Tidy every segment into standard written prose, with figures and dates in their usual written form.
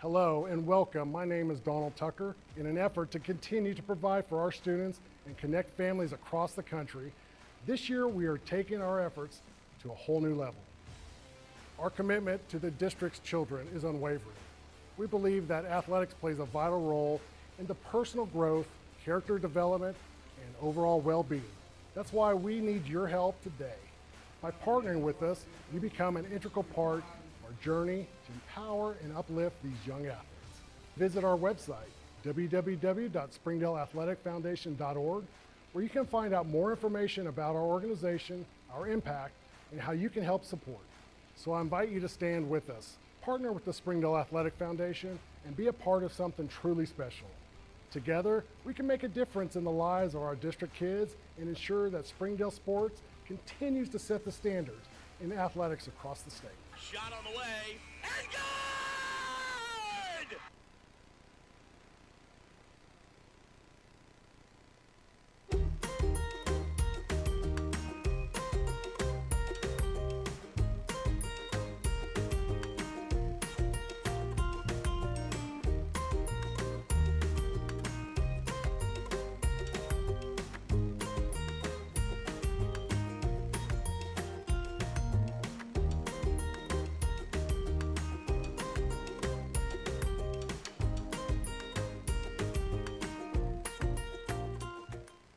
Hello and welcome. My name is Donald Tucker. In an effort to continue to provide for our students and connect families across the country, this year we are taking our efforts to a whole new level. Our commitment to the district's children is unwavering. We believe that athletics plays a vital role in the personal growth, character development, and overall well-being. That's why we need your help today. By partnering with us, you become an integral part of our journey to empower and uplift these young athletes. Visit our website, www.springdaleathleticfoundation.org, where you can find out more information about our organization, our impact, and how you can help support. So I invite you to stand with us, partner with the Springdale Athletic Foundation, and be a part of something truly special. Together, we can make a difference in the lives of our district kids and ensure that Springdale sports continues to set the standards in athletics across the state. Shot on the way, and good!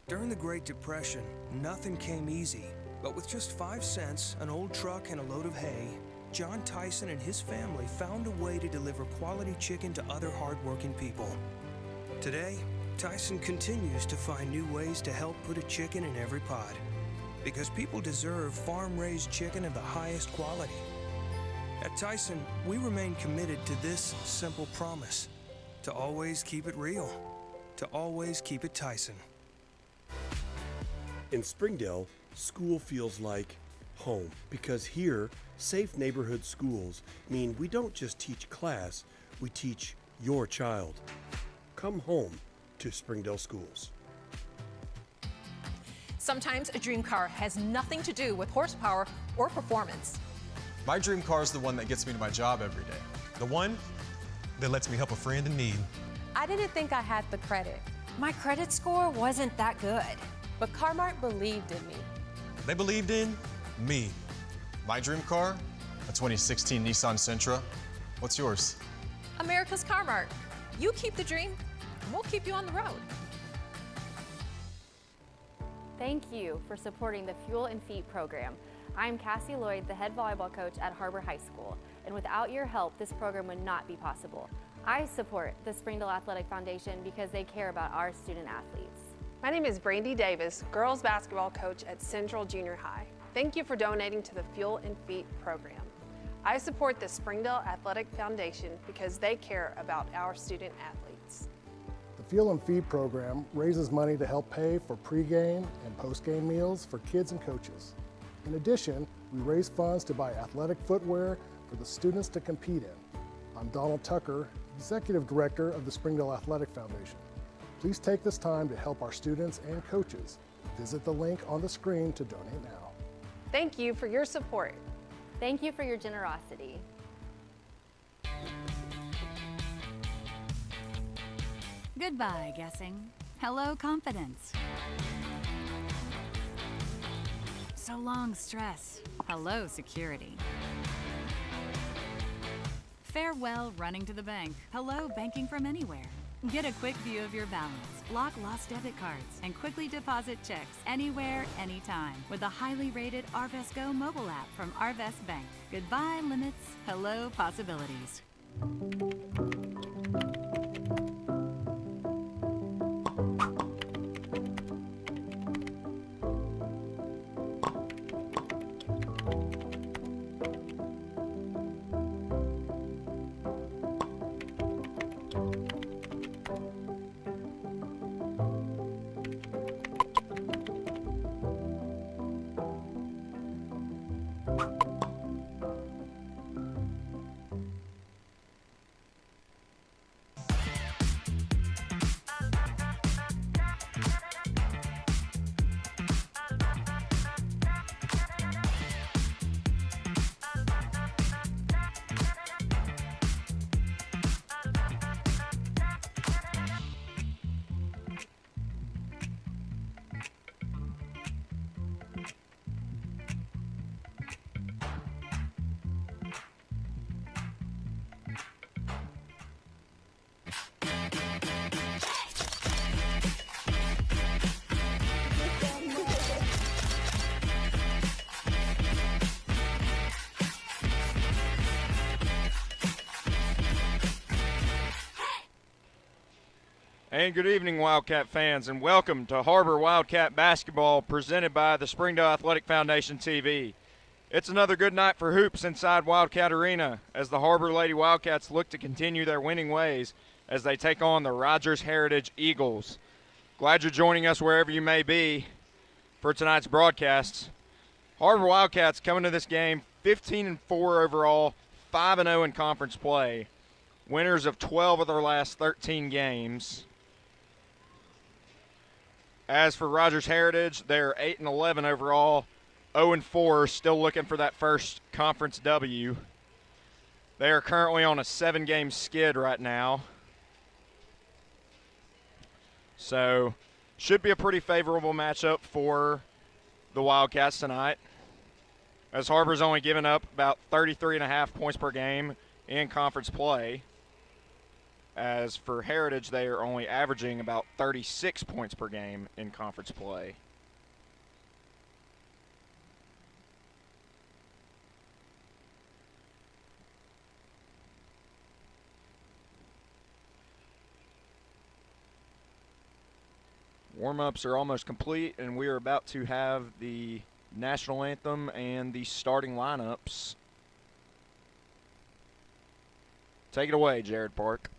During the Great Depression, nothing came easy. But with just 5 cents, an old truck, and a load of hay, John Tyson and his family found a way to deliver quality chicken to other hardworking people. Today, Tyson continues to find new ways to help put a chicken in every pot. Because people deserve farm-raised chicken of the highest quality. At Tyson, we remain committed to this simple promise: to always keep it real, to always keep it Tyson. In Springdale, school feels like home because here, safe neighborhood schools mean we don't just teach class, we teach your child. Come home to Springdale schools. Sometimes a dream car has nothing to do with horsepower or performance. My dream car is the one that gets me to my job every day. The one that lets me help a friend in need. I didn't think I had the credit. My credit score wasn't that good. But Car-Mart believed in me. They believed in me. My dream car, a 2016 Nissan Sentra. What's yours? America's Car-Mart. You keep the dream, and we'll keep you on the road. Thank you for supporting the Fuel and Feet program. I'm Cassie Lloyd, the head volleyball coach at Har-Ber High School, and without your help, this program would not be possible. I support the Springdale Athletic Foundation because they care about our student athletes. My name is Brandy Davis, girls basketball coach at Central Junior High. Thank you for donating to the Fuel and Feet program. I support the Springdale Athletic Foundation because they care about our student athletes. The Fuel and Feed program raises money to help pay for pregame and postgame meals for kids and coaches. In addition, we raise funds to buy athletic footwear for the students to compete in. I'm Donald Tucker, Executive Director of the Springdale Athletic Foundation. Please take this time to help our students and coaches. Visit the link on the screen to donate now. Thank you for your support. Thank you for your generosity. Goodbye, guessing. Hello, confidence. So long, stress. Hello, security. Farewell, running to the bank. Hello, banking from anywhere. Get a quick view of your balance, block lost debit cards, and quickly deposit checks anywhere, anytime with the highly rated Arvest Go mobile app from Arvest Bank. Goodbye, limits. Hello, possibilities. And good evening, Wildcat fans, and welcome to Har-Ber Wildcat Basketball presented by the Springdale Athletic Foundation TV. It's another good night for hoops inside Wildcat Arena as the Har-Ber Lady Wildcats look to continue their winning ways as they take on the Rogers Heritage Eagles. Glad you're joining us wherever you may be for tonight's broadcasts. Har-Ber Wildcats coming to this game 15-4 overall, 5-0 in conference play. Winners of 12 of their last 13 games. As for Rogers Heritage, they're 8-11 overall, 0-4, still looking for that first conference W. They are currently on a 7-game skid right now. So, should be a pretty favorable matchup for the Wildcats tonight, as Har-Ber's only given up about 33.5 points per game in conference play. As for Heritage, they are only averaging about 36 points per game in conference play. Warm-ups are almost complete, and we are about to have the national anthem and the starting lineups. Take it away, Jared Park.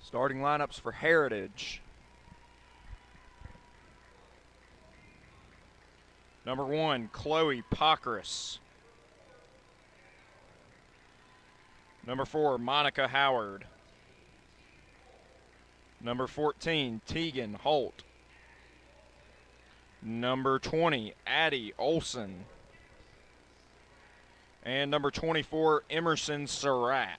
Starting lineups for Heritage. Number 1, Chloe Pockrass. Number 4, Monica Howard. Number 14, Tegan Holt. Number 20, Addie Olson. And number 24, Emerson Surratt.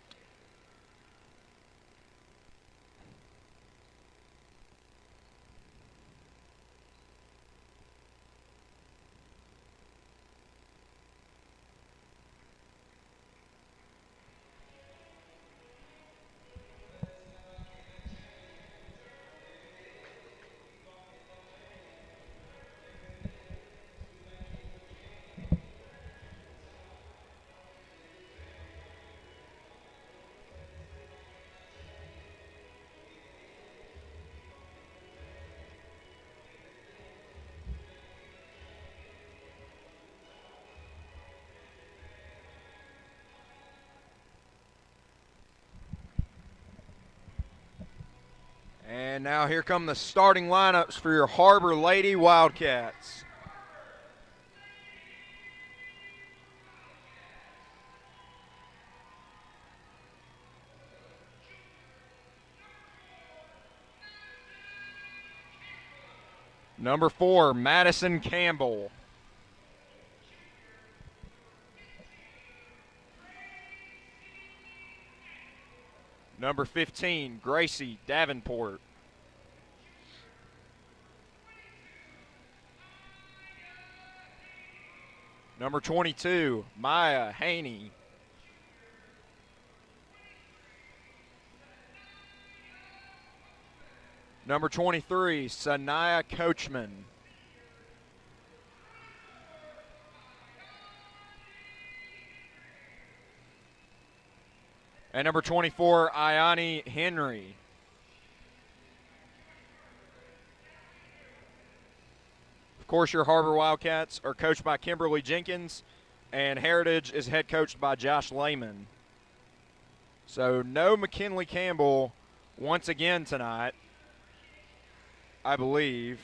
And now here come the starting lineups for your Har-Ber Lady Wildcats. Number 4, Madison Campbell. Number 15, Gracie Davenport. Number 22, Maya Haney. Number 23, Sanaya Coachman. And number 24, Ayani Henry. Of course, your Har-Ber Wildcats are coached by Kimberly Jenkins, and Heritage is head coached by Josh Lehman. So no McKinley Campbell once again tonight, I believe.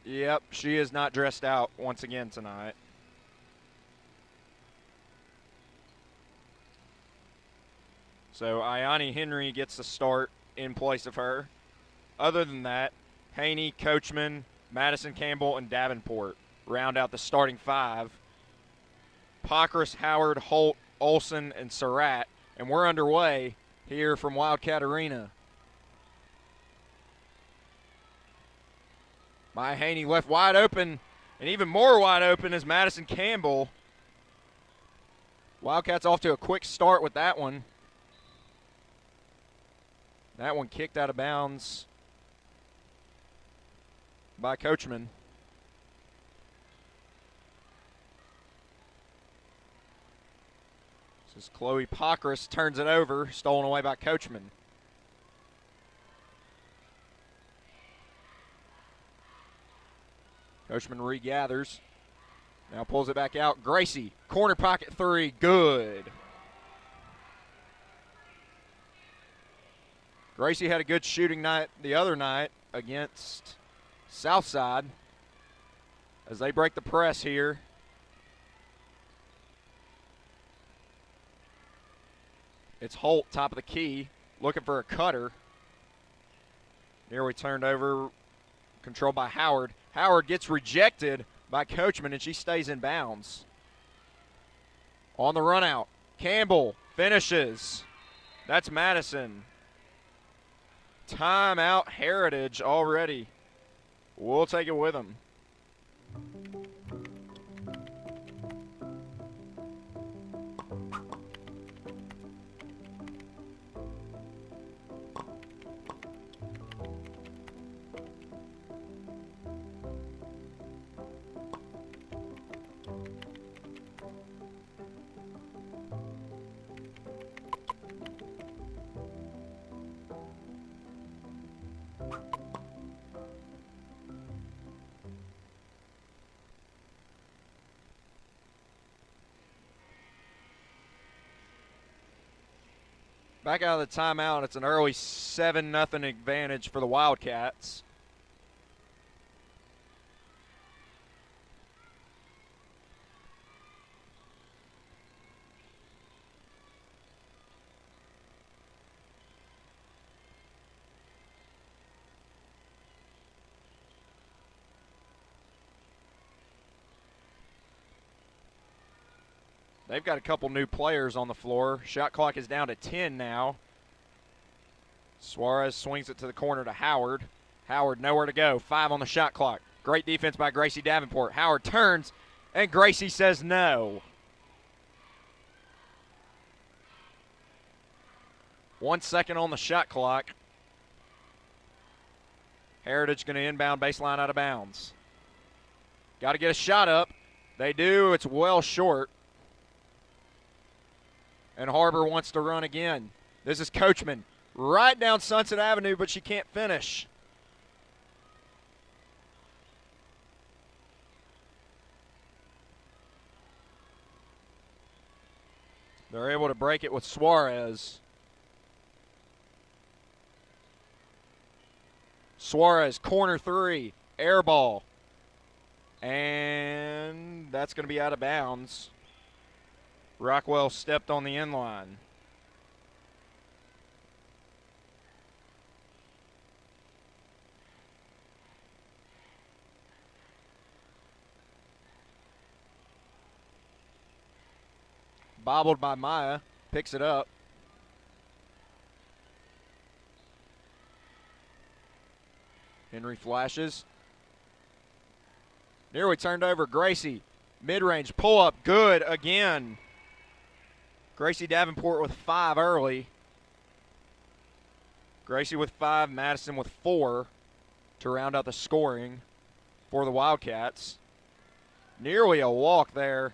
Yep, she is not dressed out once again tonight. So Ayani Henry gets the start in place of her. Other than that, Haney, Coachman, Madison Campbell, and Davenport round out the starting 5. Pockris, Howard, Holt, Olson, and Surratt. And we're underway here from Wildcat Arena. Maya Haney left wide open, and even more wide open is Madison Campbell. Wildcats off to a quick start with that one. That one kicked out of bounds by Coachman. This is Chloe Pockris, turns it over, stolen away by Coachman. Coachman regathers. Now pulls it back out. Gracie, corner pocket 3, good. Gracie had a good shooting night the other night against Southside as they break the press here. It's Holt, top of the key, looking for a cutter. Nearly turned over, controlled by Howard. Howard gets rejected by Coachman, and she stays in bounds. On the run out, Campbell finishes. That's Madison. Timeout Heritage already. We'll take it with them. Back out of the timeout, it's an early 7-0 advantage for the Wildcats. They've got a couple new players on the floor. Shot clock is down to 10 now. Suarez swings it to the corner to Howard. Howard nowhere to go. 5 on the shot clock. Great defense by Gracie Davenport. Howard turns, and Gracie says no. 1 second on the shot clock. Heritage going to inbound baseline out of bounds. Got to get a shot up. They do. It's well short. And Har-Ber wants to run again. This is Coachman right down Sunset Avenue, but she can't finish. They're able to break it with Suarez. Suarez, corner 3, air ball. And that's going to be out of bounds. Rockwell stepped on the end line. Bobbled by Maya, picks it up. Henry flashes. Nearly turned over. Gracie, mid-range pull-up, good again. Gracie Davenport with 5 early. Gracie with 5, Madison with 4 to round out the scoring for the Wildcats. Nearly a walk there.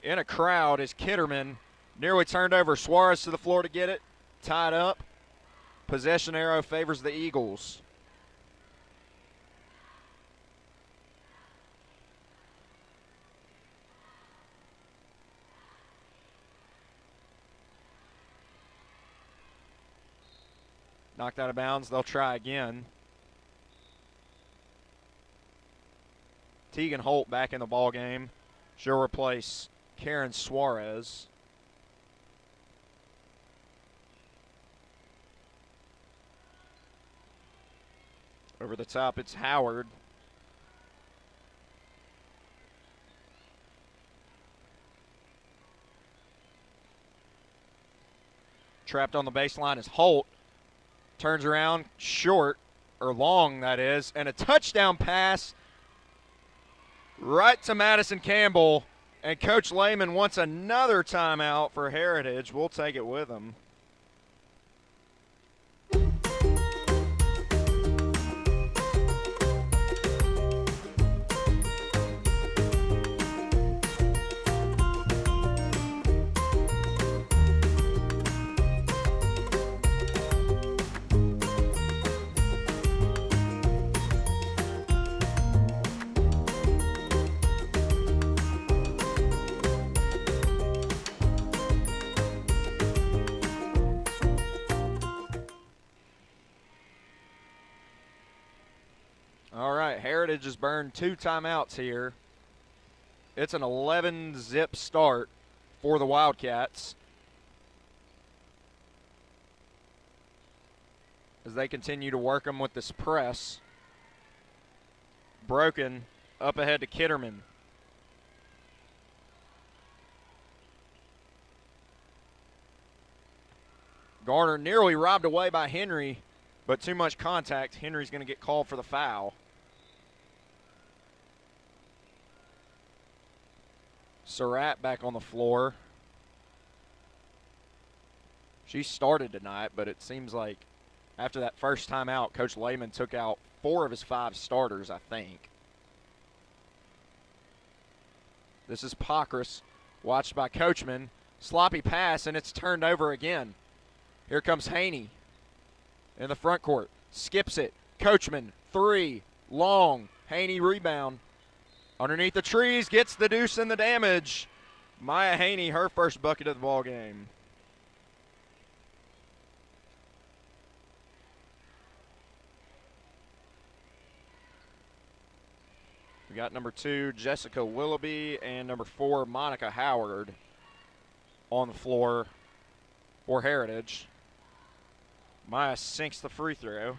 In a crowd is Kitterman. Nearly turned over. Suarez to the floor to get it. Tied up. Possession arrow favors the Eagles. Knocked out of bounds. They'll try again. Tegan Holt back in the ball game. She'll replace Karen Suarez. Over the top, it's Howard. Trapped on the baseline is Holt. Turns around, short, or long that is, and a touchdown pass right to Madison Campbell. And Coach Lehman wants another timeout for Heritage. We'll take it with him. All right, Heritage has burned 2 timeouts here. It's an 11-zip start for the Wildcats as they continue to work them with this press. Broken up ahead to Kitterman. Garner nearly robbed away by Henry, but too much contact. Henry's going to get called for the foul. Surratt back on the floor. She started tonight, but it seems like after that first time out, Coach Lehman took out 4 of his 5 starters, I think. This is Pockris, watched by Coachman. Sloppy pass, and it's turned over again. Here comes Haney in the front court. Skips it. Coachman, 3, long. Haney rebound. Underneath the trees, gets the deuce and the damage. Maya Haney, her first bucket of the ball game. We got number 2, Jessica Willoughby, and number 4, Monica Howard on the floor for Heritage. Maya sinks the free throw.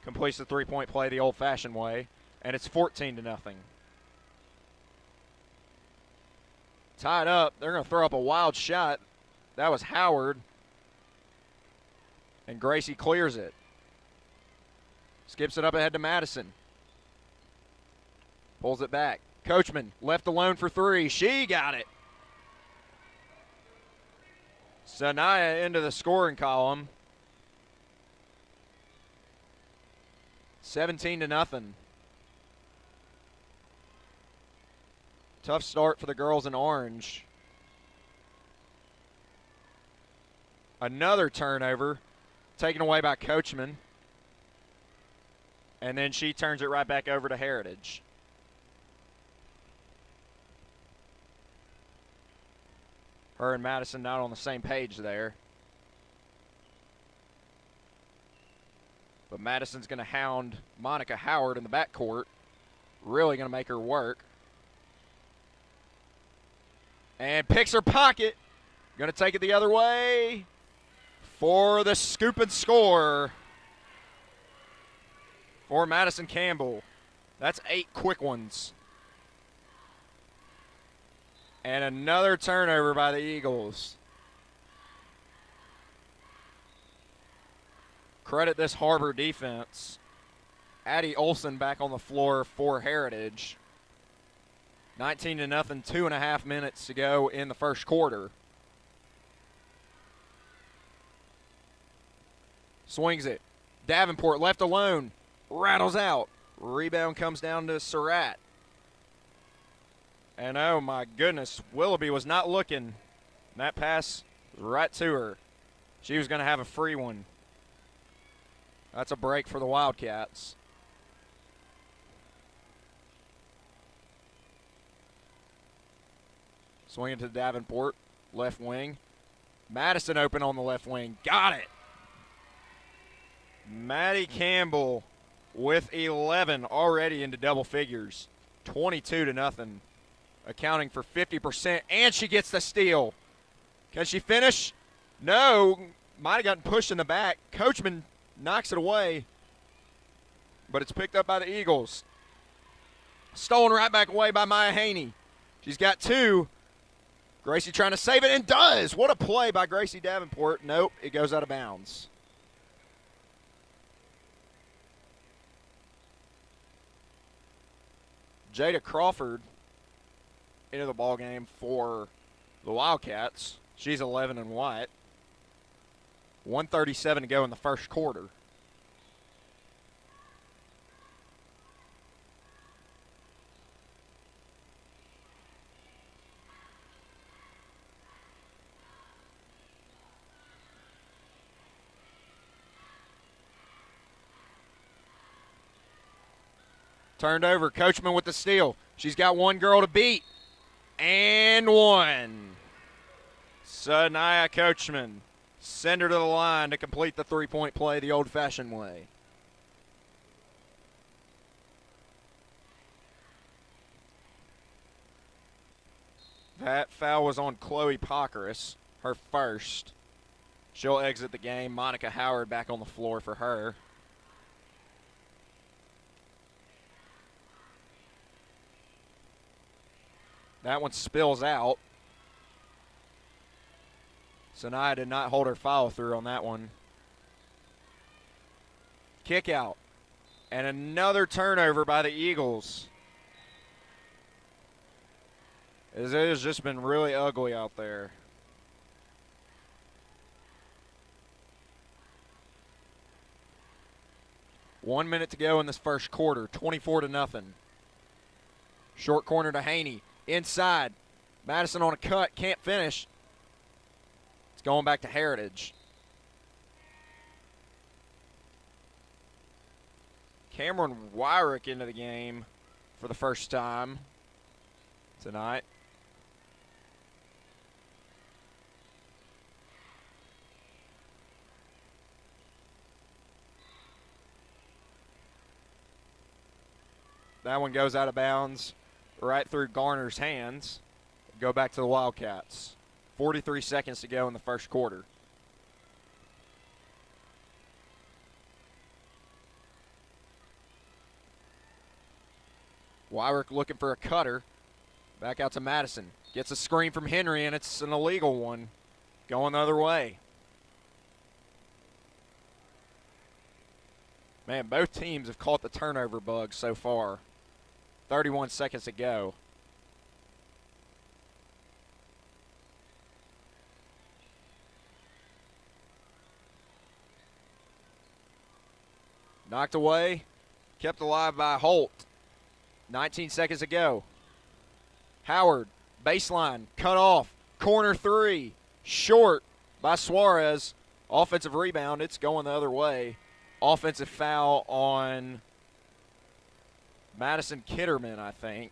Completes the three-point play the old-fashioned way. And it's 14-0. Tied up. They're going to throw up a wild shot. That was Howard. And Gracie clears it. Skips it up ahead to Madison. Pulls it back. Coachman left alone for three. She got it. Sanaya into the scoring column. 17-0. Tough start for the girls in orange. Another turnover taken away by Coachman. And then she turns it right back over to Heritage. Her and Madison not on the same page there. But Madison's going to hound Monica Howard in the backcourt. Really going to make her work. And picks her pocket. Going to take it the other way for the scoop and score for Madison Campbell. That's 8 quick ones. And another turnover by the Eagles. Credit this Har-Ber defense. Addie Olson back on the floor for Heritage. 19-0, 2.5 minutes to go in the first quarter. Swings it. Davenport left alone. Rattles out. Rebound comes down to Surratt. And oh my goodness, Willoughby was not looking. That pass was right to her. She was going to have a free one. That's a break for the Wildcats. Swinging to Davenport, left wing. Madison open on the left wing. Got it. Maddie Campbell with 11 already into double figures. 22-0. Accounting for 50%, and she gets the steal. Can she finish? No. Might have gotten pushed in the back. Coachman knocks it away, but it's picked up by the Eagles. Stolen right back away by Maya Haney. She's got 2. Gracie trying to save it, and does. What a play by Gracie Davenport. Nope, it goes out of bounds. Jada Crawford into the ball game for the Wildcats. She's 11 and white. 1:37 to go in the first quarter. Turned over. Coachman with the steal. She's got one girl to beat. And one. Sanaya Coachman. Send her to the line to complete the three-point play the old-fashioned way. That foul was on Chloe Pockeris, her first. She'll exit the game. Monica Howard back on the floor for her. That one spills out. Sanaya did not hold her foul through on that one. Kick out. And another turnover by the Eagles. It has just been really ugly out there. One minute to go in this first quarter. 24-0. Short corner to Haney. Inside. Madison on a cut. Can't finish. It's going back to Heritage. Cameron Wyrick into the game for the first time tonight. That one goes out of bounds right through Garner's hands. Go back to the Wildcats. 43 seconds to go in the first quarter. Wyrick looking for a cutter. Back out to Madison. Gets a screen from Henry, and it's an illegal one. Going the other way. Man, both teams have caught the turnover bug so far. 31 seconds to go. Knocked away. Kept alive by Holt. 19 seconds to go. Howard, baseline, cut off. Corner three. Short by Suarez. Offensive rebound. It's going the other way. Offensive foul on Madison Kitterman, I think.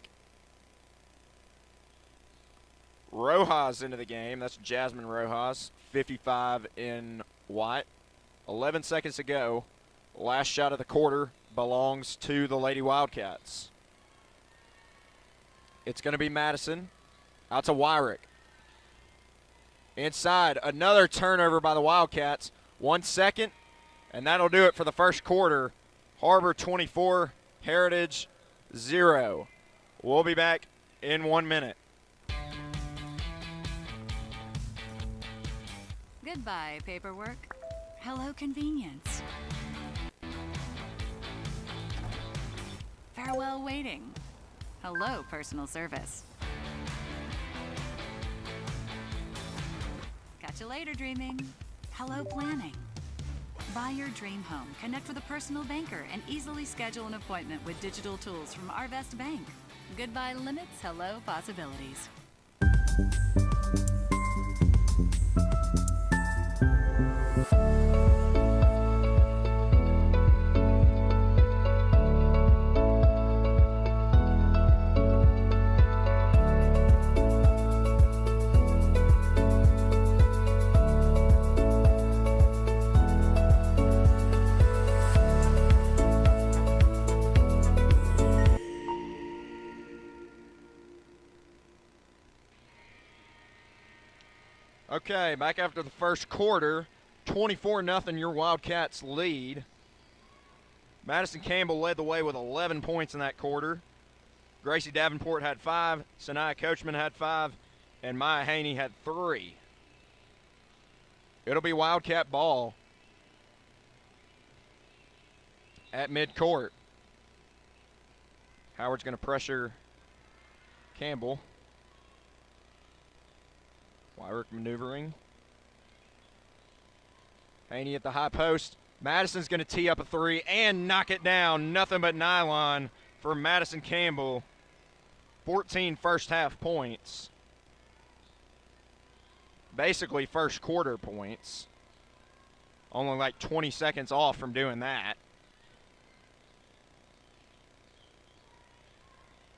Rojas into the game. That's Jasmine Rojas. 55 in white. 11 seconds to go. Last shot of the quarter belongs to the Lady Wildcats. It's going to be Madison. Out to Wyrick. Inside, another turnover by the Wildcats. 1 second, and that'll do it for the first quarter. Har-Ber 24, Heritage 0. We'll be back in 1 minute. Goodbye, paperwork. Hello, convenience. Farewell, waiting. Hello, personal service. Catch you later, dreaming. Hello, planning. Buy your dream home, connect with a personal banker, and easily schedule an appointment with digital tools from Arvest Bank. Goodbye limits, hello possibilities. Okay, back after the first quarter, 24-0 your Wildcats lead. Madison Campbell led the way with 11 points in that quarter. Gracie Davenport had 5, Sanaya Coachman had 5, and Maya Haney had 3. It'll be Wildcat ball at midcourt. Howard's going to pressure Campbell. Wyrick maneuvering. Haney at the high post. Madison's going to tee up a 3 and knock it down. Nothing but nylon for Madison Campbell. 14 first half points. Basically first quarter points. Only like 20 seconds off from doing that.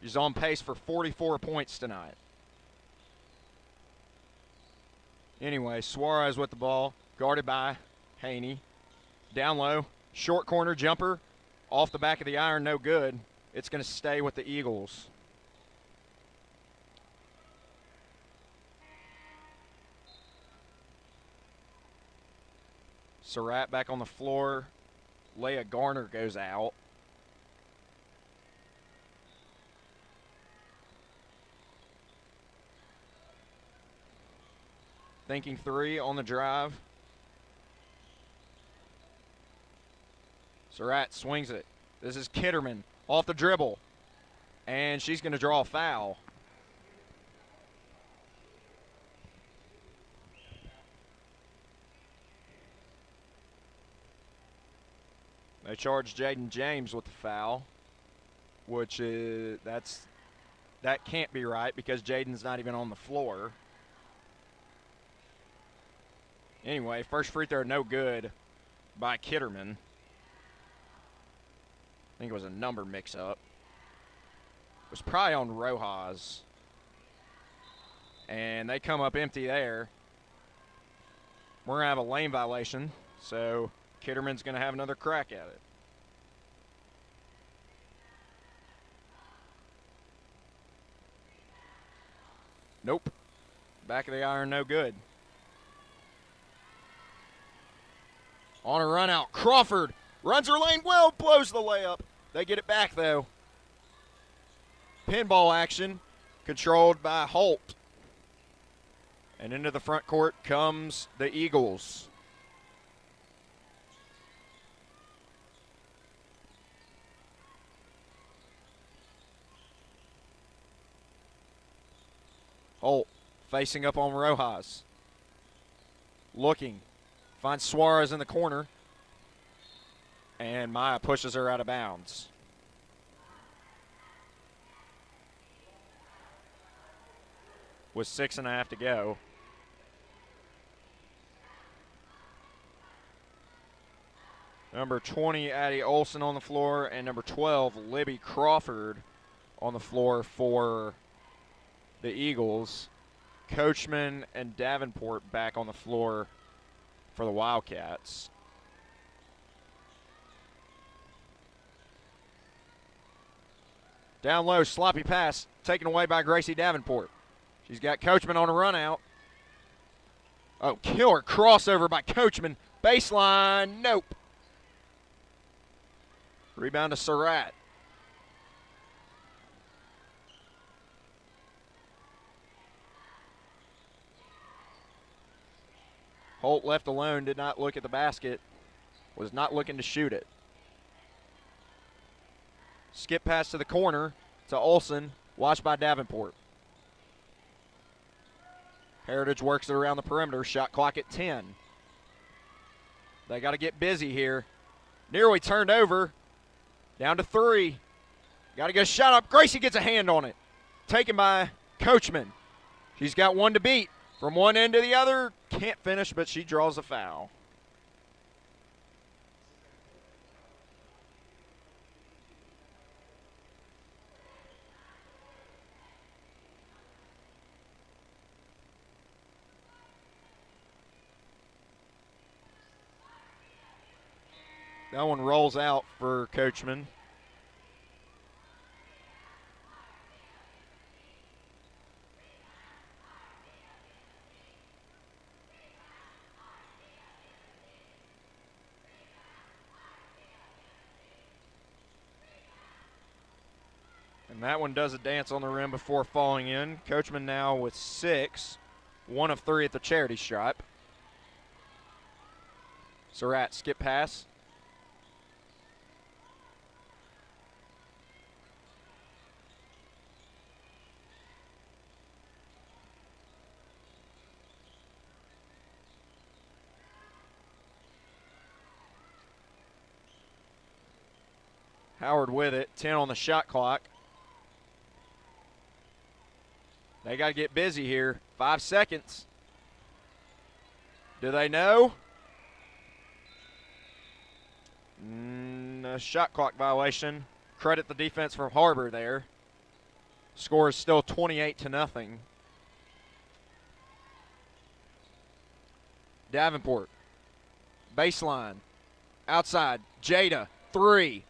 He's on pace for 44 points tonight. Anyway, Suarez with the ball, guarded by Haney. Down low, short corner jumper, off the back of the iron, no good. It's going to stay with the Eagles. Surratt back on the floor. Leah Garner goes out. Thinking 3 on the drive. Surratt swings it. This is Kitterman off the dribble. And she's going to draw a foul. They charge Jaden James with the foul, which is that can't be right because Jaden's not even on the floor. Anyway, first free throw no good by Kitterman. I think it was a number mix-up. It was probably on Rojas. And they come up empty there. We're going to have a lane violation, so Kitterman's going to have another crack at it. Nope. Back of the iron, no good. On a run out, Crawford runs her lane well, blows the layup. They get it back, though. Pinball action. controlled by Holt. And into the front court comes the Eagles. Holt facing up on Rojas. Looking. Finds Suarez in the corner. And Maya pushes her out of bounds. With 6.5 to go. Number 20, Addie Olson on the floor, and number 12, Libby Crawford on the floor for the Eagles. Coachman and Davenport back on the floor for the Wildcats. Down low, sloppy pass taken away by Gracie Davenport. She's got Coachman on a run out. Oh, killer crossover by Coachman. Baseline, nope. Rebound to Surratt. Holt left alone, did not look at the basket, was not looking to shoot it. Skip pass to the corner to Olson, watched by Davenport. Heritage works it around the perimeter, shot clock at 10. They got to get busy here. Nearly turned over, down to 3. Got to get a shot up. Gracie gets a hand on it. Taken by Coachman. She's got one to beat. From one end to the other, can't finish, but she draws a foul. That one rolls out for Coachman. And that one does a dance on the rim before falling in. Coachman now with 6. 1 of 3 at the charity stripe. Surratt, skip pass. Howard with it, 10 on the shot clock. They got to get busy here. 5 seconds. Do they know? A shot clock violation. Credit the defense from Har-Ber there. Score is still 28-0. Davenport. Baseline. Outside. Jada. 3.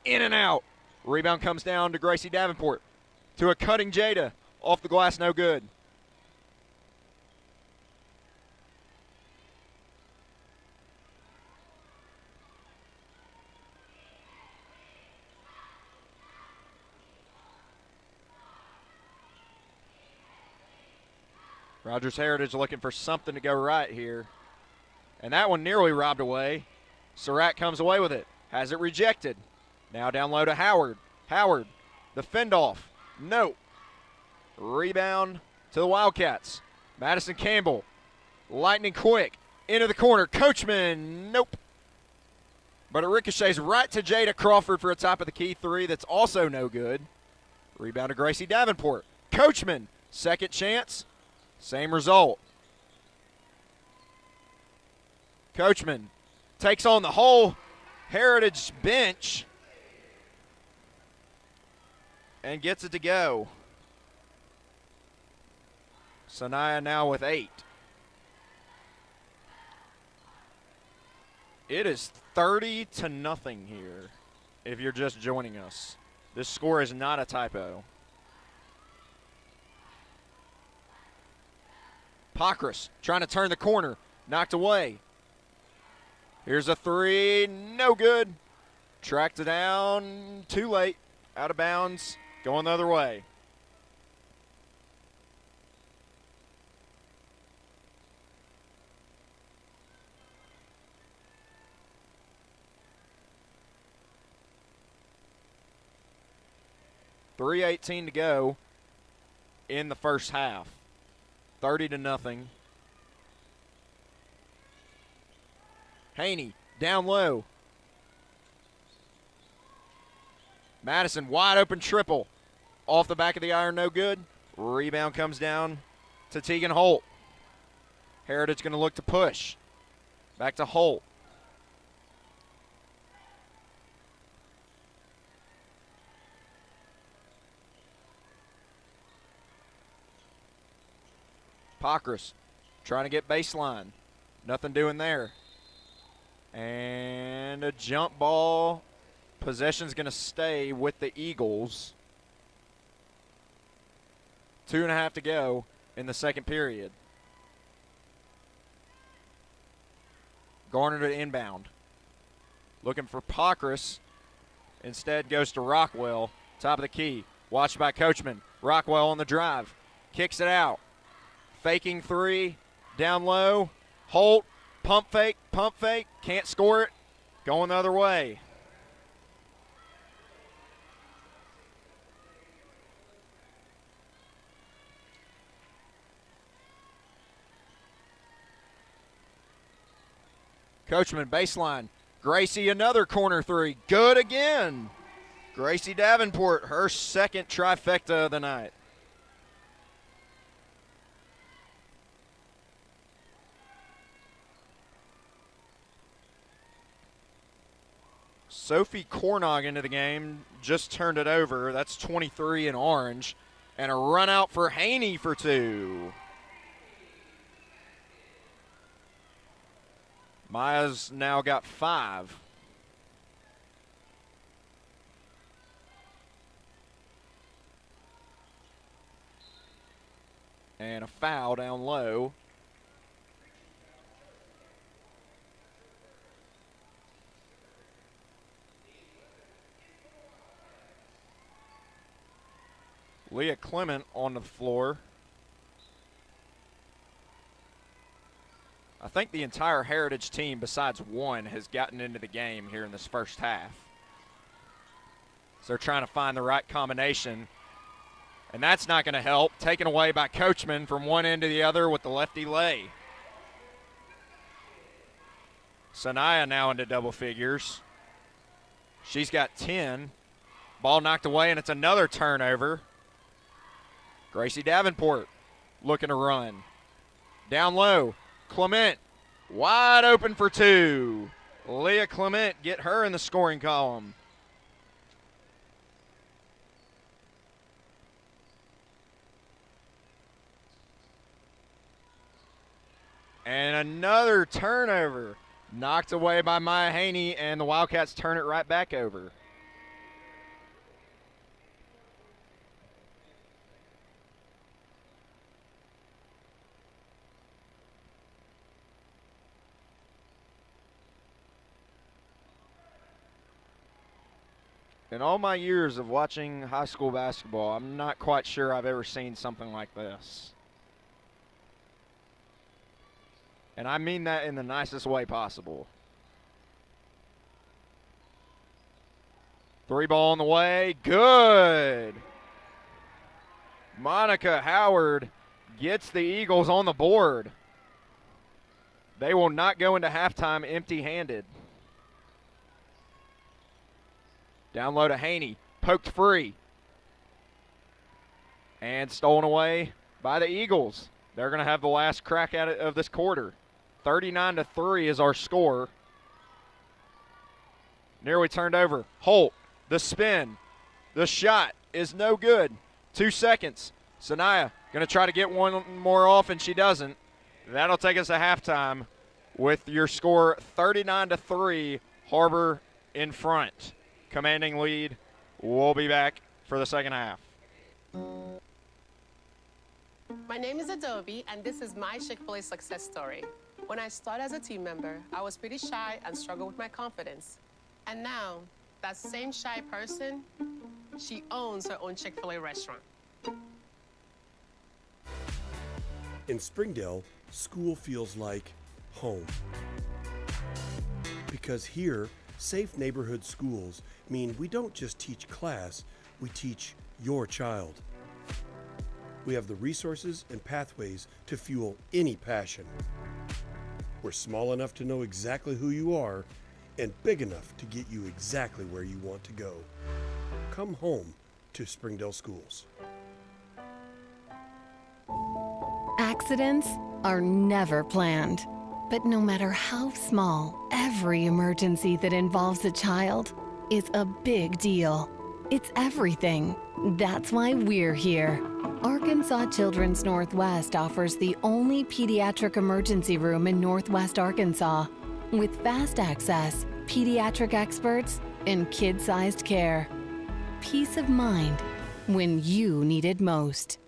In and out. Rebound comes down to Gracie Davenport. To a cutting Jada. Off the glass, no good. Rogers Heritage looking for something to go right here. And that one nearly robbed away. Surratt comes away with it. Has it rejected. Now down low to Howard. Howard, the fend off. No. Rebound to the Wildcats. Madison Campbell, lightning quick, into the corner. Coachman, nope. But it ricochets right to Jada Crawford for a top of the key 3 that's also no good. Rebound to Gracie Davenport. Coachman, second chance, same result. Coachman takes on the whole Heritage bench and gets it to go. Sanaya now with 8. It is 30-0 here if you're just joining us. This score is not a typo. Pockrass trying to turn the corner. Knocked away. Here's a 3. No good. Tracked it down. Too late. Out of bounds. Going the other way. 3:18 to go in the first half. 30-0. Haney down low. Madison wide open triple. Off the back of the iron, no good. Rebound comes down to Tegan Holt. Heritage going to look to push. Back to Holt. Pockris trying to get baseline. Nothing doing there. And a jump ball. Possession's going to stay with the Eagles. 2.5 to go in the second period. Garner to inbound. Looking for Pockris. Instead goes to Rockwell. Top of the key. Watched by Coachman. Rockwell on the drive. Kicks it out. Faking three. Down low. Holt. Pump fake. Pump fake. Can't score it. Going the other way. Coachman baseline. Gracie another corner three. Good again. Gracie Davenport, her second trifecta of the night. Sophie Cornog into the game, just turned it over. That's 23 in orange. And a run out for Haney for two. Maya's now got 5. And a foul down low. Leah Clement on the floor. I think the entire Heritage team, besides one, has gotten into the game here in this first half. So they're trying to find the right combination. And that's not going to help. Taken away by Coachman from one end to the other with the lefty lay. Sanaya now into double figures. She's got 10. Ball knocked away, and it's another turnover. Gracie Davenport looking to run. Down low. Clement wide open for two. Leah Clement, get her in the scoring column. And another turnover. Knocked away by Maya Haney, and the Wildcats turn it right back over. In all my years of watching high school basketball, I'm not quite sure I've ever seen something like this. And I mean that in the nicest way possible. 3 ball on the way. Good. Monica Howard gets the Eagles on the board. They will not go into halftime empty-handed. Down low to Haney. Poked free. And stolen away by the Eagles. They're going to have the last crack at it of this quarter. 39-3 is our score. Nearly turned over. Holt, the spin. The shot is no good. 2 seconds. Sanaya going to try to get one more off, and she doesn't. That'll take us to halftime with your score 39-3, Har-Ber in front. Commanding lead. We'll be back for the second half. My name is Adobe, and this is my Chick-fil-A success story. When I started as a team member, I was pretty shy and struggled with my confidence. And now, that same shy person, she owns her own Chick-fil-A restaurant. In Springdale, school feels like home. Because here, safe neighborhood schools mean we don't just teach class, we teach your child. We have the resources and pathways to fuel any passion. We're small enough to know exactly who you are and big enough to get you exactly where you want to go. Come home to Springdale Schools. Accidents are never planned. But no matter how small, every emergency that involves a child is a big deal. It's everything. That's why we're here. Arkansas Children's Northwest offers the only pediatric emergency room in Northwest Arkansas with fast access, pediatric experts, and kid-sized care. Peace of mind when you need it most.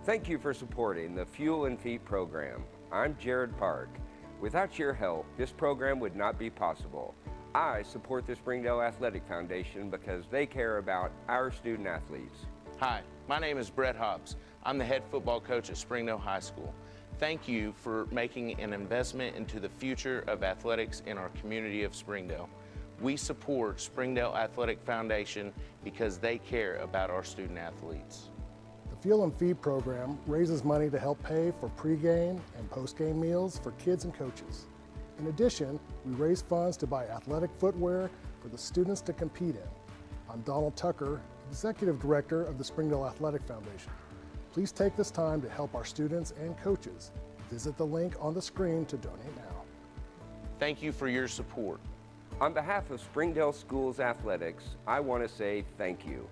Thank you for supporting the Fuel and Feet program. I'm Jared Park. Without your help, this program would not be possible. I support the Springdale Athletic Foundation because they care about our student athletes. Hi, my name is Brett Hobbs. I'm the head football coach at Springdale High School. Thank you for making an investment into the future of athletics in our community of Springdale. We support Springdale Athletic Foundation because they care about our student athletes. The Fuel and Feed program raises money to help pay for pregame and postgame meals for kids and coaches. In addition, we raise funds to buy athletic footwear for the students to compete in. I'm Donald Tucker, Executive Director of the Springdale Athletic Foundation. Please take this time to help our students and coaches. Visit the link on the screen to donate now. Thank you for your support. On behalf of Springdale Schools Athletics, I want to say thank you.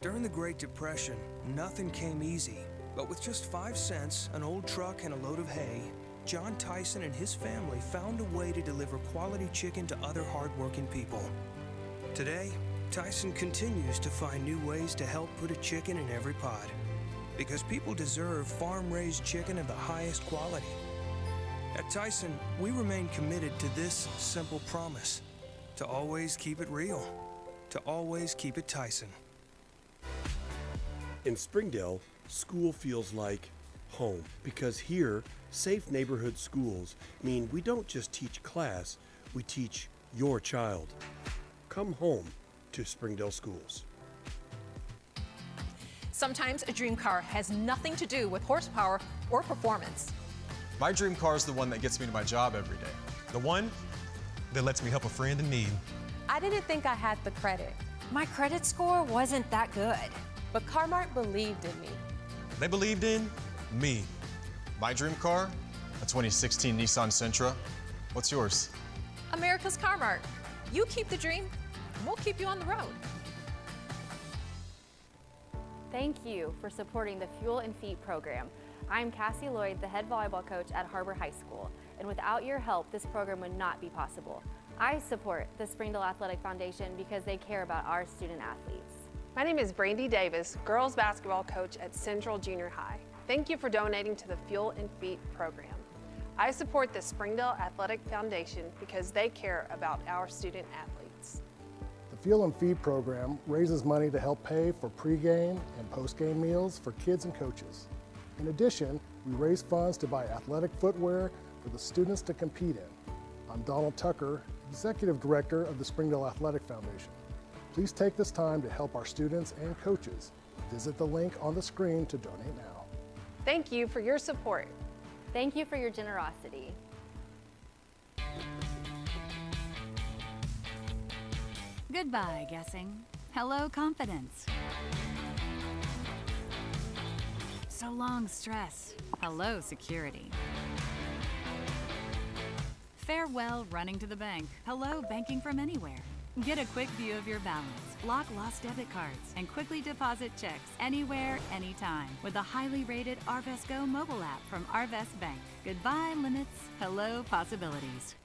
During the Great Depression, nothing came easy. But with just 5 cents, an old truck, and a load of hay, John Tyson and his family found a way to deliver quality chicken to other hardworking people. Today, Tyson continues to find new ways to help put a chicken in every pot. Because people deserve farm-raised chicken of the highest quality. At Tyson, we remain committed to this simple promise: to always keep it real, to always keep it Tyson. In Springdale, school feels like home because here, safe neighborhood schools mean we don't just teach class, we teach your child. Come home to Springdale Schools. Sometimes a dream car has nothing to do with horsepower or performance. My dream car is the one that gets me to my job every day. The one that lets me help a friend in need. I didn't think I had the credit. My credit score wasn't that good. But Har-Ber believed in me. They believed in me. My dream car, a 2016 Nissan Sentra. What's yours? America's Car Mart. You keep the dream, and we'll keep you on the road. Thank you for supporting the Fuel and Feet program. I'm Cassie Lloyd, the head volleyball coach at Har-Ber High School, and without your help, this program would not be possible. I support the Springdale Athletic Foundation because they care about our student athletes. My name is Brandy Davis, girls basketball coach at Central Junior High. Thank you for donating to the Fuel and Feet program. I support the Springdale Athletic Foundation because they care about our student athletes. The Fuel and Feed program raises money to help pay for pregame and postgame meals for kids and coaches. In addition, we raise funds to buy athletic footwear for the students to compete in. I'm Donald Tucker, Executive Director of the Springdale Athletic Foundation. Please take this time to help our students and coaches. Visit the link on the screen to donate now. Thank you for your support. Thank you for your generosity. Goodbye, guessing. Hello, confidence. So long, stress. Hello, security. Farewell, running to the bank. Hello, banking from anywhere. Get a quick view of your balance, block lost debit cards, and quickly deposit checks anywhere, anytime with the highly rated Arvest Go mobile app from Arvest Bank. Goodbye, limits. Hello, possibilities.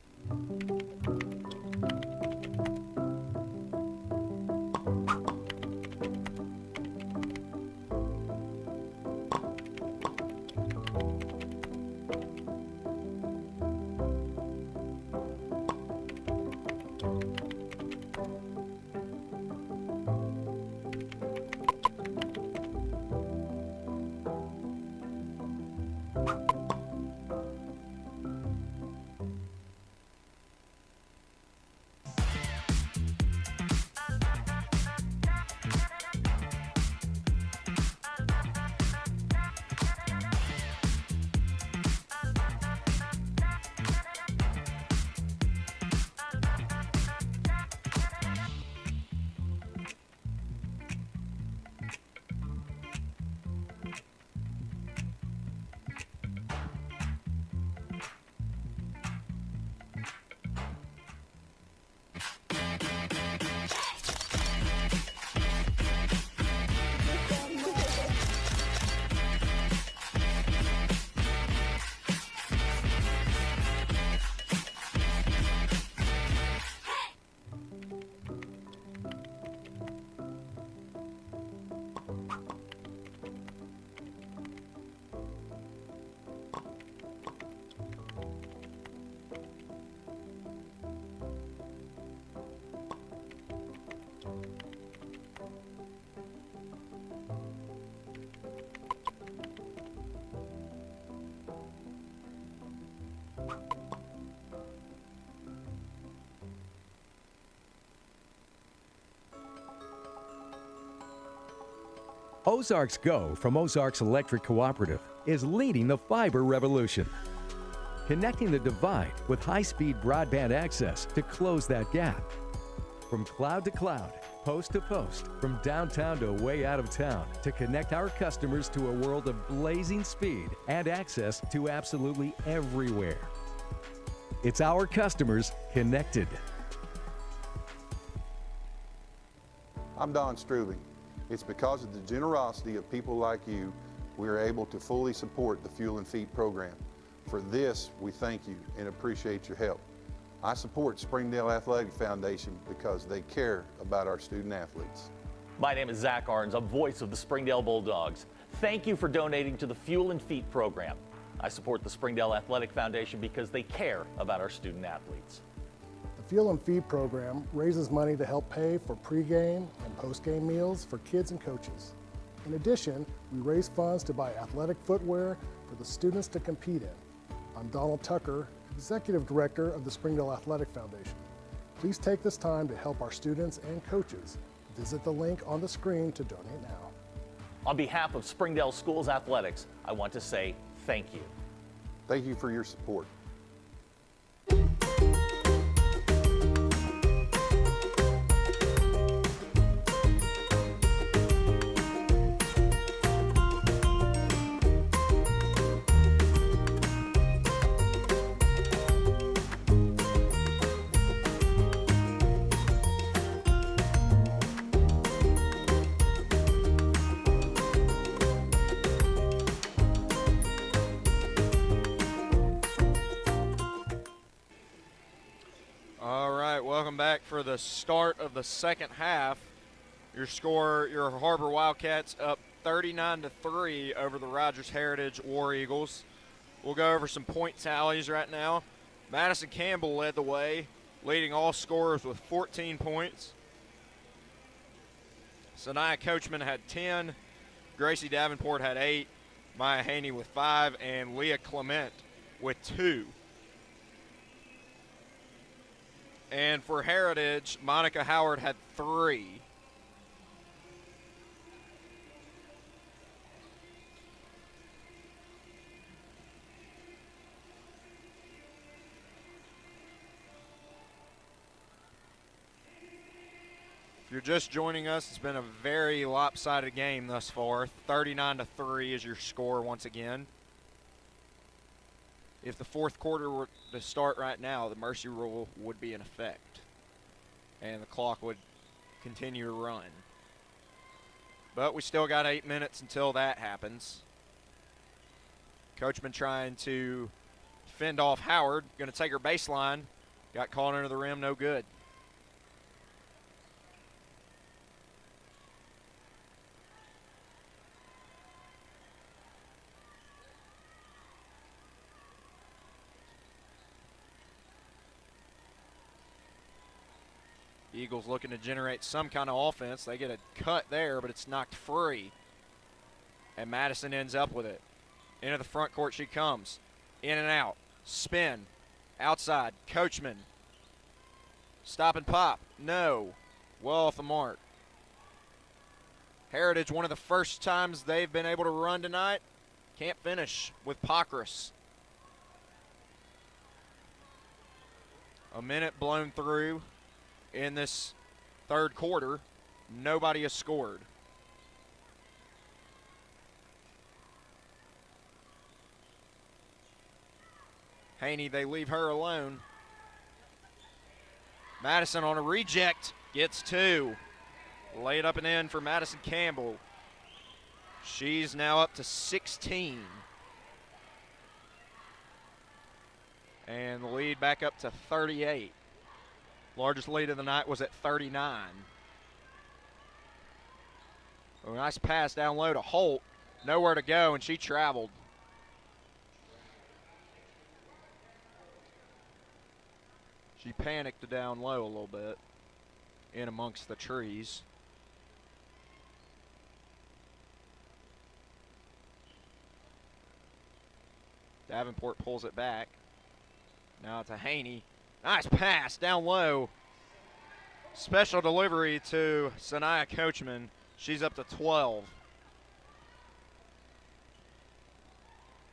Ozarks Go from Ozarks Electric Cooperative is leading the fiber revolution, connecting the divide with high-speed broadband access to close that gap. From cloud to cloud, post to post, from downtown to way out of town, to connect our customers to a world of blazing speed and access to absolutely everywhere. It's our customers connected. I'm Don Strubing. It's because of the generosity of people like you we are able to fully support the Fuel and Feet program. For this, we thank you and appreciate your help. I support Springdale Athletic Foundation because they care about our student athletes. My name is Zach Arns. I'm voice of the Springdale Bulldogs. Thank you for donating to the Fuel and Feet program. I support the Springdale Athletic Foundation because they care about our student athletes. The Fuel and Feed program raises money to help pay for pregame and postgame meals for kids and coaches. In addition, we raise funds to buy athletic footwear for the students to compete in. I'm Donald Tucker, Executive Director of the Springdale Athletic Foundation. Please take this time to help our students and coaches. Visit the link on the screen to donate now. On behalf of Springdale Schools Athletics, I want to say thank you. Thank you for your support. Welcome back for the start of the second half. Your score, your Har-Ber Wildcats up 39-3 over the Rogers Heritage War Eagles. We'll go over some point tallies right now. Madison Campbell led the way, leading all scorers with 14 points. Sanaya Coachman had 10, Gracie Davenport had 8, Maya Haney with 5, and Leah Clement with 2. And for Heritage, Monica Howard had 3. If you're just joining us, it's been a very lopsided game thus far. 39-3 is your score once again. If the fourth quarter were to start right now, the mercy rule would be in effect, and the clock would continue to run. But we still got 8 minutes until that happens. Coachman trying to fend off Howard, going to take her baseline. Got caught under the rim, no good. Eagles looking to generate some kind of offense. They get a cut there, but it's knocked free. And Madison ends up with it. Into the front court she comes. In and out. Spin. Outside. Coachman. Stop and pop. No. Well off the mark. Heritage, one of the first times they've been able to run tonight. Can't finish with Pockrass. A minute blown through. In this third quarter, nobody has scored. Haney, they leave her alone. Madison on a reject, gets 2. Laid up and in for Madison Campbell. She's now up to 16. And the lead back up to 38. Largest lead of the night was at 39. A nice pass down low to Holt. Nowhere to go, and she traveled. She panicked down low a little bit in amongst the trees. Davenport pulls it back. Now it's a Haney. Nice pass down low. Special delivery to Sanaya Coachman. She's up to 12.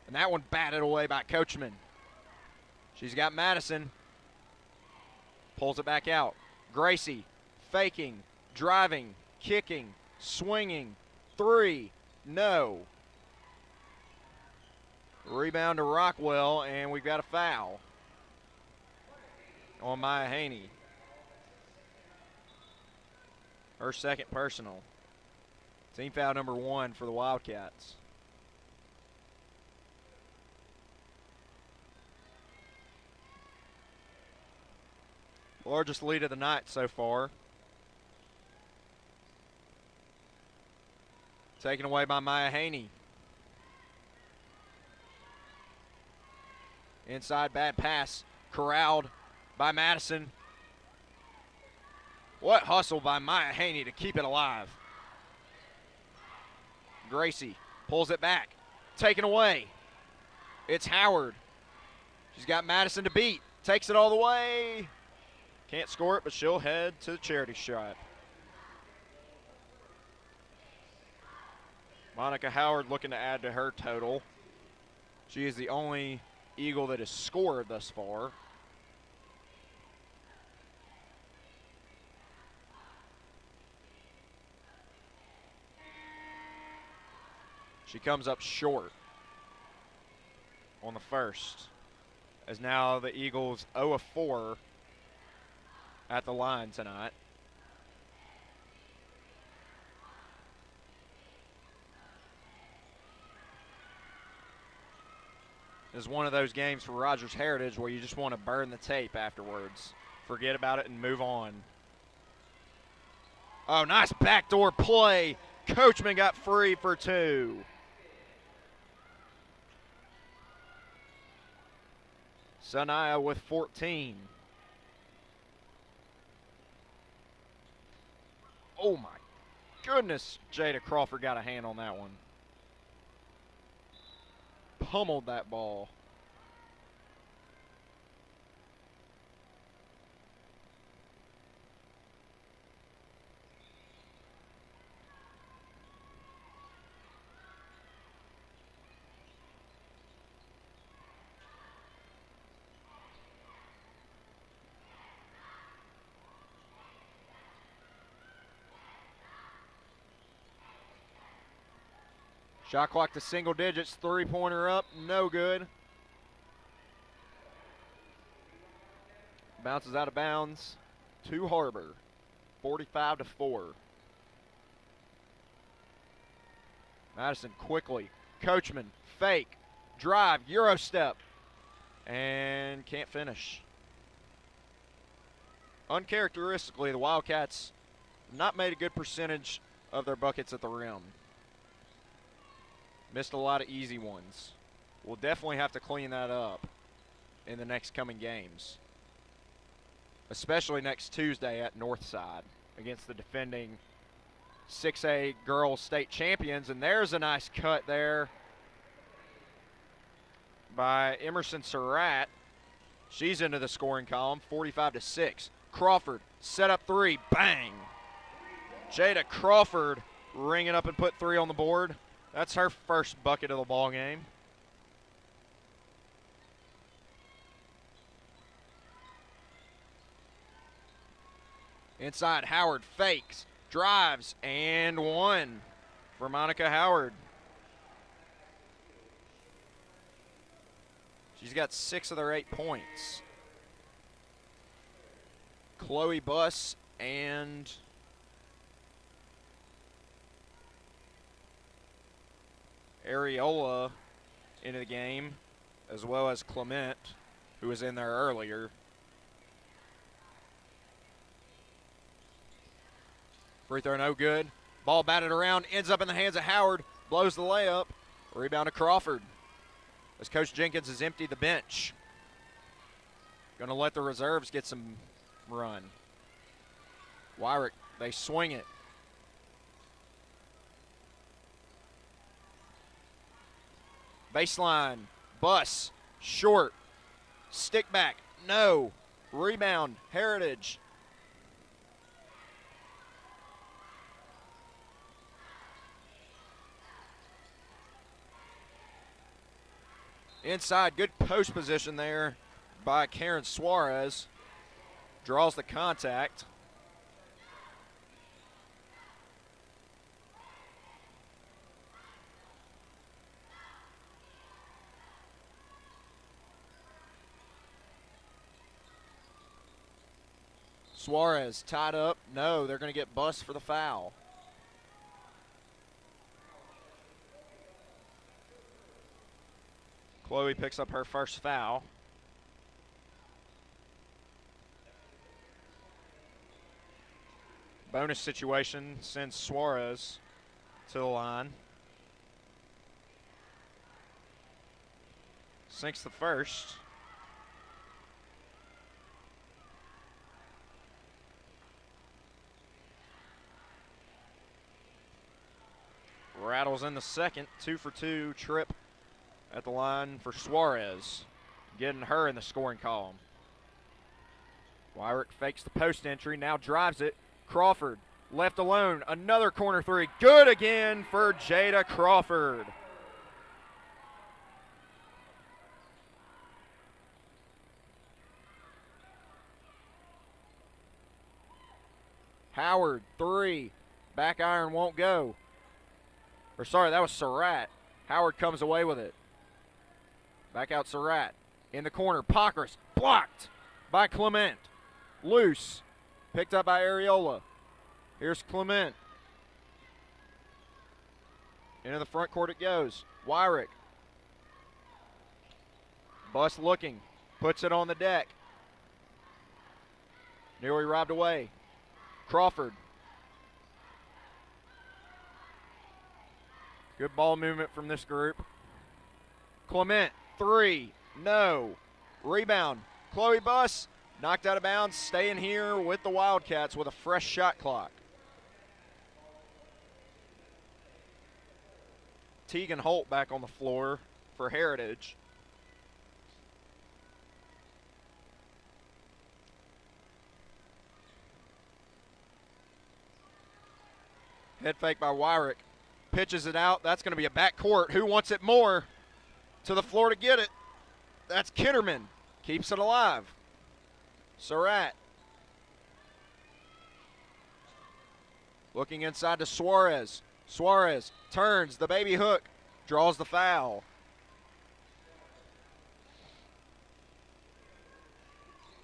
And that one batted away by Coachman. She's got Madison. Pulls it back out. Gracie faking, driving, kicking, swinging. 3, no. Rebound to Rockwell, and we've got a foul on Maya Haney. Her second personal. Team foul number 1 for the Wildcats. Largest lead of the night so far. Taken away by Maya Haney. Inside, bad pass. Corralled by Madison. What hustle by Maya Haney to keep it alive. Gracie pulls it back. Taken away. It's Howard. She's got Madison to beat. Takes it all the way. Can't score it, but she'll head to the charity stripe. Monica Howard looking to add to her total. She is the only Eagle that has scored thus far. She comes up short on the first, as now the Eagles 0 of 4 at the line tonight. This is one of those games for Rogers Heritage where you just want to burn the tape afterwards. Forget about it and move on. Oh, nice backdoor play. Coachman got free for 2. Sanaya with 14. Oh my goodness, Jada Crawford got a hand on that one. Pummeled that ball. Shot clock to single digits, 3-pointer up, no good. Bounces out of bounds to Har-Ber, 45-4. Madison quickly, Coachman, fake, drive, Euro step, and can't finish. Uncharacteristically, the Wildcats not made a good percentage of their buckets at the rim. Missed a lot of easy ones. We'll definitely have to clean that up in the next coming games, especially next Tuesday at Northside against the defending 6A girls state champions. And there's a nice cut there by Emerson Surratt. She's into the scoring column, 45-6. Crawford, set up 3, bang. Jada Crawford ringing up and put 3 on the board. That's her first bucket of the ball game. Inside, Howard fakes, drives, and 1 for Monica Howard. She's got 6 of their 8 points. Chloe Buss and Areola into the game, as well as Clement, who was in there earlier. Free throw no good. Ball batted around, ends up in the hands of Howard, blows the layup. Rebound to Crawford as Coach Jenkins has emptied the bench. Going to let the reserves get some run. Wyrick, they swing it. Baseline, Buss, short, stick back, no, rebound, Heritage. Inside, good post position there by Karen Suarez. Draws the contact. Suarez tied up. No, they're going to get bussed for the foul. Chloe picks up her first foul. Bonus situation sends Suarez to the line. Sinks the first. Rattles in the second. 2-for-2 trip at the line for Suarez, getting her in the scoring column. Wyrick fakes the post entry, now drives it. Crawford left alone, another corner three. Good again for Jada Crawford. Howard, three. Back iron won't go. Or sorry, that was Surratt. Howard comes away with it. Back out Surratt. In the corner, Pockers blocked by Clement. Loose. Picked up by Areola. Here's Clement. Into the front court it goes. Wyrick. Bus looking. Puts it on the deck. Nearly robbed away. Crawford. Good ball movement from this group. Clement, three, no. Rebound, Chloe Buss, knocked out of bounds, staying here with the Wildcats with a fresh shot clock. Tegan Holt back on the floor for Heritage. Head fake by Wyrick. Pitches it out. That's going to be a backcourt. Who wants it more? To the floor to get it. That's Kitterman. Keeps it alive. Surratt. Looking inside to Suarez. Suarez turns the baby hook. Draws the foul.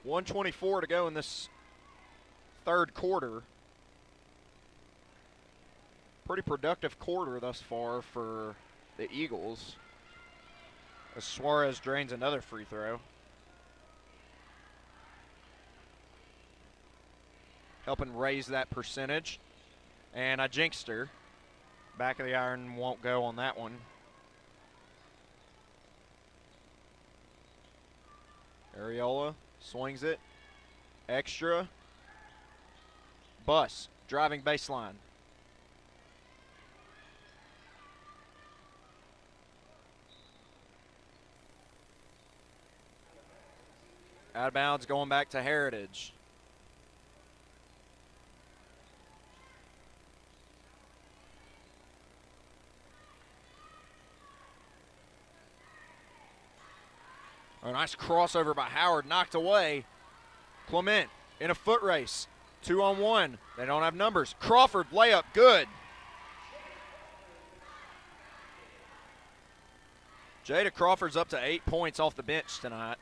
.124 to go in this third quarter. Pretty productive quarter thus far for the Eagles, as Suarez drains another free throw. Helping raise that percentage. And I jinxed her. Back of the iron won't go on that one. Areola swings it. Extra. Buss driving baseline. Out of bounds, going back to Heritage. A nice crossover by Howard, knocked away. Clement in a foot race, 2-on-1. They don't have numbers. Crawford layup, good. Jada Crawford's up to 8 points off the bench tonight.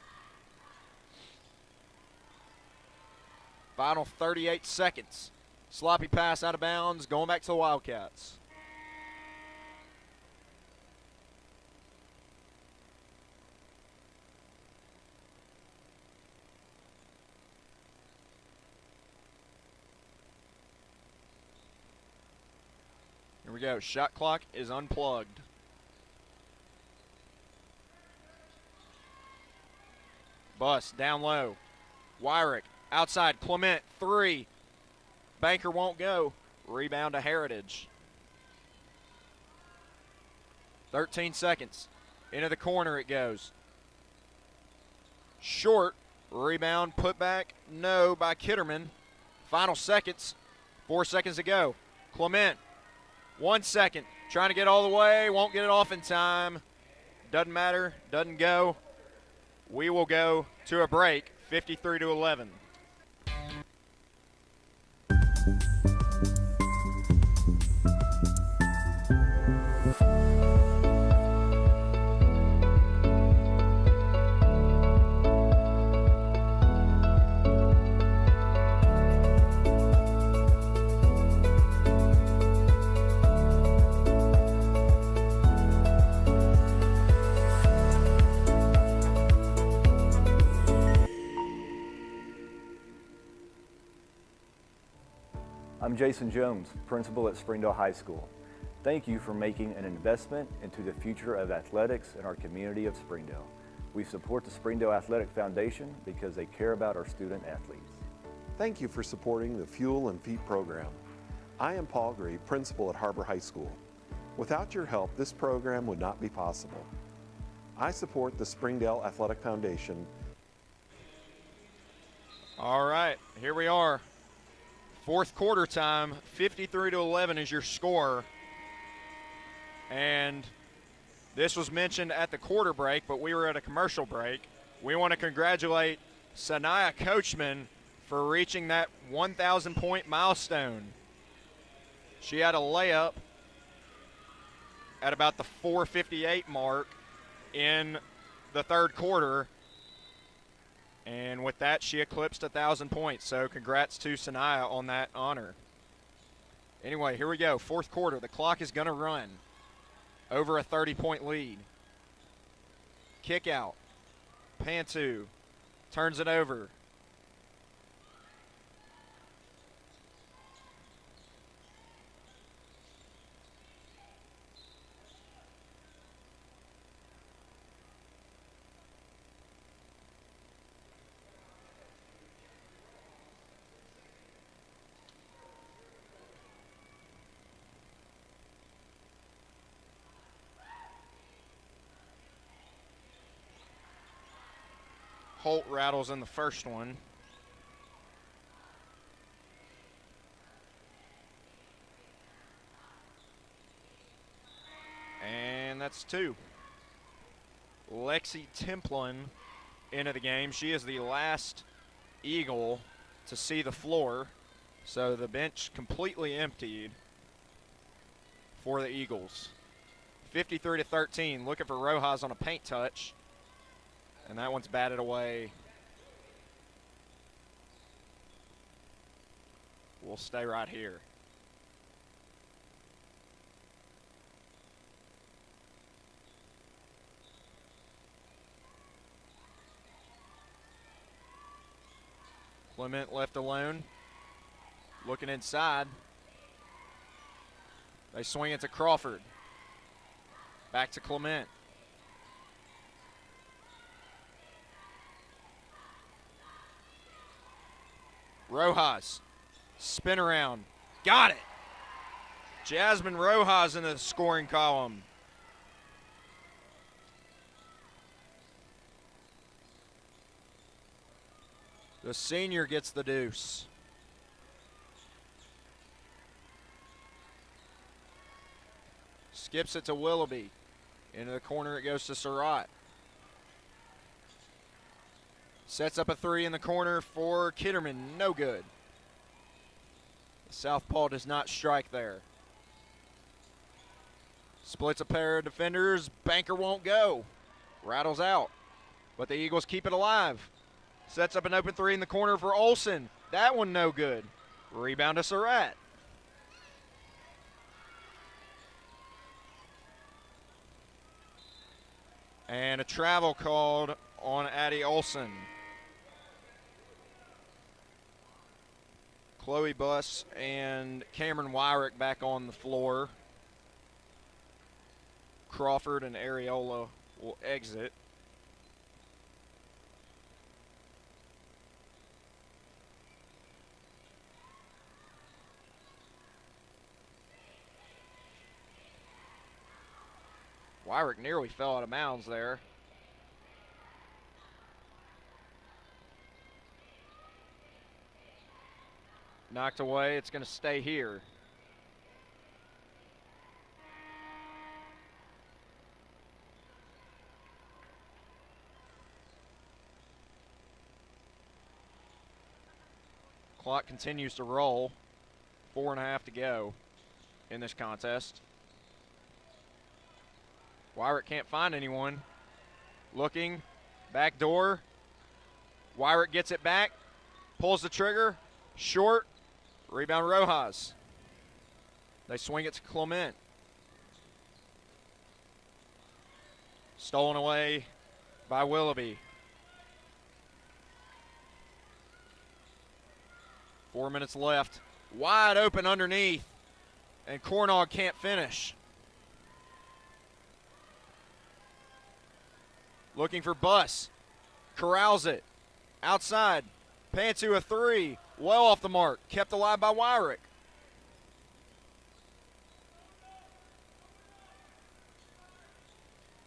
Final 38 seconds. Sloppy pass out of bounds, going back to the Wildcats. Here we go. Shot clock is unplugged. Buss down low. Wyrick outside. Clement, three. Banker won't go. Rebound to Heritage. 13 seconds. Into the corner it goes. Short. Rebound, put back. No by Kitterman. Final seconds. 4 seconds to go. Clement. 1 second. Trying to get all the way. Won't get it off in time. Doesn't matter, doesn't go. We will go to a break, 53-11. I'm Jason Jones, principal at Springdale High School. Thank you for making an investment into the future of athletics in our community of Springdale. We support the Springdale Athletic Foundation because they care about our student athletes. Thank you for supporting the Fuel and Feet program. I am Paul Gree, principal at Har-Ber High School. Without your help, this program would not be possible. I support the Springdale Athletic Foundation. All right, here we are. Fourth quarter time, 53-11 is your score. And this was mentioned at the quarter break, but we were at a commercial break. We want to congratulate Sanaya Coachman for reaching that 1,000-point milestone. She had a layup at about the 4:58 mark in the third quarter. And with that, she eclipsed 1,000 points. So congrats to Sanaya on that honor. Anyway, here we go. Fourth quarter. The clock is going to run. Over a 30-point lead. Kick out. Pantu turns it over. Holt rattles in the first one. And that's two. Lexi Templin into the game. She is the last Eagle to see the floor. So the bench completely emptied for the Eagles. 53-13. Looking for Rojas on a paint touch. And that one's batted away. We'll stay right here. Clement left alone. Looking inside. They swing it to Crawford. Back to Clement. Rojas, spin around, got it. Jasmine Rojas in the scoring column. The senior gets the deuce. Skips it to Willoughby. Into the corner it goes to Surratt. Sets up a three in the corner for Kitterman. No good. The southpaw does not strike there. Splits a pair of defenders. Banker won't go. Rattles out. But the Eagles keep it alive. Sets up an open three in the corner for Olsen. That one no good. Rebound to Surratt. And a travel called on Addie Olsen. Chloe Buss and Cameron Wyrick back on the floor. Crawford and Areola will exit. Wyrick nearly fell out of bounds there. Knocked away, it's going to stay here. Clock continues to roll. 4.5 to go in this contest. Wyrick can't find anyone. Looking, back door. Wyrick gets it back, pulls the trigger, short, rebound Rojas. They swing it to Clement. Stolen away by Willoughby. 4 minutes left. Wide open underneath, and Cornog can't finish. Looking for Buss. Corrals it. Outside. Pantu a three. Well off the mark. Kept alive by Wyrick.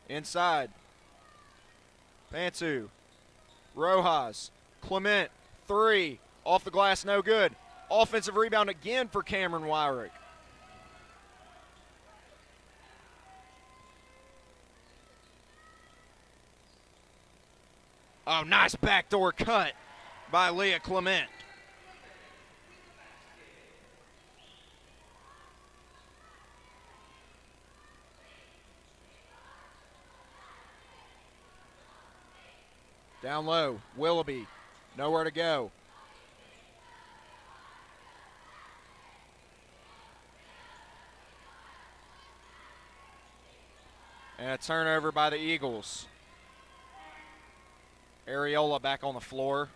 Inside. Pantu. Rojas. Clement. Three. Off the glass, no good. Offensive rebound again for Cameron Wyrick. Oh, nice backdoor cut by Leah Clement. Down low, Willoughby, nowhere to go. And a turnover by the Eagles. Areola back on the floor.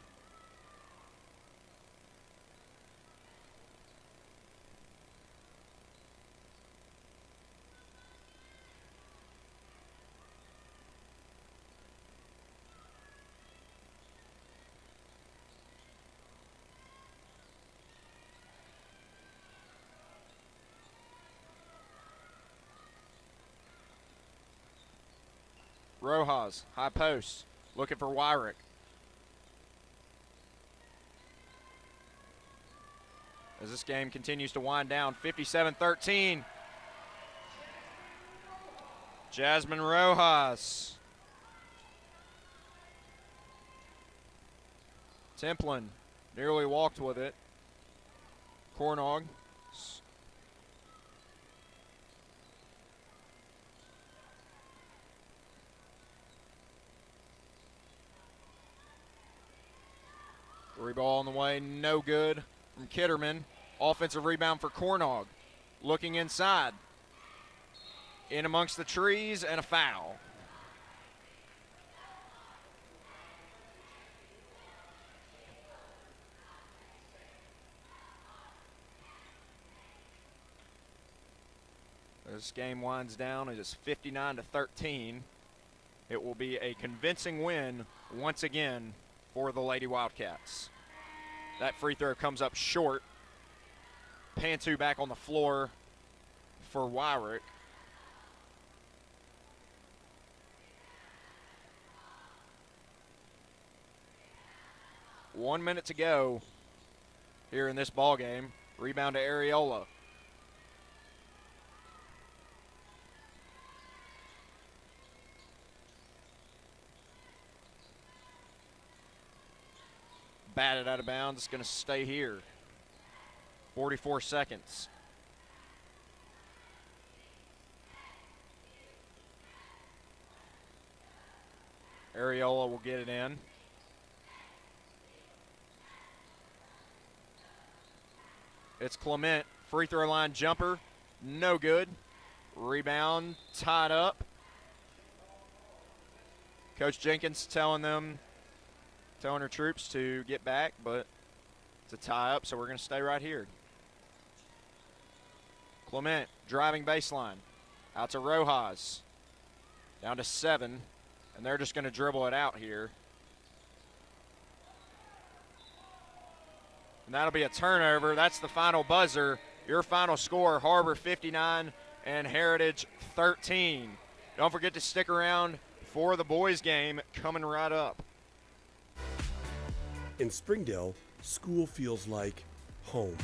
Rojas, high post, looking for Wyrick. As this game continues to wind down, 57-13. Jasmine Rojas. Templin nearly walked with it. Cornog. Three ball on the way, no good from Kitterman. Offensive rebound for Cornog. Looking inside. In amongst the trees and a foul. This game winds down. It is 59-13. It will be a convincing win once again for the Lady Wildcats. That free throw comes up short. Pantu back on the floor for Wyrick. One minute to go here in this ball game. Rebound to Areola. Batted out of bounds. It's going to stay here. 44 seconds. Areola will get it in. It's Clement. Free throw line jumper. No good. Rebound tied up. Coach Jenkins telling her troops to get back, but it's a tie up, so we're going to stay right here. Clement driving baseline. Out to Rojas. Down to 7, and they're just going to dribble it out here. And that'll be a turnover. That's the final buzzer. Your final score, Har-Ber 59 and Heritage 13. Don't forget to stick around for the boys game coming right up. In Springdale, school feels like home.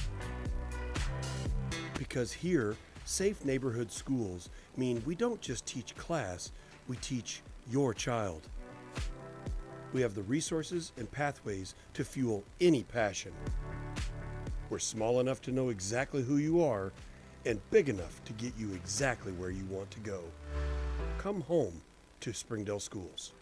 Because here, safe neighborhood schools mean we don't just teach class, we teach your child. We have the resources and pathways to fuel any passion. We're small enough to know exactly who you are and big enough to get you exactly where you want to go. Come home to Springdale Schools.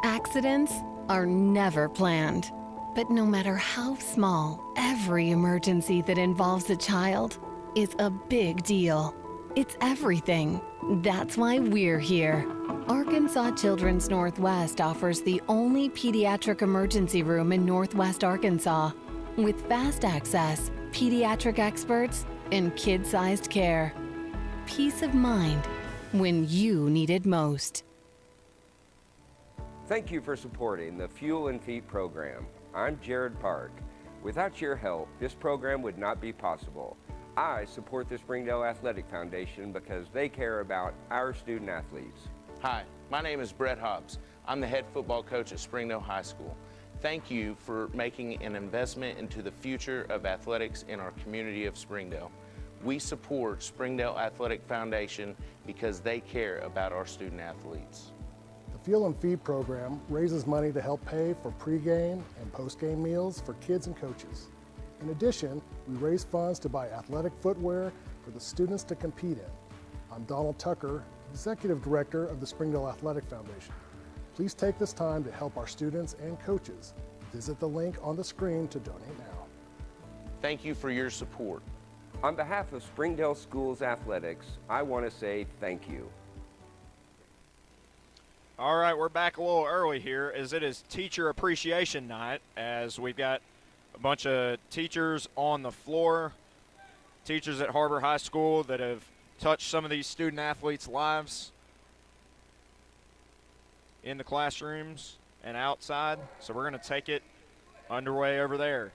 Accidents are never planned. But no matter how small, every emergency that involves a child is a big deal. It's everything. That's why we're here. Arkansas Children's Northwest offers the only pediatric emergency room in Northwest Arkansas with fast access, pediatric experts, and kid-sized care. Peace of mind when you need it most. Thank you for supporting the Fuel and Feet program. I'm Jared Park. Without your help, this program would not be possible. I support the Springdale Athletic Foundation because they care about our student athletes. Hi, my name is Brett Hobbs. I'm the head football coach at Springdale High School. Thank you for making an investment into the future of athletics in our community of Springdale. We support Springdale Athletic Foundation because they care about our student athletes. The Fuel and Feed program raises money to help pay for pregame and postgame meals for kids and coaches. In addition, we raise funds to buy athletic footwear for the students to compete in. I'm Donald Tucker, Executive Director of the Springdale Athletic Foundation. Please take this time to help our students and coaches. Visit the link on the screen to donate now. Thank you for your support. On behalf of Springdale Schools Athletics, I want to say thank you. All right, we're back a little early here as it is Teacher Appreciation Night, as we've got a bunch of teachers on the floor, teachers at Har-Ber High School that have touched some of these student athletes' lives in the classrooms and outside. So we're going to take it underway over there.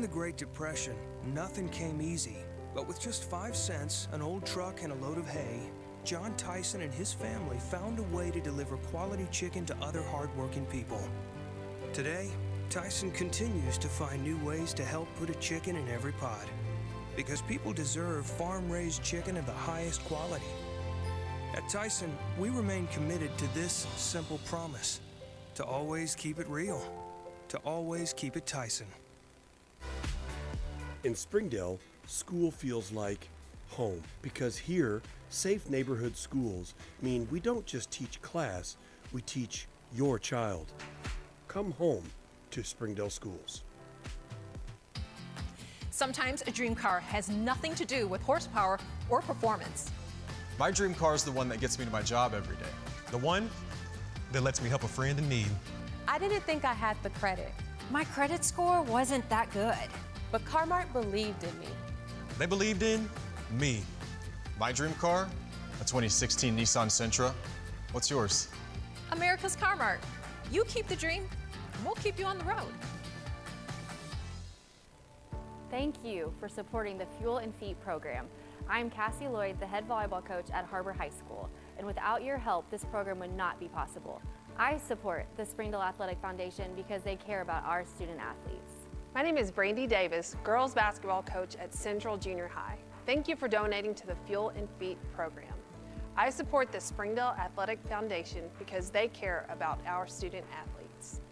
During the Great Depression, nothing came easy. But with just 5 cents, an old truck, and a load of hay, John Tyson and his family found a way to deliver quality chicken to other hardworking people. Today, Tyson continues to find new ways to help put a chicken in every pot. Because people deserve farm-raised chicken of the highest quality. At Tyson, we remain committed to this simple promise: to always keep it real, to always keep it Tyson. In Springdale, school feels like home because here, safe neighborhood schools mean we don't just teach class, we teach your child. Come home to Springdale schools. Sometimes a dream car has nothing to do with horsepower or performance. My dream car is the one that gets me to my job every day. The one that lets me help a friend in need. I didn't think I had the credit. My credit score wasn't that good. But Car-Mart believed in me. They believed in me. My dream car, a 2016 Nissan Sentra. What's yours? America's Car-Mart. You keep the dream, and we'll keep you on the road. Thank you for supporting the Fuel and Feet program. I'm Cassie Lloyd, the head volleyball coach at Har-Ber High School, and without your help, this program would not be possible. I support the Springdale Athletic Foundation because they care about our student athletes. My name is Brandy Davis, girls basketball coach at Central Junior High. Thank you for donating to the Fuel and Feet program. I support the Springdale Athletic Foundation because they care about our student athletes.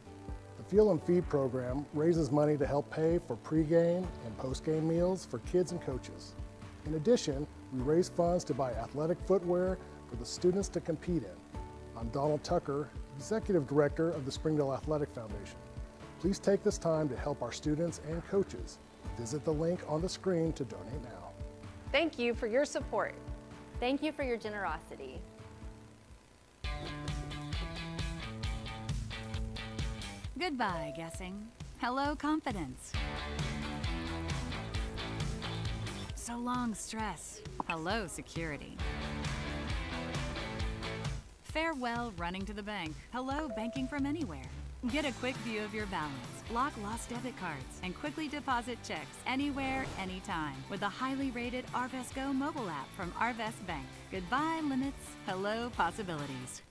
The Fuel and Feed program raises money to help pay for pregame and postgame meals for kids and coaches. In addition, we raise funds to buy athletic footwear for the students to compete in. I'm Donald Tucker, Executive Director of the Springdale Athletic Foundation. Please take this time to help our students and coaches. Visit the link on the screen to donate now. Thank you for your support. Thank you for your generosity. Goodbye, guessing. Hello, confidence. So long, stress. Hello, security. Farewell, running to the bank. Hello, banking from anywhere. Get a quick view of your balance, block lost debit cards, and quickly deposit checks anywhere, anytime with the highly rated Arvest Go mobile app from Arvest Bank. Goodbye, limits. Hello, possibilities.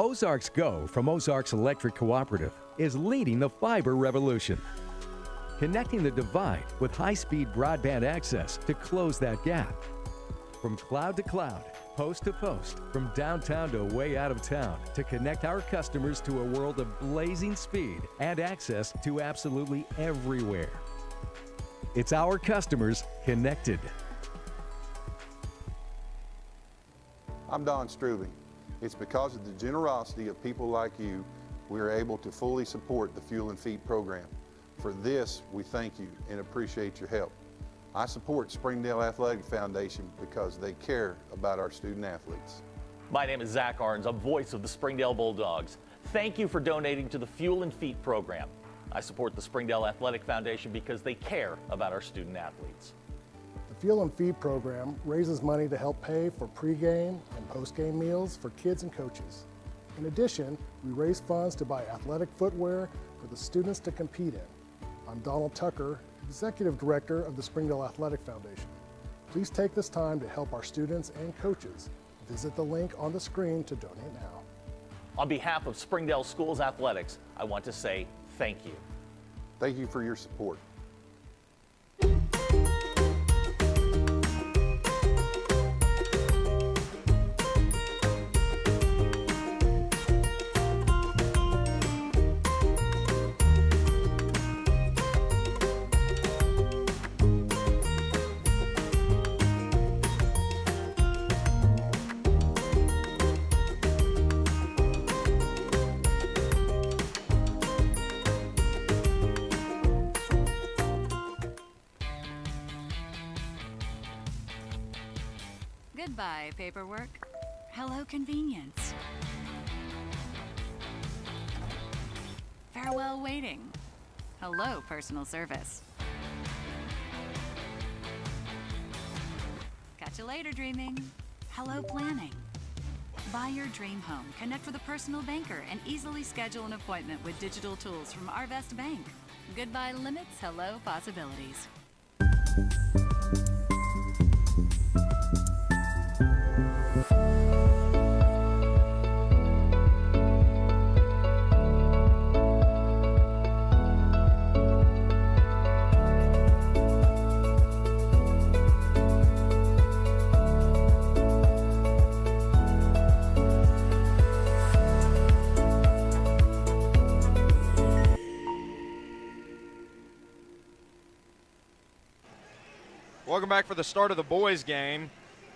Ozarks Go from Ozarks Electric Cooperative is leading the fiber revolution. Connecting the divide with high-speed broadband access to close that gap. From cloud to cloud, post to post, from downtown to way out of town, to connect our customers to a world of blazing speed and access to absolutely everywhere. It's our customers connected. I'm Don Strubing. It's because of the generosity of people like you we are able to fully support the Fuel and Feed program. For this, we thank you and appreciate your help. I support Springdale Athletic Foundation because they care about our student athletes. My name is Zach Arns. I'm voice of the Springdale Bulldogs. Thank you for donating to the Fuel and Feet program. I support the Springdale Athletic Foundation because they care about our student athletes. The Fuel and Feed program raises money to help pay for pregame and postgame meals for kids and coaches. In addition, we raise funds to buy athletic footwear for the students to compete in. I'm Donald Tucker, Executive Director of the Springdale Athletic Foundation. Please take this time to help our students and coaches. Visit the link on the screen to donate now. On behalf of Springdale Schools Athletics, I want to say thank you. Thank you for your support. Goodbye, paperwork. Hello, convenience. Farewell, waiting. Hello, personal service. Catch you later, dreaming. Hello, planning. Buy your dream home, connect with a personal banker, and easily schedule an appointment with digital tools from Arvest Bank. Goodbye limits, hello possibilities. Welcome back for the start of the boys game.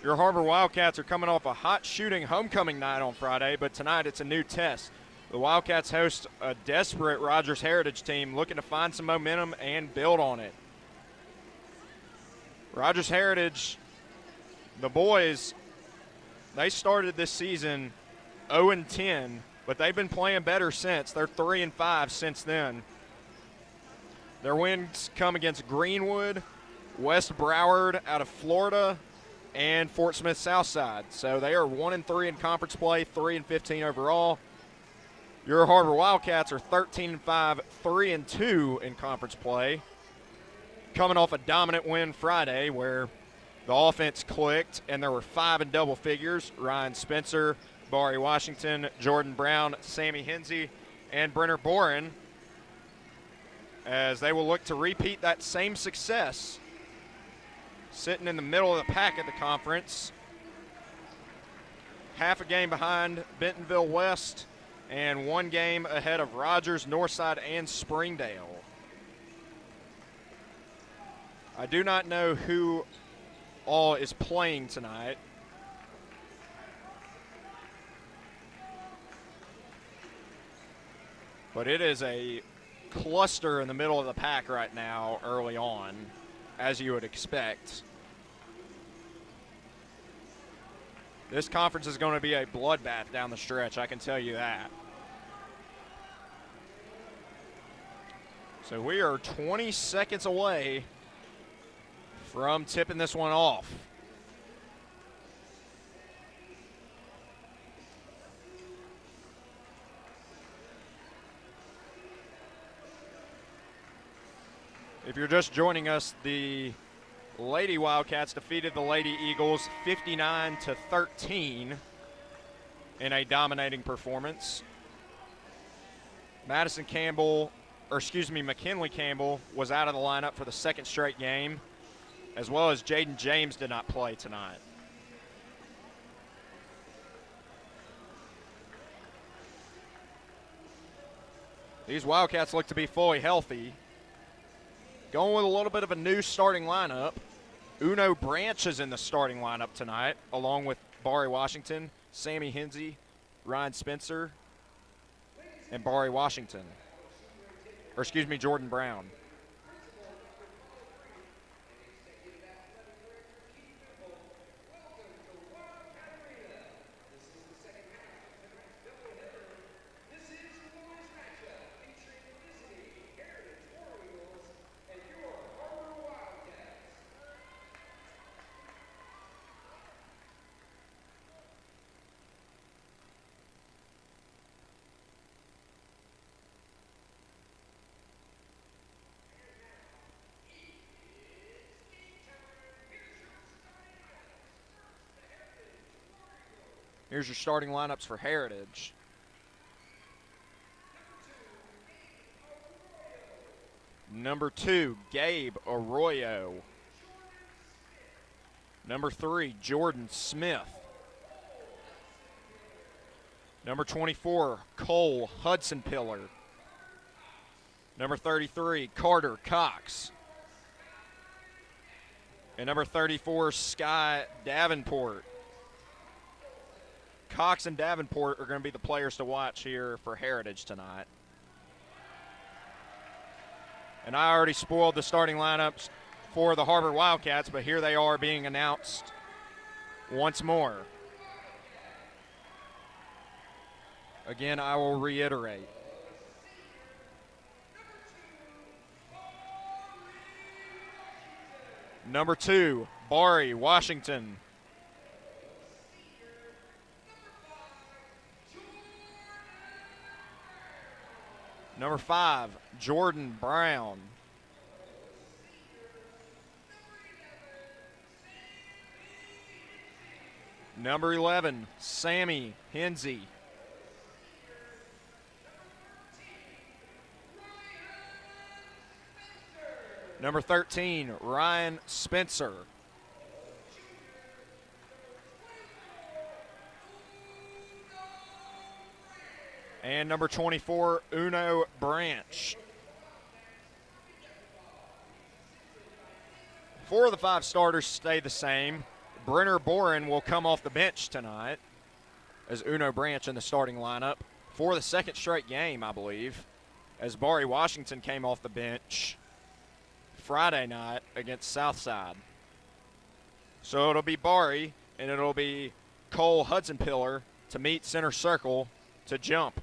Your Har-Ber Wildcats are coming off a hot shooting homecoming night on Friday, but tonight it's a new test. The Wildcats host a desperate Rogers Heritage team looking to find some momentum and build on it. Rogers Heritage, the boys, they started this season 0-10, but they've been playing better since. They're 3-5 since then. Their wins come against Greenwood, West Broward out of Florida, and Fort Smith Southside. So they are 1-3 in conference play, 3-15 overall. Your Har-Ber Wildcats are 13-5, 3-2 in conference play. Coming off a dominant win Friday where the offense clicked and there were 5 in double figures. Ryan Spencer, Bari Washington, Jordan Brown, Sammy Hinsey, and Brenner Boren, as they will look to repeat that same success. Sitting in the middle of the pack at the conference. Half a game behind Bentonville West and 1 game ahead of Rogers, Northside, and Springdale. I do not know who all is playing tonight. But it is a cluster in the middle of the pack right now early on, as you would expect. This conference is going to be a bloodbath down the stretch, I can tell you that. So we are 20 seconds away from tipping this one off. If you're just joining us, the Lady Wildcats defeated the Lady Eagles 59-13 in a dominating performance. McKinley Campbell was out of the lineup for the second straight game, as well as Jaden James did not play tonight. These Wildcats look to be fully healthy. Going with a little bit of a new starting lineup. Uno Branch is in the starting lineup tonight, along with Bari Washington, Sammy Hinsey, Ryan Spencer, and Bari Washington. Or excuse me, Jordan Brown. Here's your starting lineups for Heritage. Number 2, Gabe Arroyo. Number 3, Jordan Smith. Number 24, Cole Hudson-Pillar. Number 33, Carter Cox. And number 34, Sky Davenport. Cox and Davenport are going to be the players to watch here for Heritage tonight. And I already spoiled the starting lineups for the Har-Ber Wildcats, but here they are being announced once more. Again, I will reiterate. Number 2, Bari Washington. Number 5, Jordan Brown. Number 11, Sammy Hensey. Number 13, Ryan Spencer. And number 24, Uno Branch. 4 of the 5 starters stay the same. Brenner Boren will come off the bench tonight as Uno Branch in the starting lineup for the second straight game, I believe, as Bari Washington came off the bench Friday night against Southside. So it'll be Bari, and it'll be Cole Hudson-Pillar to meet center circle to jump.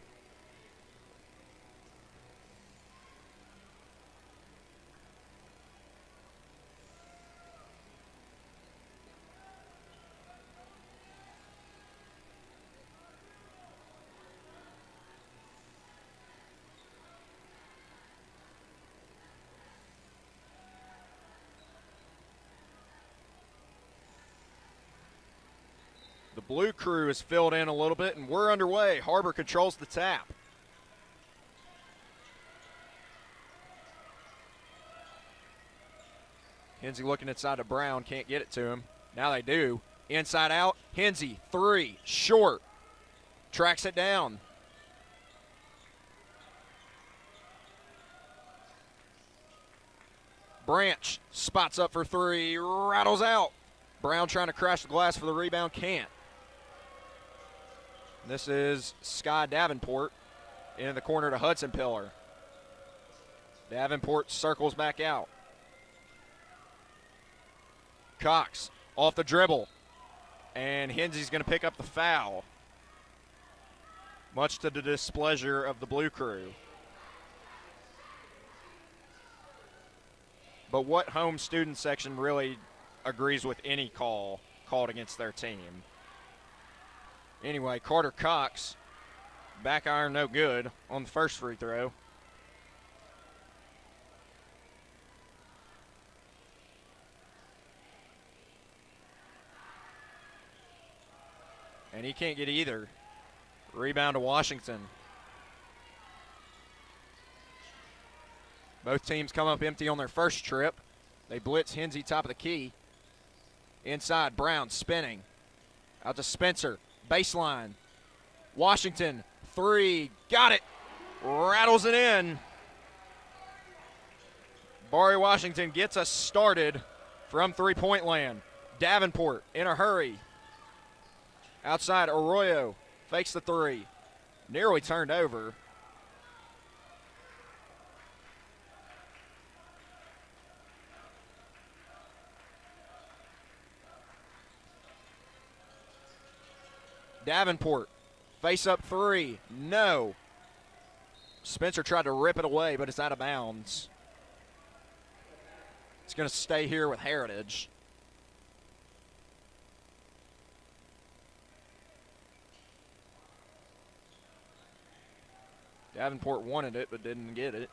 The blue crew is filled in a little bit, and we're underway. Har-Ber controls the tap. Hensey looking inside to Brown, can't get it to him. Now they do. Inside out, Hensey, 3, short. Tracks it down. Branch spots up for 3, rattles out. Brown trying to crash the glass for the rebound, can't. This is Sky Davenport in the corner to Hudson-Pillar. Davenport circles back out. Cox off the dribble, and Hensey's going to pick up the foul, much to the displeasure of the blue crew. But what home student section really agrees with any call called against their team? Anyway, Carter Cox, back iron no good on the first free throw. And he can't get either. Rebound to Washington. Both teams come up empty on their first trip. They blitz Hensey top of the key. Inside, Brown spinning. Out to Spencer. Baseline. Washington, 3. Got it. Rattles it in. Bari Washington gets us started from three-point land. Davenport in a hurry. Outside, Arroyo Fakes the three. Nearly turned over. Davenport, face up three, no. Spencer tried to rip it away, but it's out of bounds. It's going to stay here with Heritage. Davenport wanted it, but didn't get it.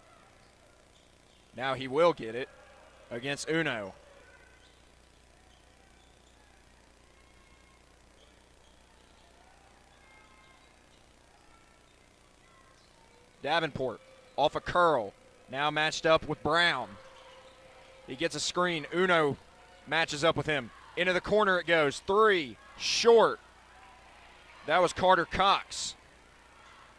Now he will get it against Uno. Davenport off a curl, now matched up with Brown. He gets a screen. Uno matches up with him. Into the corner it goes. Three, short. That was Carter Cox.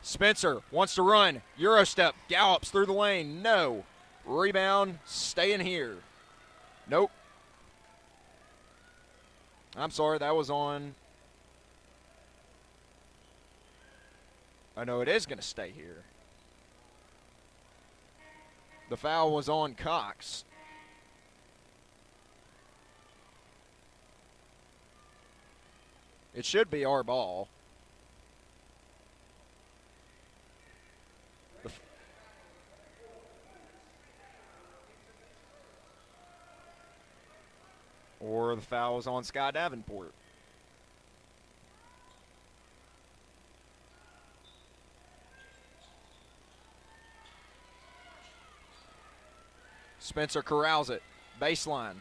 Spencer wants to run. Euro step, gallops through the lane. No. Rebound, staying here. Nope. I'm sorry, that was on. I know it is going to stay here. The foul was on Cox. It should be our ball. Or the foul was on Scott Davenport. Spencer corrals it. Baseline.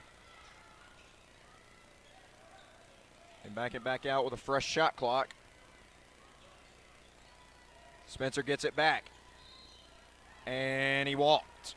And back it back out with a fresh shot clock. Spencer gets it back. And he walked.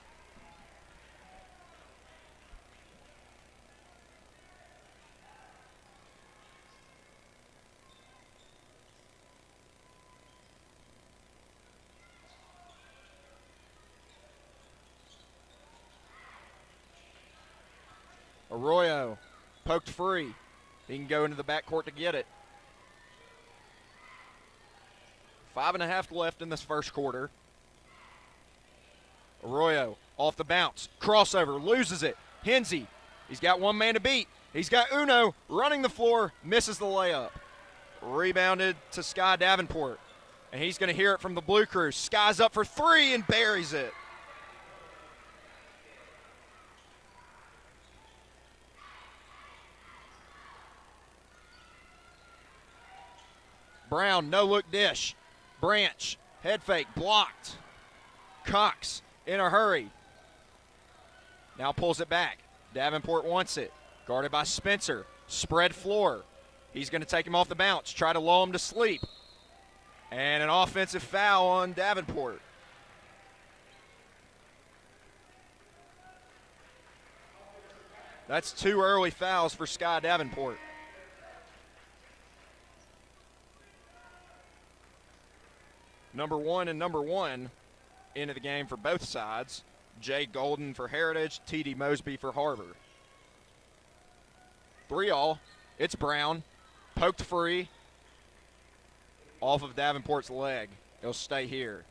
Arroyo poked free. He can go into the backcourt to get it. 5.5 left in this first quarter. Arroyo off the bounce. Crossover, loses it. Hensey, he's got one man to beat. He's got Uno running the floor, misses the layup. Rebounded to Sky Davenport. And he's going to hear it from the Blue Crew. Sky's up for three and buries it. Brown, no-look dish. Branch, head fake, blocked. Cox, in a hurry. Now pulls it back. Davenport wants it. Guarded by Spencer. Spread floor. He's going to take him off the bounce, try to lull him to sleep. And an offensive foul on Davenport. That's 2 early fouls for Sky Davenport. Number one and number one into the game for both sides. Jay Golden for Heritage, T.D. Mosby for Har-Ber. 3-all. It's Brown. Poked free. Off of Davenport's leg. He'll stay here.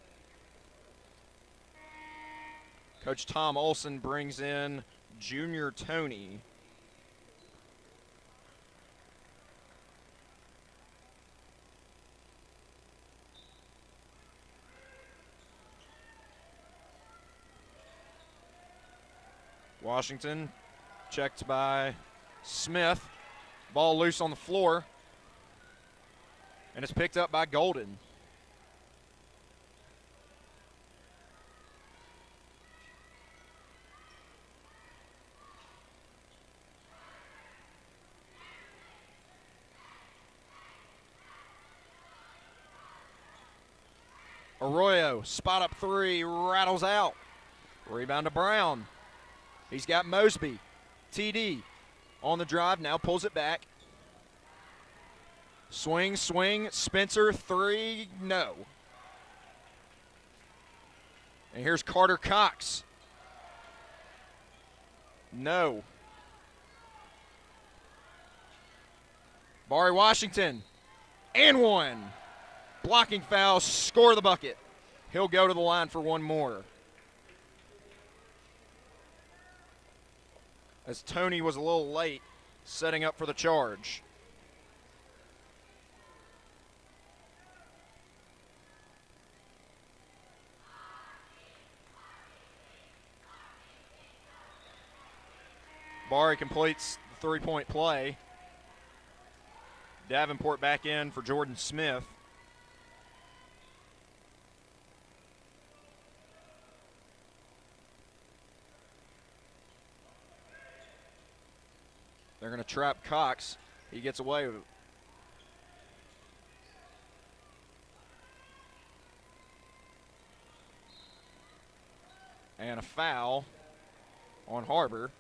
Coach Tom Olson brings in Junior Tony. Washington checked by Smith. Ball loose on the floor. And it's picked up by Golden. Arroyo, spot up three, rattles out. Rebound to Brown. He's got Mosby. TD on the drive, now pulls it back. Swing, Spencer, three, no. And here's Carter Cox. No. Barry Washington, and one. Blocking foul, score the bucket. He'll go to the line for one more. As Tony was a little late setting up for the charge. Bari completes the three-point play. Davenport back in for Jordan Smith. They're going to trap Cox. He gets away with it. And a foul on Har-Ber.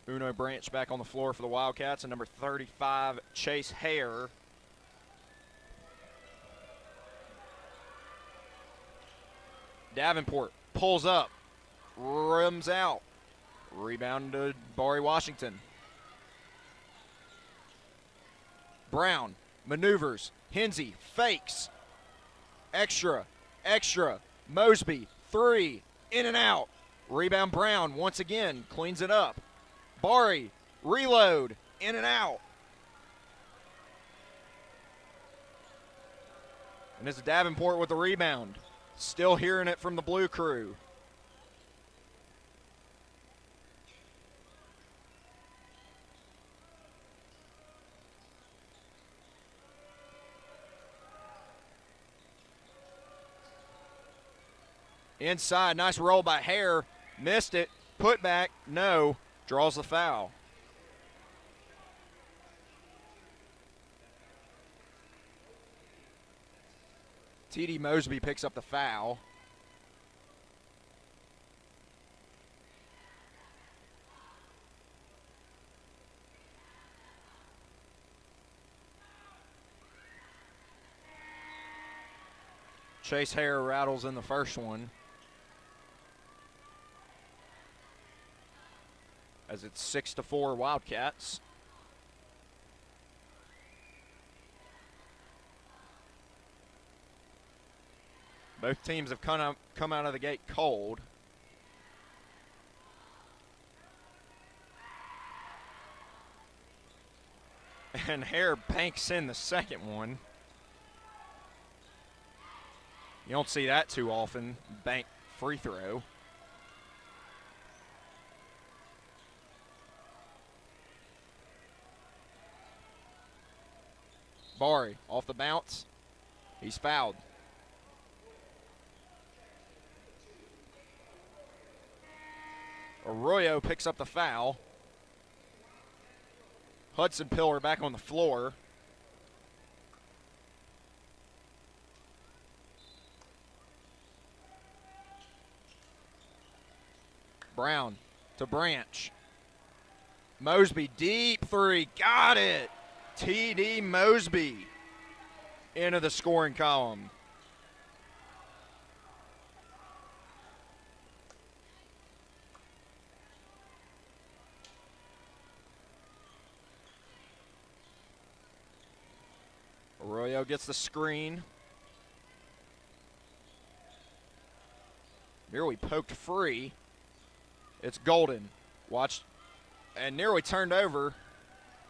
Uno Branch back on the floor for the Wildcats, and number 35, Chase Hare. Davenport pulls up, rims out. Rebound to Bari Washington. Brown maneuvers. Hensey fakes. Extra. Mosby, three, in and out. Rebound Brown once again, cleans it up. Bari, reload, in and out. And it's Davenport with the rebound. Still hearing it from the Blue Crew. Inside, nice roll by Hare. Missed it. Put back, no. Draws the foul. T.D. Mosby picks up the foul. Chase Hare rattles in the first one. As it's 6-4 Wildcats. Both teams have come out of the gate cold. And Hare banks in the second one. You don't see that too often, bank free throw. Bari off the bounce. He's fouled. Arroyo picks up the foul. Hudson Pillar back on the floor. Brown to Branch. Mosby, deep three, got it. T.D. Mosby into the scoring column. Arroyo gets the screen. Nearly poked free. It's Golden. Watch. And nearly turned over.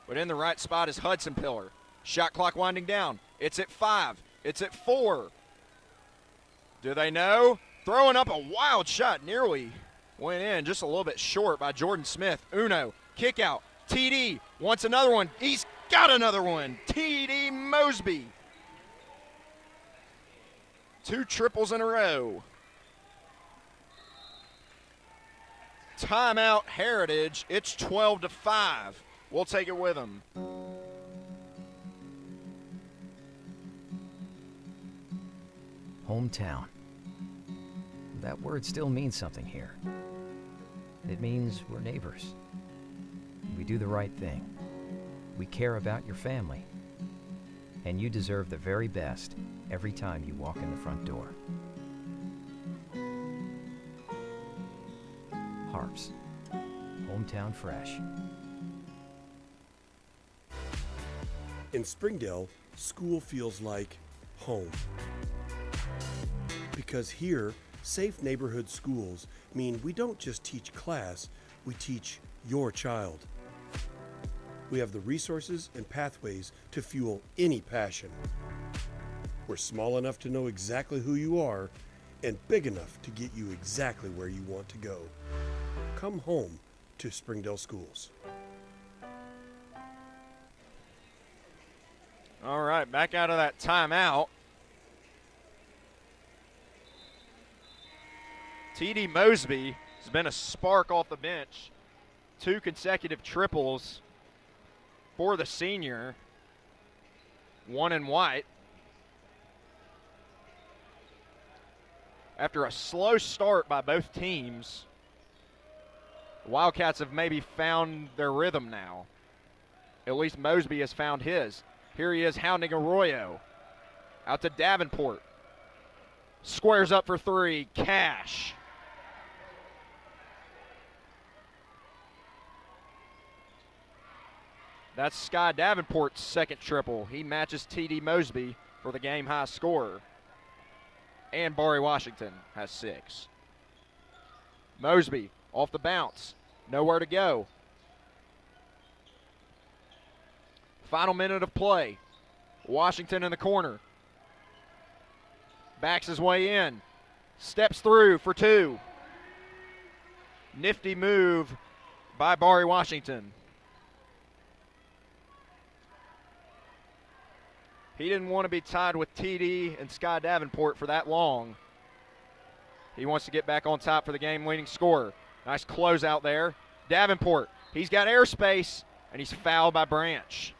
But in the right spot is Hudson Pillar. Shot clock winding down. It's at 5. It's at 4. Do they know? Throwing up a wild shot. Nearly went in. Just a little bit short by Jordan Smith. Uno. Kick out. TD wants another one. He's got another one. TD Mosby. 2 triples in a row. Timeout Heritage. It's 12-5. We'll take it with them. Hometown. That word still means something here. It means we're neighbors. We do the right thing. We care about your family. And you deserve the very best every time you walk in the front door. Har-Ber's. Hometown fresh. In Springdale, school feels like home. Because here, safe neighborhood schools mean we don't just teach class, we teach your child. We have the resources and pathways to fuel any passion. We're small enough to know exactly who you are and big enough to get you exactly where you want to go. Come home to Springdale Schools. All right, back out of that timeout. T.D. Mosby has been a spark off the bench. 2 consecutive triples for the senior. 1 in white. After a slow start by both teams, the Wildcats have maybe found their rhythm now. At least Mosby has found his. Here he is hounding Arroyo. Out to Davenport. Squares up for 3. Cash. That's Sky Davenport's second triple. He matches T.D. Mosby for the game high scorer. And Barry Washington has 6. Mosby off the bounce. Nowhere to go. Final minute of play. Washington in the corner. Backs his way in. Steps through for 2. Nifty move by Barry Washington. He didn't want to be tied with TD and Sky Davenport for that long. He wants to get back on top for the game-winning scorer. Nice closeout there. Davenport, he's got airspace, and he's fouled by Branch.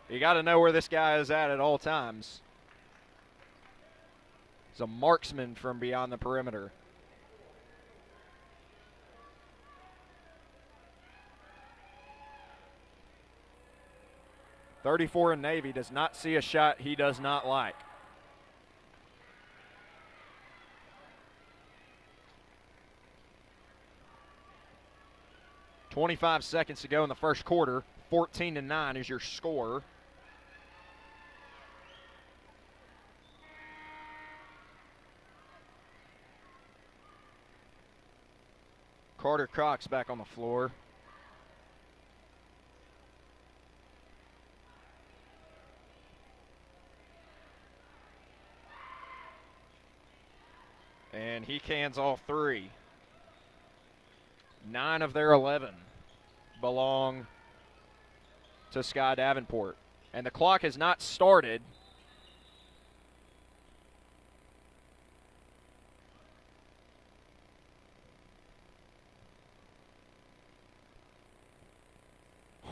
You got to know where this guy is at all times. He's a marksman from beyond the perimeter. .34 in Navy does not see a shot he does not like. .25 seconds to go in the first quarter. 14-9 is your score. Carter Cox back on the floor. And he cans all 3. 9 of their 11 belong to Sky Davenport. And the clock has not started.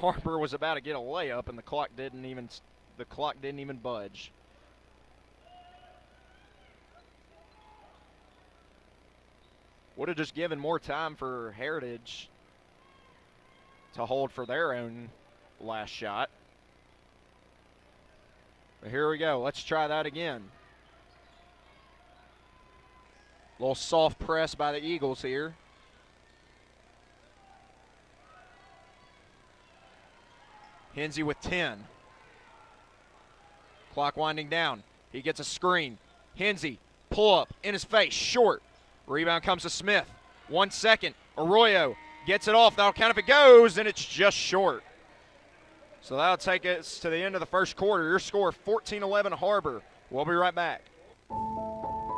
Har-Ber was about to get a layup, and the clock didn't even budge. Would have just given more time for Heritage to hold for their own last shot. But here we go. Let's try that again. A little soft press by the Eagles here. Hensey with 10. Clock winding down. He gets a screen. Hensey, pull up, in his face, short. Rebound comes to Smith. 1 second. Arroyo gets it off. That'll count if it goes, and it's just short. So that'll take us to the end of the first quarter. Your score, 14-11 Har-Ber. We'll be right back.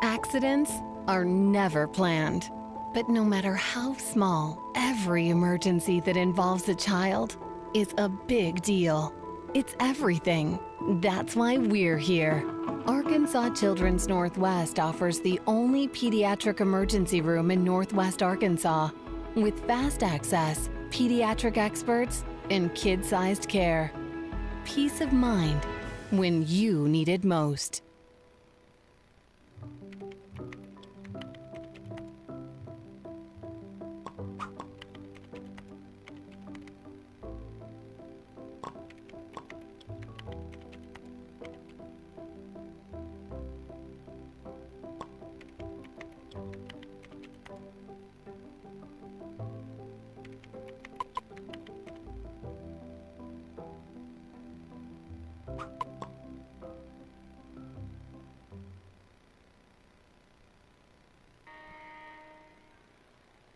Accidents are never planned. But no matter how small, every emergency that involves a child is a big deal. It's everything. That's why we're here. Arkansas Children's Northwest offers the only pediatric emergency room in Northwest Arkansas with fast access, pediatric experts, and kid-sized care. Peace of mind when you need it most.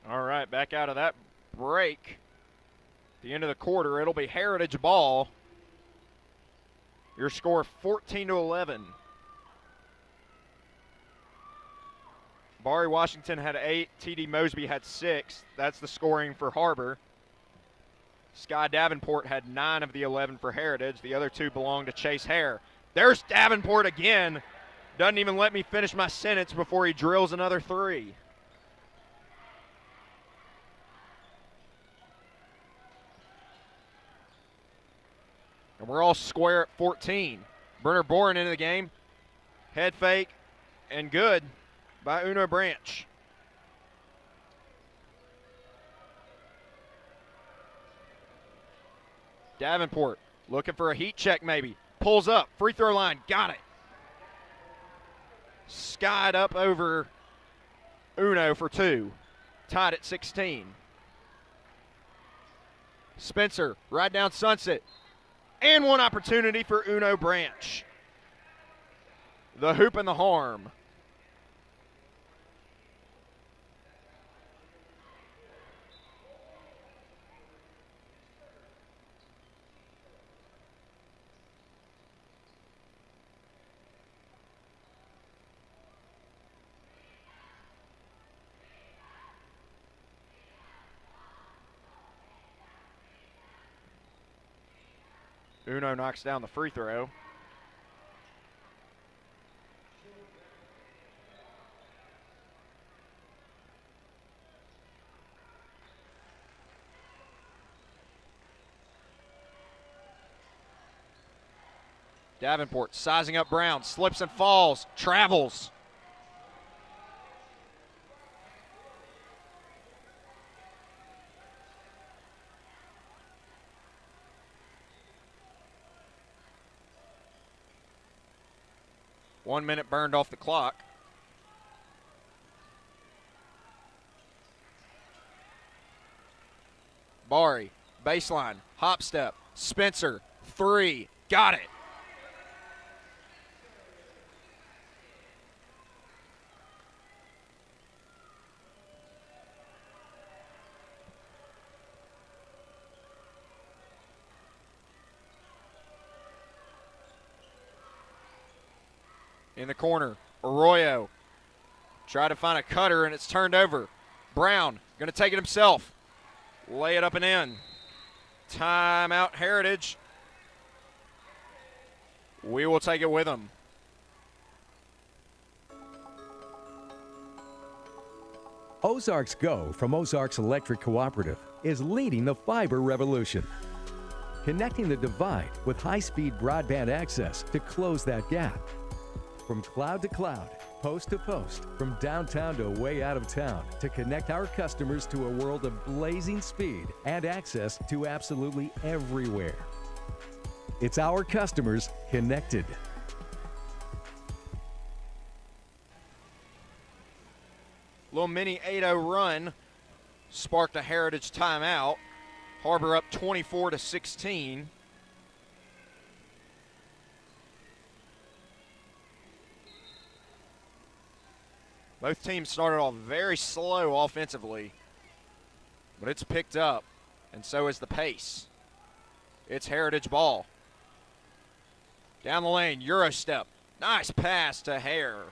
All right, back out of that break. At the end of the quarter, it'll be Heritage ball. Your score 14-11. Barry Washington had 8. T.D. Mosby had 6. That's the scoring for Har-Ber. Sky Davenport had 9 of the 11 for Heritage. The other 2 belong to Chase Hare. There's Davenport again. Doesn't even let me finish my sentence before he drills another 3. And we're all square at 14. Brenner Boren into the game. Head fake and good by Uno Branch. Davenport looking for a heat check maybe. Pulls up, free throw line, got it. Skied up over Uno for 2. Tied at 16. Spencer, right down Sunset. And one opportunity for Uno Branch. The hoop and the harm. Uno knocks down the free throw. Davenport sizing up Brown, slips and falls, travels. One minute burned off the clock. Bari, baseline, hop step, Spencer, 3, got it. In the corner, Arroyo. Try to find a cutter, and it's turned over. Brown going to take it himself. Lay it up and in. Timeout, Heritage. We will take it with them. Ozarks Go from Ozarks Electric Cooperative is leading the fiber revolution. Connecting the divide with high-speed broadband access to close that gap. From cloud to cloud, post to post, from downtown to way out of town, to connect our customers to a world of blazing speed and access to absolutely everywhere. It's our customers connected. Little mini 8-0 run sparked a Heritage timeout. Har-Ber up 24-16. Both teams started off very slow offensively, but it's picked up, and so is the pace. It's Heritage ball. Down the lane, Euro step. Nice pass to Hare.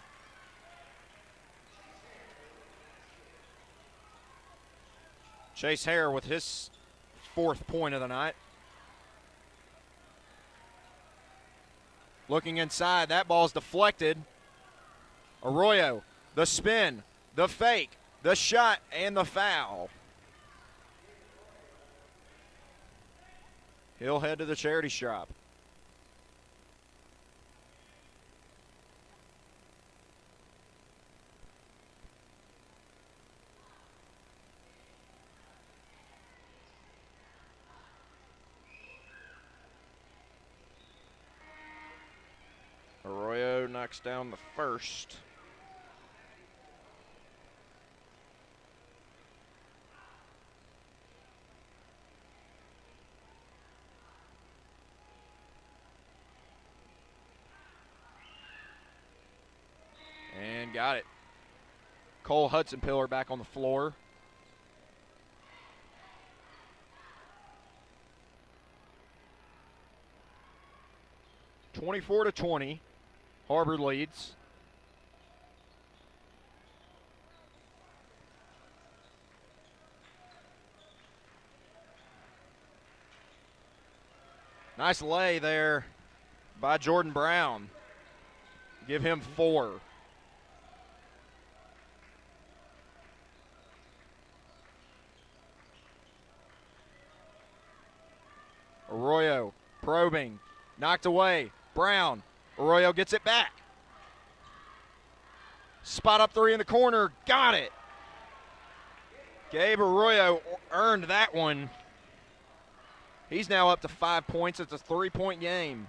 Chase Hare with his 4th point of the night. Looking inside, that ball's deflected. Arroyo. The spin, the fake, the shot, and the foul. He'll head to the charity shop. Arroyo knocks down the first. And got it. Cole Hudson-Pillar back on the floor. 24-20. Har-Ber leads. Nice lay there by Jordan Brown. Give him 4. Arroyo probing, knocked away. Brown. Arroyo gets it back. Spot up 3 in the corner. Got it. Gabe Arroyo earned that one. He's now up to 5 points. It's a 3-point game.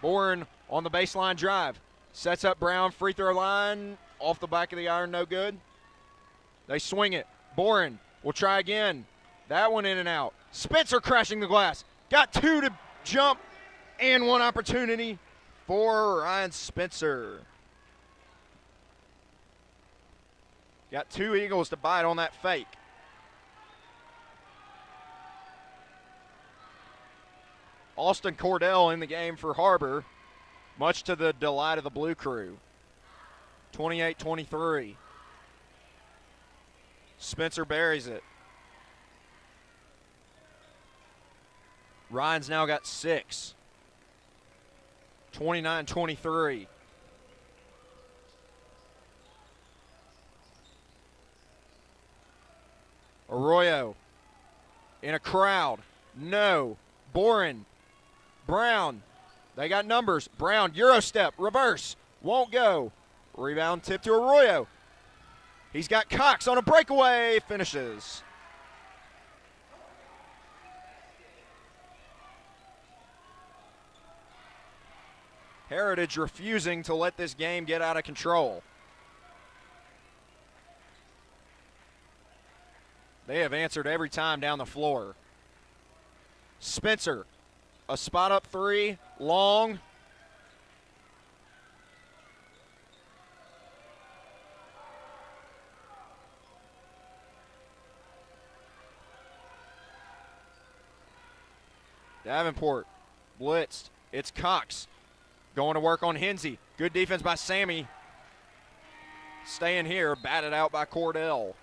Bourne on the baseline drive. Sets up Brown, free throw line. Off the back of the iron, no good. They swing it. Bourne will try again. That one in and out. Spencer crashing the glass. Got 2 to jump and 1 opportunity for Ryan Spencer. Got 2 Eagles to bite on that fake. Austin Cordell in the game for Har-Ber, much to the delight of the Blue Crew. 28-23. Spencer buries it. Ryan's now got 6. 29-23. Arroyo in a crowd. No. Boren. Brown. They got numbers. Brown, Euro step, reverse. Won't go. Rebound tip to Arroyo. He's got Cox on a breakaway. Finishes. Heritage refusing to let this game get out of control. They have answered every time down the floor. Spencer, a spot up 3, long. Davenport, blitzed. It's Cox going to work on Hensey. Good defense by Sammy. Staying here, batted out by Cordell.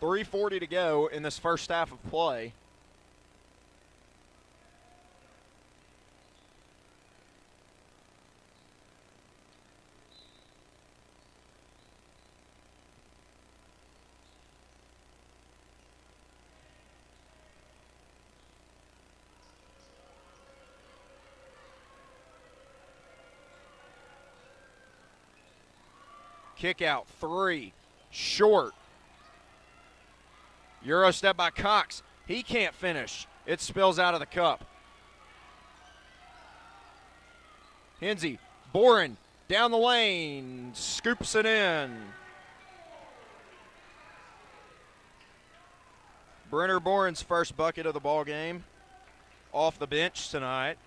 .340 to go in this first half of play. Kick out 3, short. Euro step by Cox. He can't finish. It spills out of the cup. Hensey, Boren, down the lane, scoops it in. Brenner Boren's first bucket of the ball game. Off the bench tonight.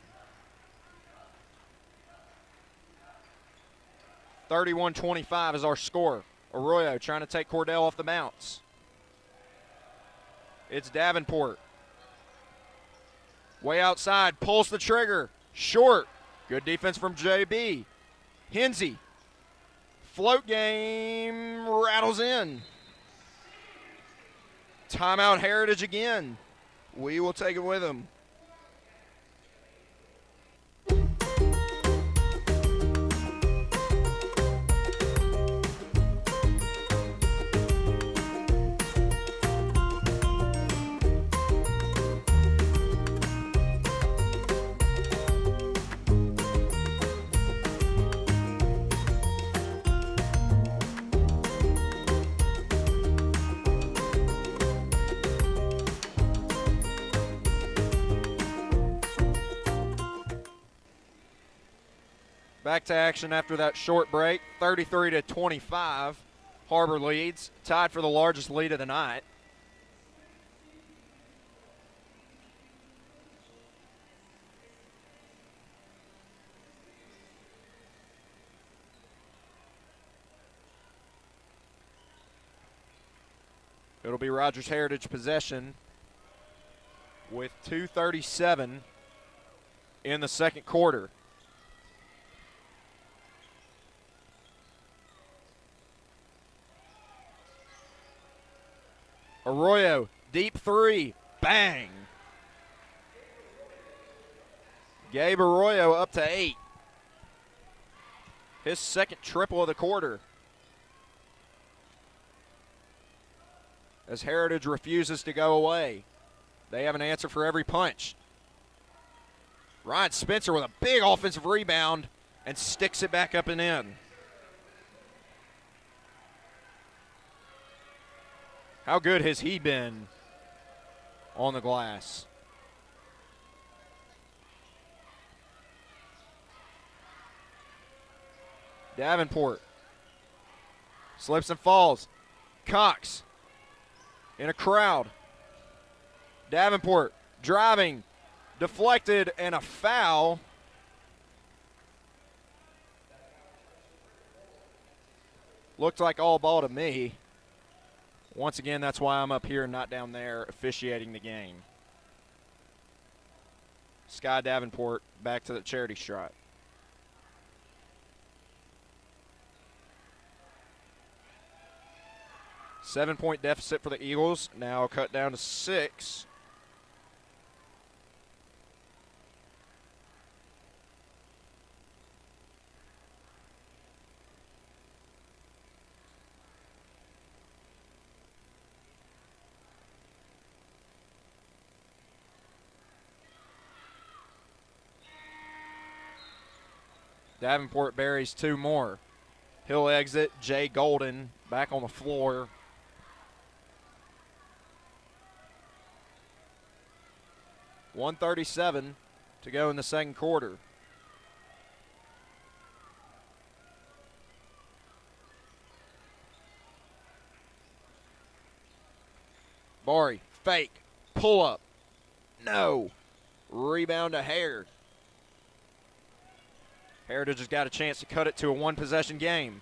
31-25 is our score. Arroyo trying to take Cordell off the bounce. It's Davenport. Way outside, pulls the trigger. Short. Good defense from JB. Hensey. Float game, rattles in. Timeout Heritage again. We will take it with them. Back to action after that short break. 33-25. Har-Ber leads, tied for the largest lead of the night. It'll be Rogers Heritage possession with 2:37 in the second quarter. Arroyo, deep three, bang. Gabe Arroyo up to 8. His second triple of the quarter. As Heritage refuses to go away. They have an answer for every punch. Ryan Spencer with a big offensive rebound and sticks it back up and in. How good has he been on the glass? Davenport slips and falls. Cox in a crowd. Davenport driving, deflected, and a foul. Looked like all ball to me. Once again, that's why I'm up here and not down there officiating the game. Sky Davenport back to the charity stripe. Seven-point deficit for the Eagles, now cut down to 6. Davenport buries 2 more. He'll exit. Jay Golden back on the floor. .137 to go in the second quarter. Bari, fake, pull up. No. Rebound to Hare. Heritage has got a chance to cut it to a 1-possession game.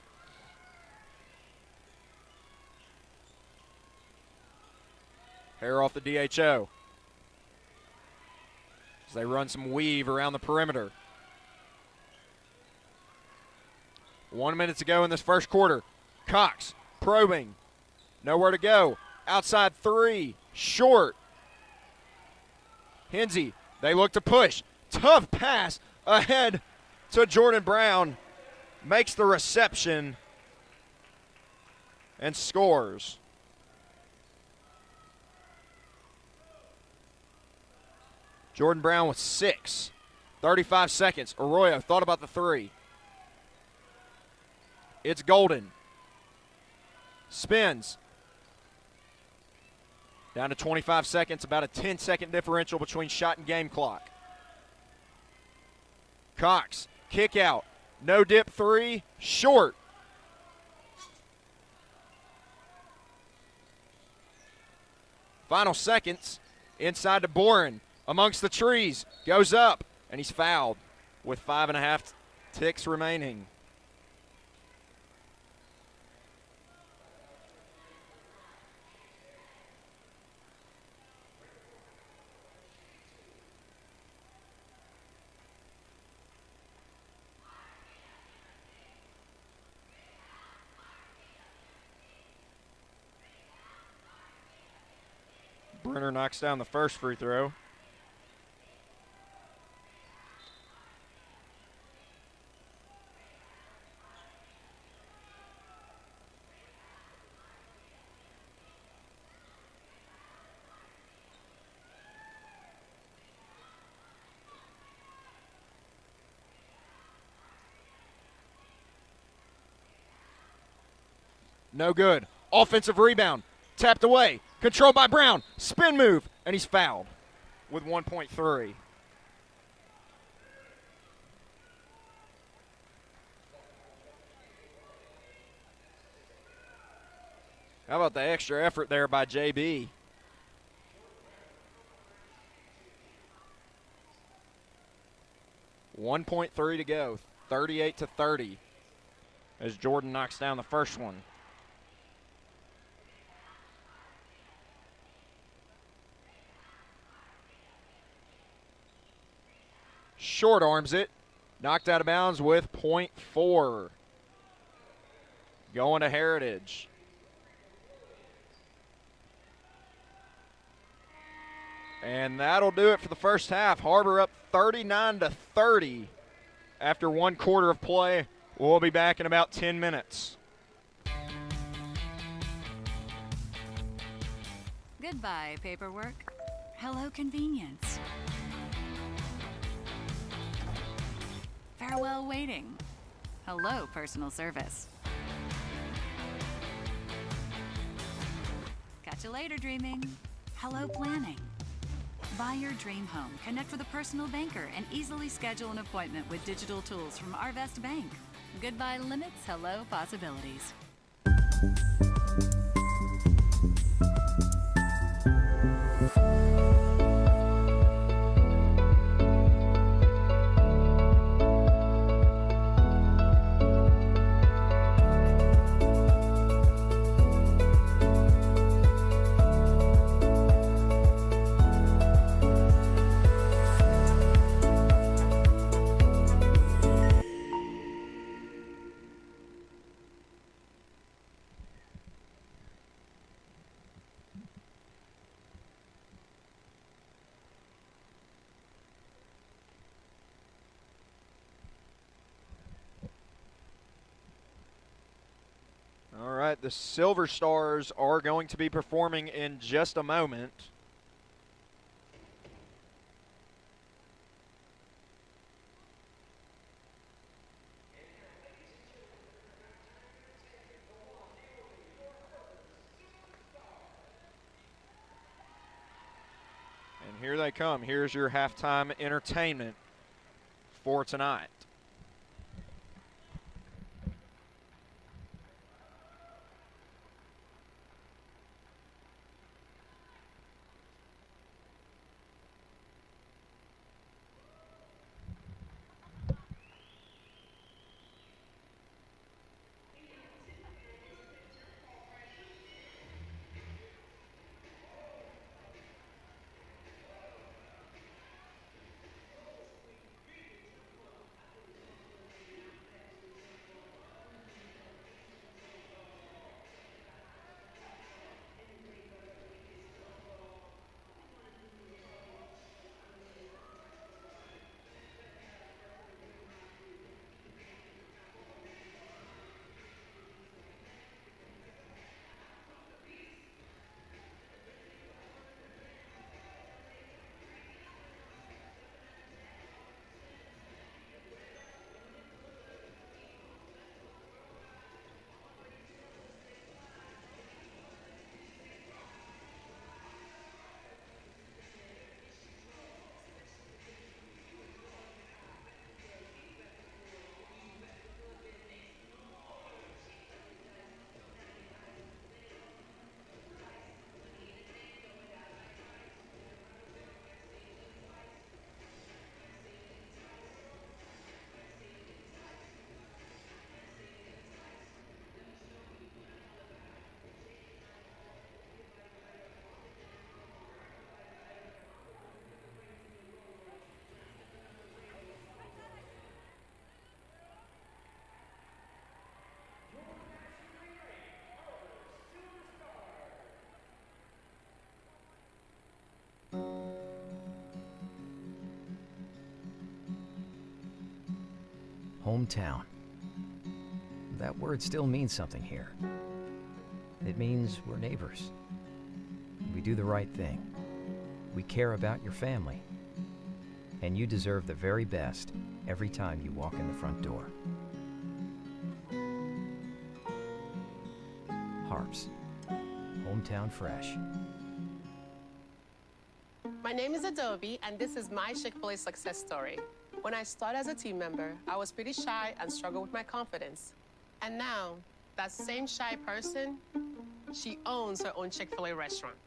Hare off the DHO. As they run some weave around the perimeter. 1 minute to go in this first quarter. Cox probing. Nowhere to go. Outside 3. Short. Hensey. They look to push. Tough pass ahead to Jordan Brown. Makes the reception and scores. Jordan Brown with 6. 35 seconds. Arroyo thought about the 3. It's Golden. Spins. Down to 25 seconds, about a 10-second differential between shot and game clock. Cox, kick out. No dip 3, short. Final seconds, inside to Boren. Amongst the trees, goes up, and he's fouled with 5.5 ticks remaining. Brenner knocks down the first free throw. No good. Offensive rebound. Tapped away. Controlled by Brown. Spin move. And he's fouled with 1.3. How about the extra effort there by JB? .3 to go. 38-30 as Jordan knocks down the first one. Short arms it. Knocked out of bounds with .4. Going to Heritage. And that'll do it for the first half. Har-Ber up 39-30 after 1 quarter of play. We'll be back in about 10 minutes. Goodbye, paperwork. Hello, convenience. Farewell, waiting. Hello, personal service. Catch you later, dreaming. Hello, planning. Buy your dream home, connect with a personal banker, and easily schedule an appointment with digital tools from Arvest Bank. Goodbye limits, hello possibilities. All right, the Silver Stars are going to be performing in just a moment. And here they come. Here's your halftime entertainment for tonight. Hometown. That word still means something here. It means we're neighbors. We do the right thing. We care about your family. And you deserve the very best every time you walk in the front door. Harps. Hometown fresh. My name is Adobe, and this is my Chick-fil-A success story. When I started as a team member, I was pretty shy and struggled with my confidence. And now, that same shy person, she owns her own Chick-fil-A restaurant.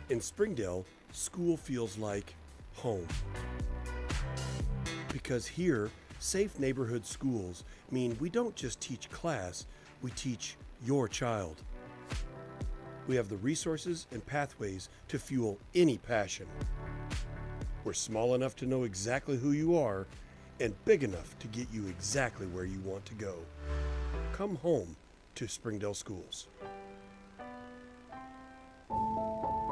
In Springdale, school feels like home. Because here, safe neighborhood schools mean we don't just teach class, we teach your child. We have the resources and pathways to fuel any passion. We're small enough to know exactly who you are and big enough to get you exactly where you want to go. Come home to Springdale Schools.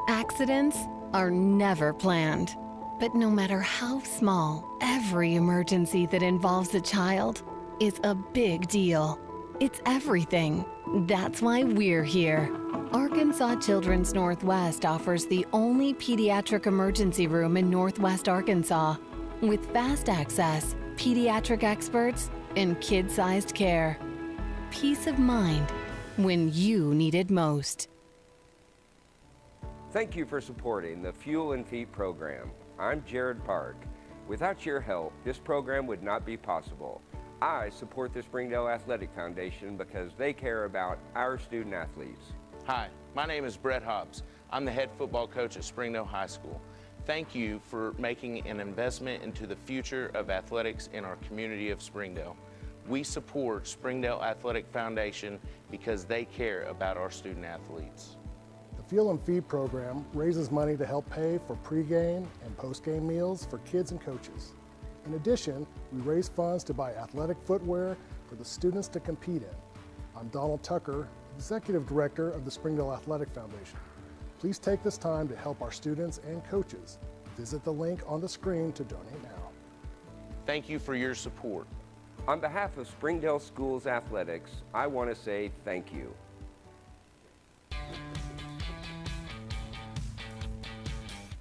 Accidents are never planned. But no matter how small, every emergency that involves a child is a big deal. It's everything. That's why we're here. Arkansas Children's Northwest offers the only pediatric emergency room in Northwest Arkansas with fast access, pediatric experts, and kid-sized care. Peace of mind when you need it most. Thank you for supporting the Fuel and Feet program. I'm Jared Park. Without your help, this program would not be possible. I support the Springdale Athletic Foundation because they care about our student athletes. Hi, my name is Brett Hobbs. I'm the head football coach at Springdale High School. Thank you for making an investment into the future of athletics in our community of Springdale. We support Springdale Athletic Foundation because they care about our student athletes. The Fuel and Feed program raises money to help pay for pregame and postgame meals for kids and coaches. In addition, we raise funds to buy athletic footwear for the students to compete in. I'm Donald Tucker, Executive Director of the Springdale Athletic Foundation. Please take this time to help our students and coaches. Visit the link on the screen to donate now. Thank you for your support. On behalf of Springdale Schools Athletics, I want to say thank you.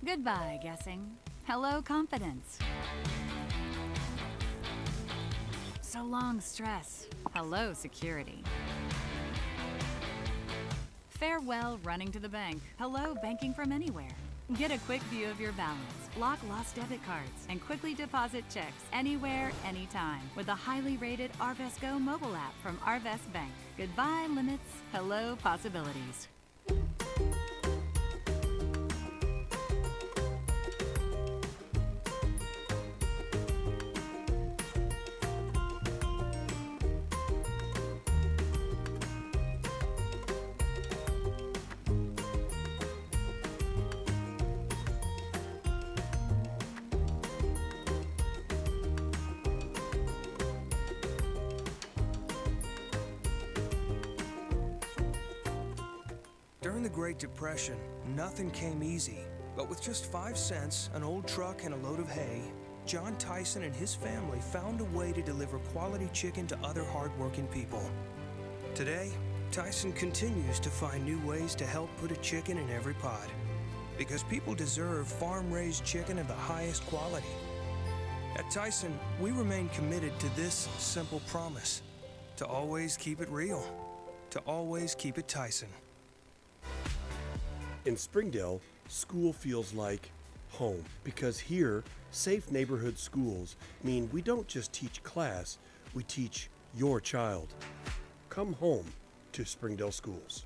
Goodbye, guessing. Hello, confidence. So long, stress. Hello, security. Farewell, running to the bank. Hello, banking from anywhere. Get a quick view of your balance, block lost debit cards, and quickly deposit checks anywhere, anytime with the highly rated Arvest Go mobile app from Arvest Bank. Goodbye, limits. Hello, possibilities. During the Great Depression, nothing came easy. But with just 5 cents, an old truck, and a load of hay, John Tyson and his family found a way to deliver quality chicken to other hardworking people. Today, Tyson continues to find new ways to help put a chicken in every pot. Because people deserve farm-raised chicken of the highest quality. At Tyson, we remain committed to this simple promise: to always keep it real, to always keep it Tyson. In Springdale, school feels like home because here, safe neighborhood schools mean we don't just teach class, we teach your child. Come home to Springdale Schools.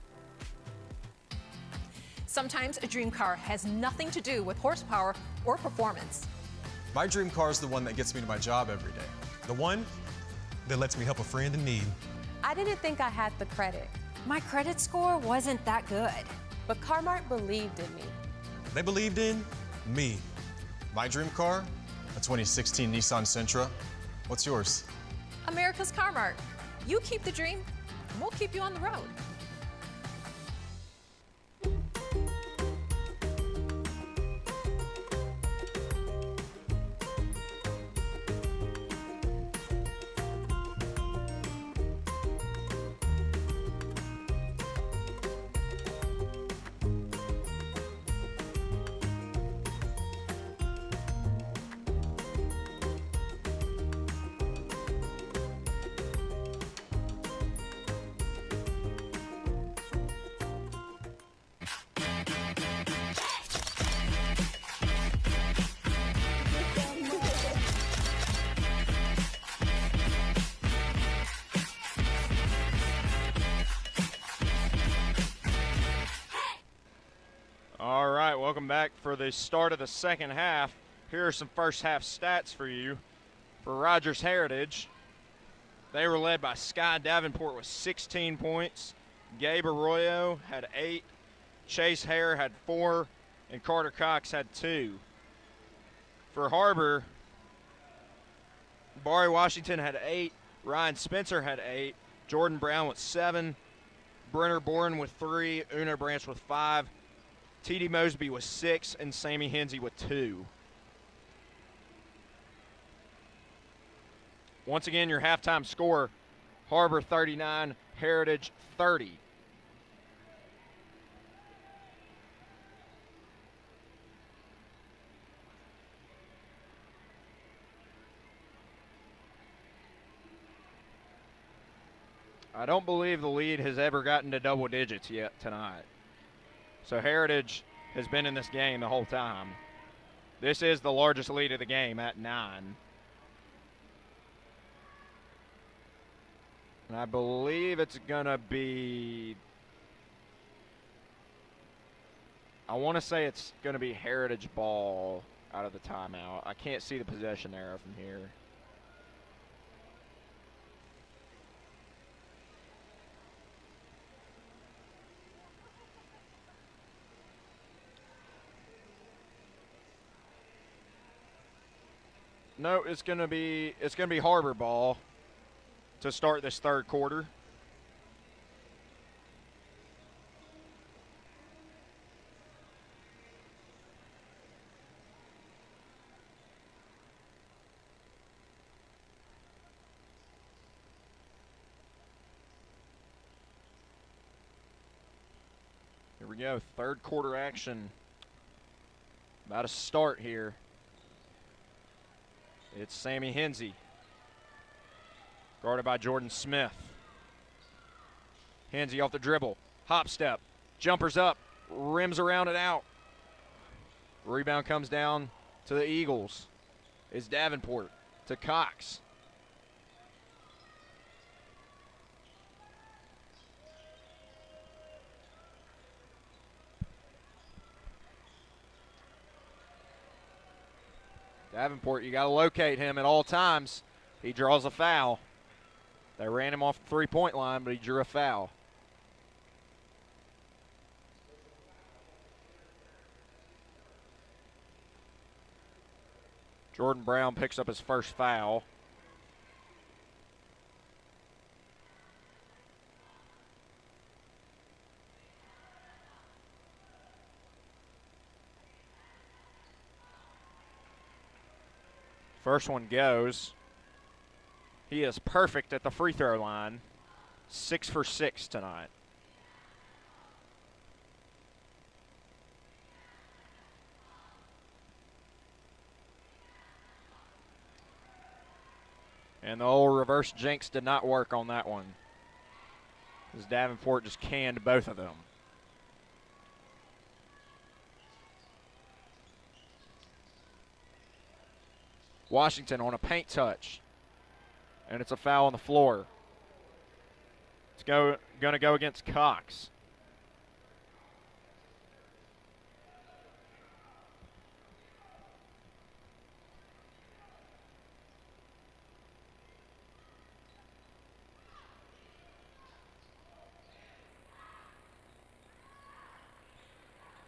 Sometimes a dream car has nothing to do with horsepower or performance. My dream car is the one that gets me to my job every day. The one that lets me help a friend in need. I didn't think I had the credit. My credit score wasn't that good. But Har-Ber believed in me. They believed in me. My dream car, a 2016 Nissan Sentra. What's yours? America's Car Mart. You keep the dream, and we'll keep you on the road. All right, welcome back for the start of the second half. Here are some first half stats for you. For Rogers Heritage, they were led by Sky Davenport with 16 points. Gabe Arroyo had 8. Chase Hare had 4. And Carter Cox had 2. For Har-Ber, Bari Washington had 8, Ryan Spencer had 8, Jordan Brown with 7, Brenner Bourne with 3, Una Branch with 5, T.D. Mosby with 6, and Sammy Hensey with 2. Once again, your halftime score, Har-Ber 39, Heritage 30. I don't believe the lead has ever gotten to double digits yet tonight. So Heritage has been in this game the whole time. This is the largest lead of the game at 9. And I believe it's going to be, I want to say it's going to be Heritage ball out of the timeout. I can't see the possession arrow from here. No, it's gonna be Har-Ber ball to start this third quarter. Here we go, third quarter action. About to start here. It's Sammy Hensey, guarded by Jordan Smith. Hensey off the dribble, hop step, jumpers up, rims around and out. Rebound comes down to the Eagles. It's Davenport to Cox. Davenport, you got to locate him at all times. He draws a foul. They ran him off the three-point line, but he drew a foul. Jordan Brown picks up his first foul. First one goes. He is perfect at the free throw line. 6 for 6 tonight. And the old reverse jinx did not work on that one, as Davenport just canned both of them. Washington on a paint touch, and it's a foul on the floor. It's going to go against Cox.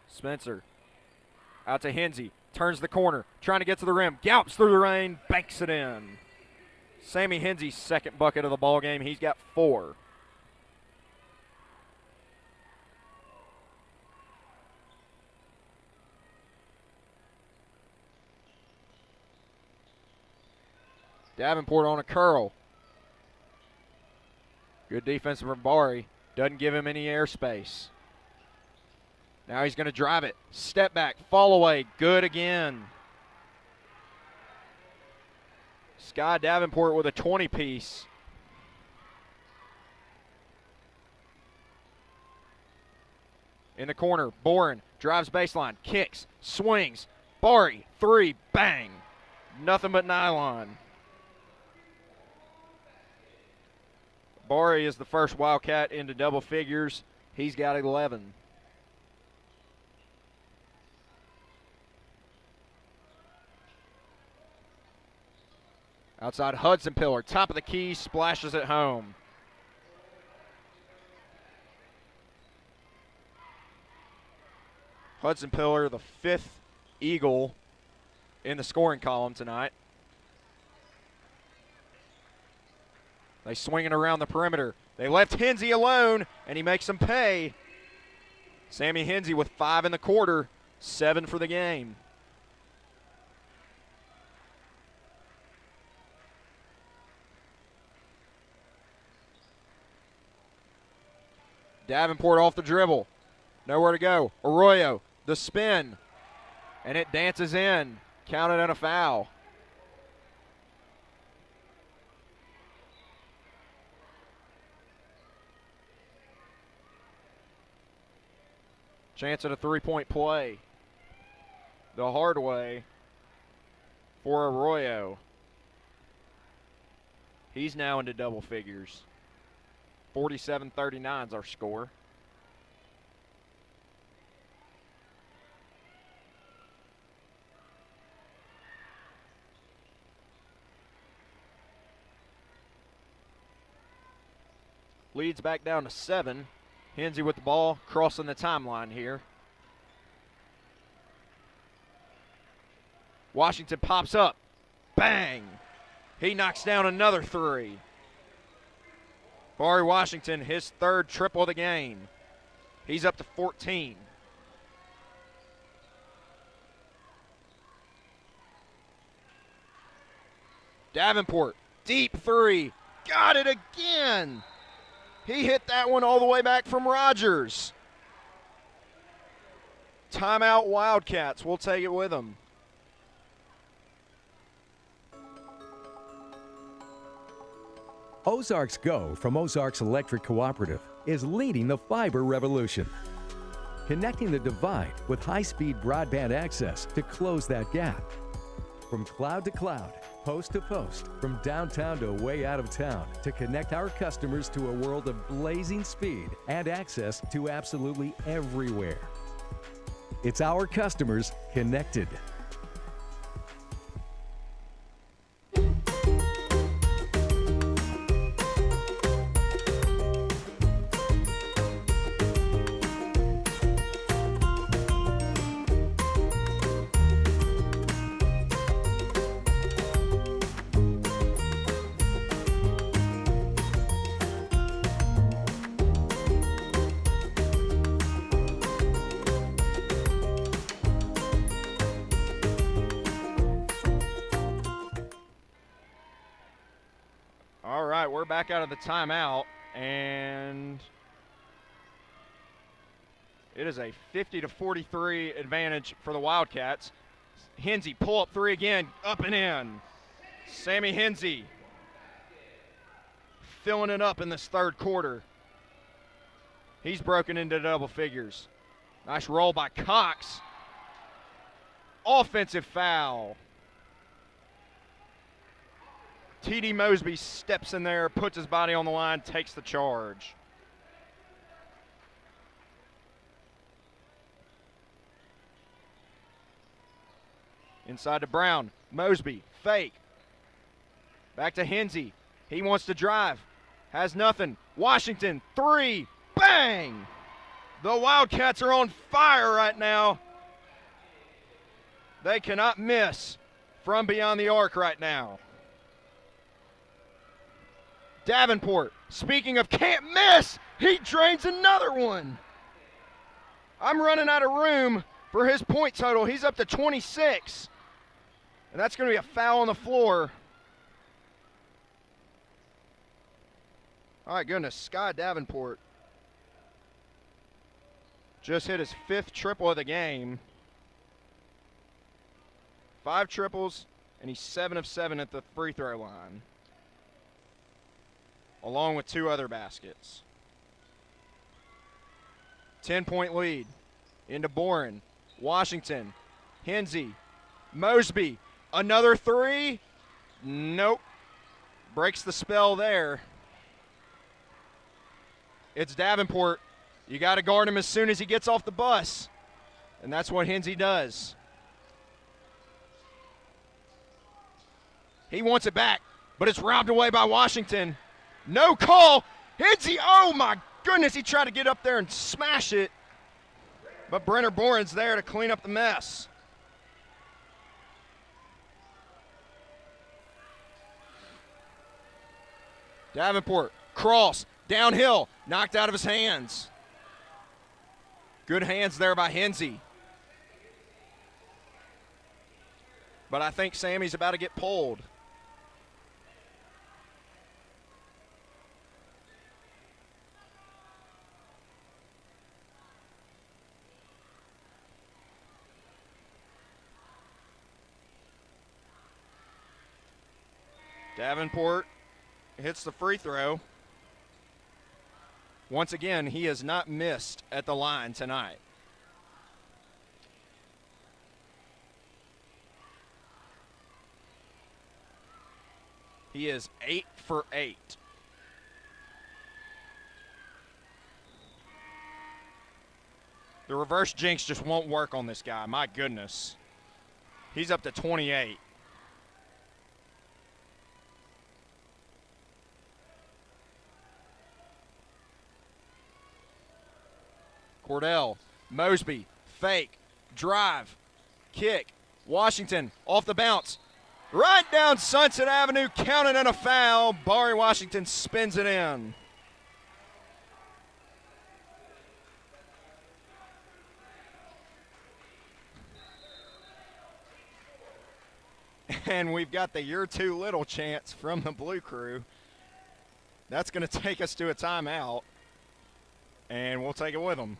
Spencer out to Hensey. Turns the corner, trying to get to the rim. Gallops through the rain, banks it in. Sammy Hensey's second bucket of the ball game. He's got 4. Davenport on a curl. Good defense from Bari. Doesn't give him any airspace. Now he's going to drive it. Step back, fall away. Good again. Sky Davenport with a 20-piece. In the corner, Boren drives baseline, kicks, swings. Bari, 3, bang. Nothing but nylon. Bari is the first Wildcat into double figures. He's got 11. Outside Hudson Pillar, top of the key, splashes it home. Hudson Pillar, the 5th Eagle in the scoring column tonight. They swing it around the perimeter. They left Hensey alone, and he makes them pay. Sammy Hensey with 5 in the quarter, 7 for the game. Davenport off the dribble. Nowhere to go. Arroyo, the spin. And it dances in. Counted on a foul. Chance at a three-point play. The hard way for Arroyo. He's now into double figures. 47-39 is our score. Leads back down to 7. Hensey with the ball, crossing the timeline here. Washington pops up. Bang! He knocks down another 3. Barry Washington, his 3rd triple of the game. He's up to 14. Davenport, deep 3. Got it again! He hit that one all the way back from Rogers. Timeout Wildcats. We'll take it with them. Ozarks Go from Ozarks Electric Cooperative is leading the fiber revolution. Connecting the divide with high-speed broadband access to close that gap. From cloud to cloud, post to post, from downtown to way out of town, to connect our customers to a world of blazing speed and access to absolutely everywhere. It's our customers connected. All right, we're back out of the timeout, and it is a 50-43 advantage for the Wildcats. Hensey, pull up 3 again, up and in. Sammy Hensey filling it up in this 3rd quarter. He's broken into double figures. Nice roll by Cox. Offensive foul. T.D. Mosby steps in there, puts his body on the line, takes the charge. Inside to Brown. Mosby, fake. Back to Hensey. He wants to drive. Has nothing. Washington, 3. Bang! The Wildcats are on fire right now. They cannot miss from beyond the arc right now. Davenport, speaking of can't miss, he drains another one. I'm running out of room for his point total. He's up to 26. And that's going to be a foul on the floor. All right, goodness, Sky Davenport just hit his 5th triple of the game. 5 triples, and he's 7 of 7 at the free throw line, along with 2 other baskets. 10-point lead into Boren. Washington, Hensey, Mosby, another 3. Nope. Breaks the spell there. It's Davenport. You got to guard him as soon as he gets off the bus. And that's what Hensey does. He wants it back, but it's robbed away by Washington. No call. Hensey, oh my goodness, he tried to get up there and smash it. But Brenner Boren's there to clean up the mess. Davenport, cross, downhill, knocked out of his hands. Good hands there by Hensey. But I think Sammy's about to get pulled. Davenport hits the free throw. Once again, he has not missed at the line tonight. He is 8 for 8. The reverse jinx just won't work on this guy. My goodness. He's up to 28. Cordell, Mosby, fake, drive, kick. Washington off the bounce. Right down Sunset Avenue, counted and a foul. Barry Washington spins it in. And we've got the "you're too little" chants from the Blue Crew. That's going to take us to a timeout, and we'll take it with them.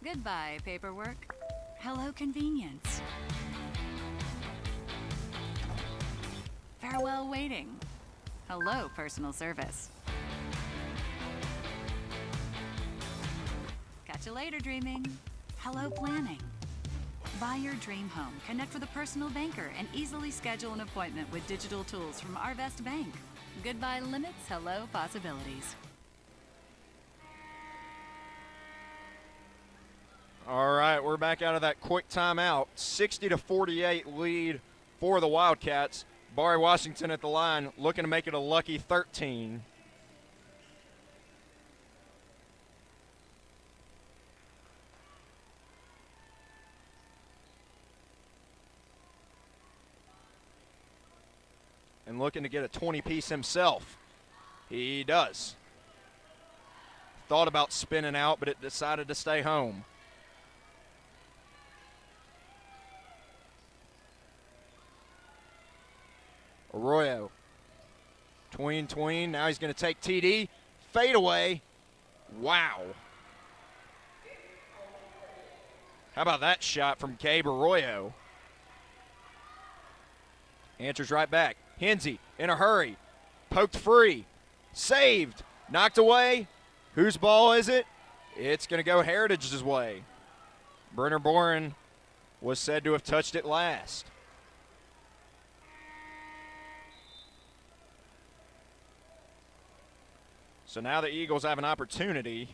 Goodbye, paperwork. Hello, convenience. Farewell, waiting. Hello, personal service. Catch you later, dreaming. Hello, planning. Buy your dream home. Connect with a personal banker and easily schedule an appointment with digital tools from Arvest Bank. Goodbye limits, hello possibilities. All right, we're back out of that quick timeout. 60-48 lead for the Wildcats. Barry Washington at the line, looking to make it a lucky 13. And looking to get a 20-piece himself. He does. Thought about spinning out, but it decided to stay home. Arroyo. Tween. Now he's going to take TD. Fade away. Wow. How about that shot from Gabe Arroyo? Answers right back. Hensey in a hurry. Poked free. Saved. Knocked away. Whose ball is it? It's going to go Heritage's way. Brenner Boren was said to have touched it last. So now the Eagles have an opportunity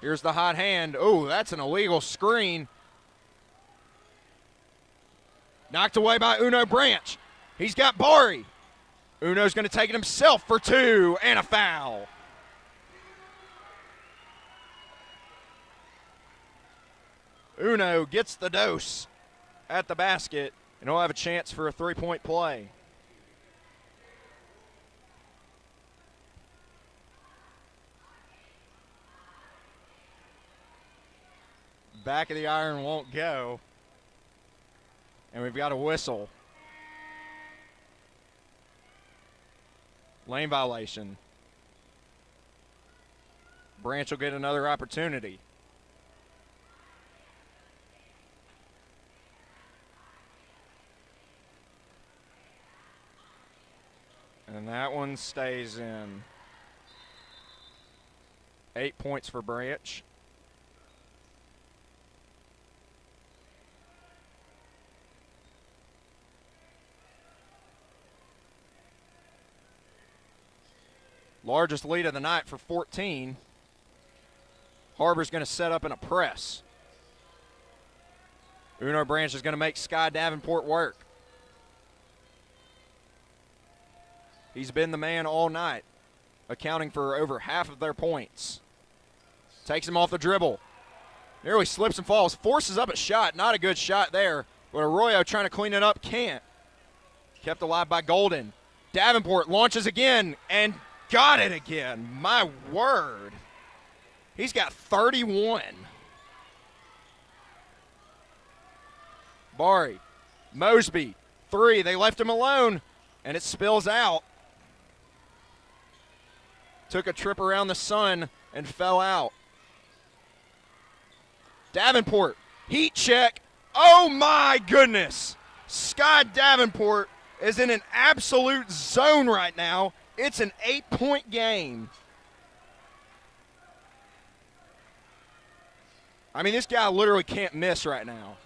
Here's the hot hand. Oh, that's an illegal screen. Knocked away by Uno Branch. He's got Barry. Uno's going to take it himself for two and a foul. Uno gets the dose at the basket, and he'll have a chance for a three-point play. Back of the iron won't go. And we've got a whistle. Lane violation. Branch will get another opportunity. And that one stays in. 8 points for Branch. Largest lead of the night for 14. Har-Ber's going to set up in a press. Uno Branch is going to make Sky Davenport work. He's been the man all night, accounting for over half of their points. Takes him off the dribble. Nearly slips and falls. Forces up a shot. Not a good shot there. But Arroyo trying to clean it up. Can't. Kept alive by Golden. Davenport launches again and got it again. My word. He's got 31. Bari. Mosby. 3. They left him alone. And it spills out. Took a trip around the sun and fell out. Davenport, heat check. Oh my goodness. Sky Davenport is in an absolute zone right now. It's an 8-point game. I mean, this guy literally can't miss right now.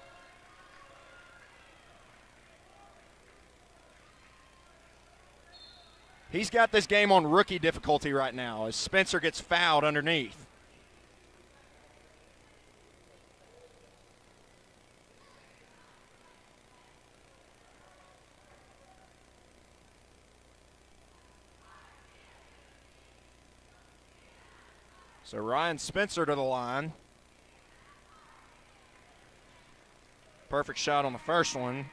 He's got this game on rookie difficulty right now as Spencer gets fouled underneath. So Ryan Spencer to the line. Perfect shot on the first one.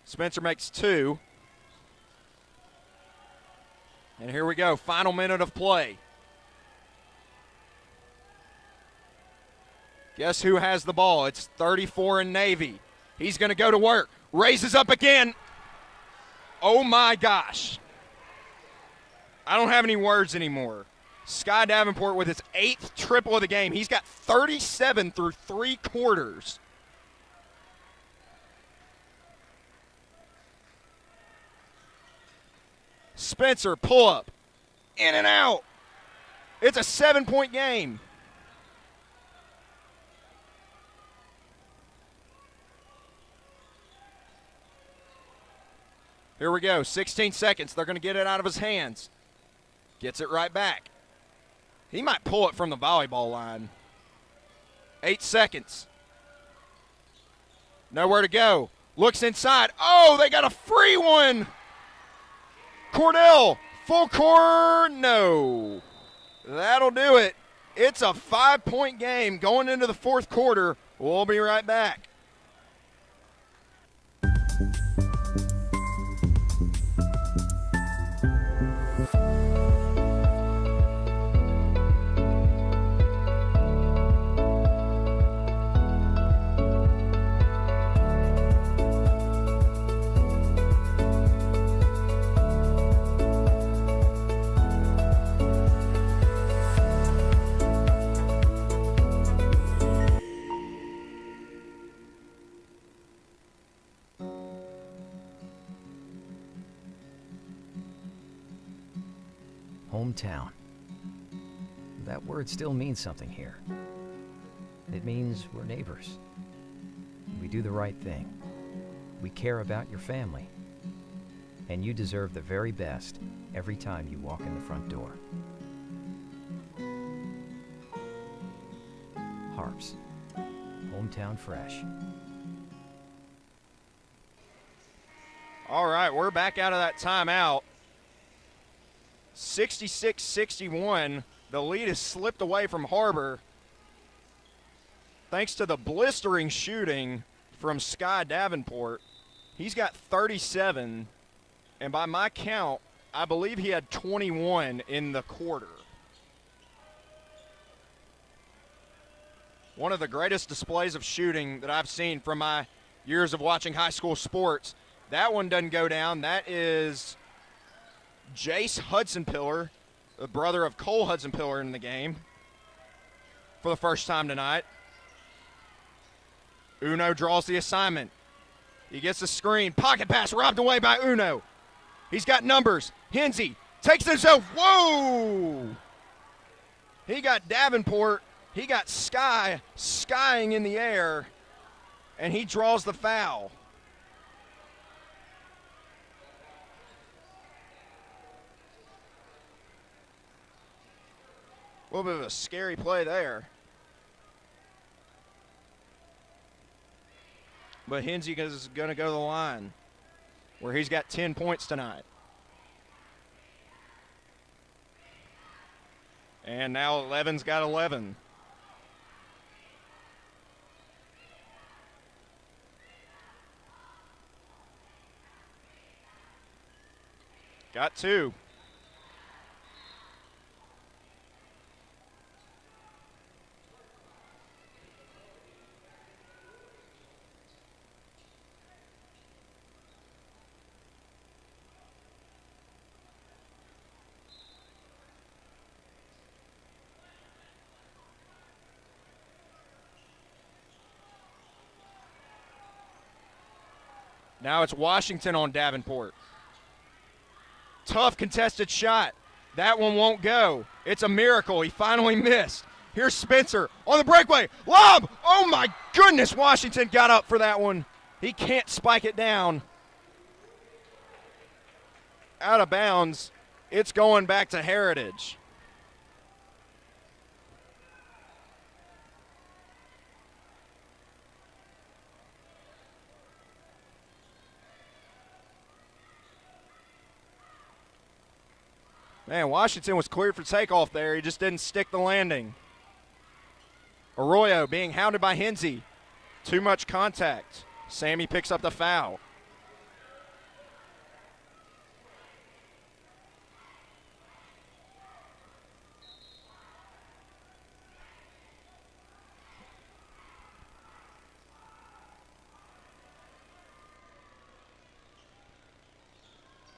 Spencer makes 2. And here we go, final minute of play. Guess who has the ball? It's 34 in Navy. He's going to go to work. Raises up again. Oh my gosh. I don't have any words anymore. Sky Davenport with his 8th triple of the game. He's got 37 through 3 quarters. Spencer, pull up. In and out. It's a 7-point game. Here we go, 16 seconds. They're going to get it out of his hands. Gets it right back. He might pull it from the volleyball line. 8 seconds. Nowhere to go. Looks inside. Oh, they got a free one. Cordell, full court, no. That'll do it. It's a 5-point game going into the 4th quarter. We'll be right back. Hometown. That word still means something here. It means we're neighbors. We do the right thing. We care about your family. And you deserve the very best every time you walk in the front door. Harps. Hometown fresh. All right, we're back out of that timeout. 66-61. The lead has slipped away from Har-Ber thanks to the blistering shooting from Sky Davenport. He's got 37, and by my count, I believe he had 21 in the quarter. One of the greatest displays of shooting that I've seen from my years of watching high school sports. That one doesn't go down. That is Jace Hudson-Pillar, the brother of Cole Hudson-Pillar in the game for the first time tonight. Uno draws the assignment. He gets the screen. Pocket pass robbed away by Uno. He's got numbers. Hensey takes himself. Whoa! He got Davenport. He got Sky skying in the air, and he draws the foul. A little bit of a scary play there. But Hensey is going to go to the line where he's got 10 points tonight. And now 11's got 11. Got 2. Now it's Washington on Davenport. Tough contested shot. That one won't go. It's a miracle. He finally missed. Here's Spencer on the breakaway. Lob! Oh my goodness, Washington got up for that one. He can't spike it down. Out of bounds. It's going back to Heritage. Man, Washington was cleared for takeoff there. He just didn't stick the landing. Arroyo being hounded by Hensey. Too much contact. Sammy picks up the foul.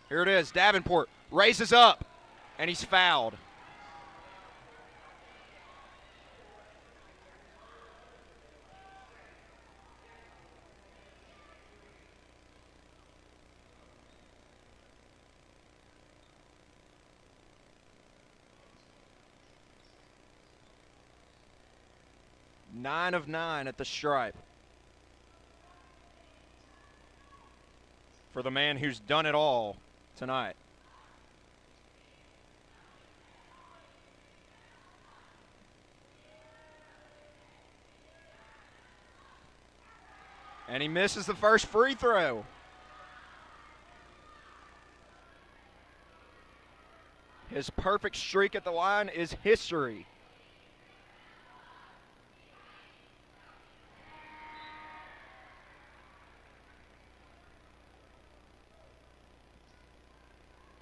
Here it is. Davenport raises up. And he's fouled. Nine of 9 at the stripe. For the man who's done it all tonight. And he misses the first free throw. His perfect streak at the line is history.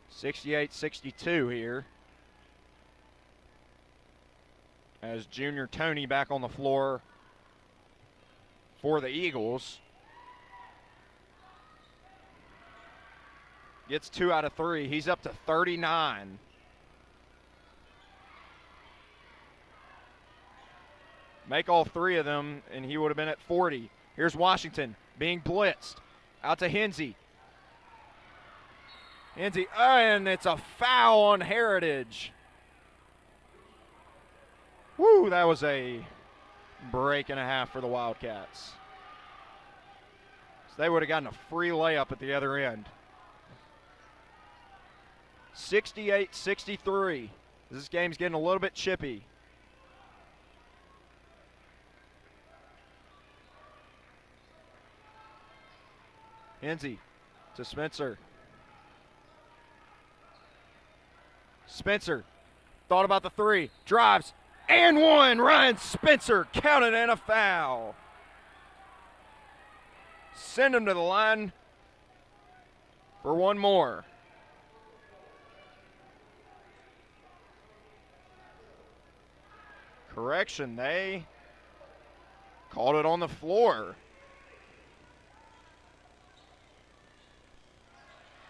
(68-62) here. As Junior Tony back on the floor for the Eagles. Gets 2 out of 3. He's up to 39. Make all 3 of them, and he would have been at 40. Here's Washington being blitzed. Out to Hensey. Hensey, and it's a foul on Heritage. Woo, that was a break and a half for the Wildcats. So they would have gotten a free layup at the other end. 68-63. This game's getting a little bit chippy. Hensey to Spencer. Spencer thought about the 3, drives, and 1. Ryan Spencer counted and a foul. Send him to the line for one more. Correction, they called it on the floor.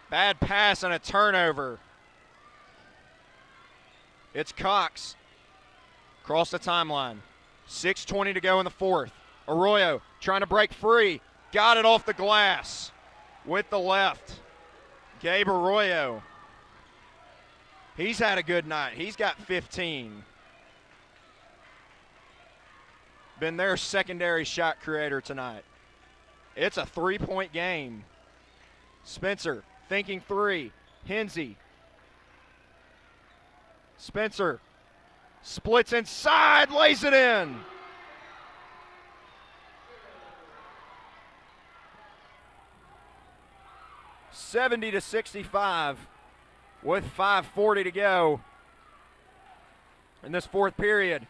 Bad pass and a turnover. It's Cox. Across the timeline. 6:20 to go in the fourth. Arroyo trying to break free. Got it off the glass with the left. Gabe Arroyo. He's had a good night. He's got 15. Been their secondary shot creator tonight. It's a 3-point game. Spencer thinking 3. Hensey. Spencer Splits inside, lays it in. (70-65) with 5:40 to go in this fourth period.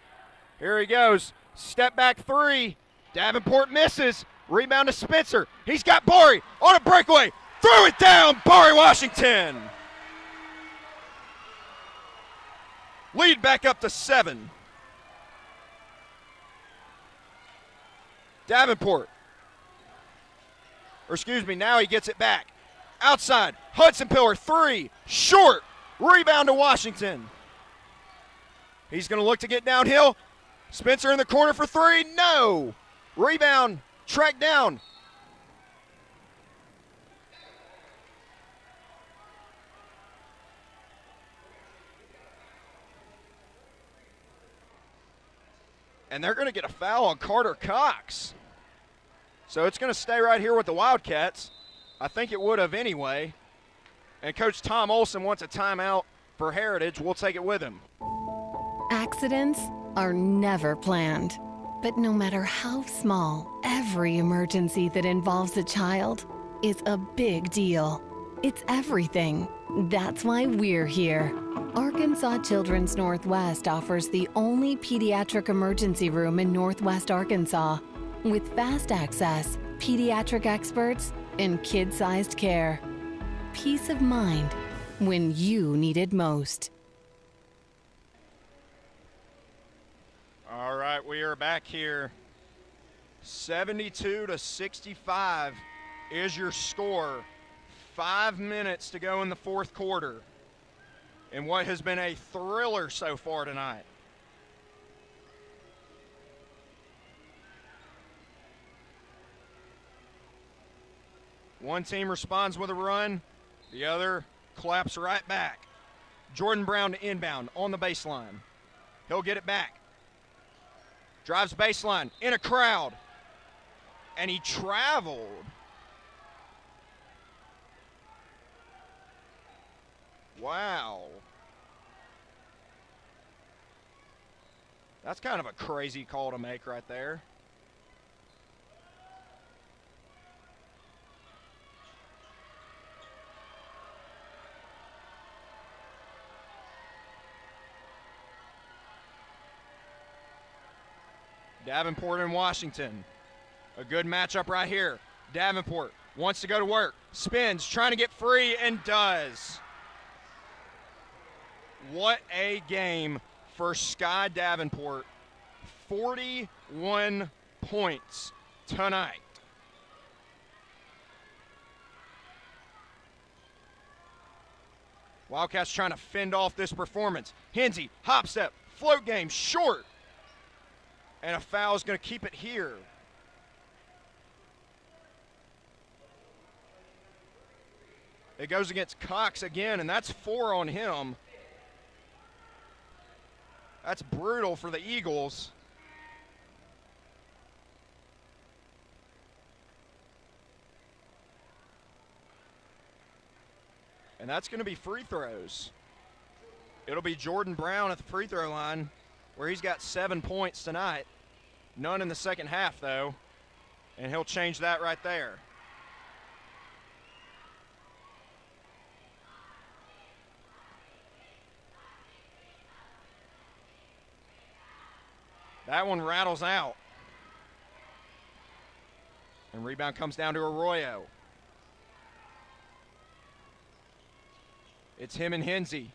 Here he goes. Step back three. Davenport misses. Rebound to Spencer. He's got Bari on a breakaway. Threw it down. Bari Washington. Lead back up to 7. Davenport. Now he gets it back. Outside. Hudson Pillar, 3. Short. Rebound to Washington. He's going to look to get downhill. Spencer in the corner for 3. No. Rebound. Tracked down. And they're going to get a foul on Carter Cox. So it's going to stay right here with the Wildcats. I think it would have anyway. And Coach Tom Olson wants a timeout for Heritage. We'll take it with him. Accidents are never planned. But no matter how small, every emergency that involves a child is a big deal. It's everything. That's why we're here. Arkansas Children's Northwest offers the only pediatric emergency room in Northwest Arkansas with fast access, pediatric experts, and kid-sized care. Peace of mind when you need it most. All right, we are back here. 72-65 is your score. 5 minutes to go in the fourth quarter in what has been a thriller so far tonight. One team responds with a run, the other claps right back. Jordan Brown to inbound on the baseline. He'll get it back. Drives baseline in a crowd. And he traveled. Wow. That's kind of a crazy call to make right there. Davenport and Washington. A good matchup right here. Davenport wants to go to work. Spins, trying to get free, and does. What a game for Sky Davenport. 41 points tonight. Wildcats trying to fend off this performance. Hensey, hop step, float game, short. And a foul is going to keep it here. It goes against Cox again, and that's 4 on him. That's brutal for the Eagles. And that's going to be free throws. It'll be Jordan Brown at the free throw line, where he's got 7 points tonight. None in the second half, though. And he'll change that right there. That one rattles out. And rebound comes down to Arroyo. It's him and Hensey.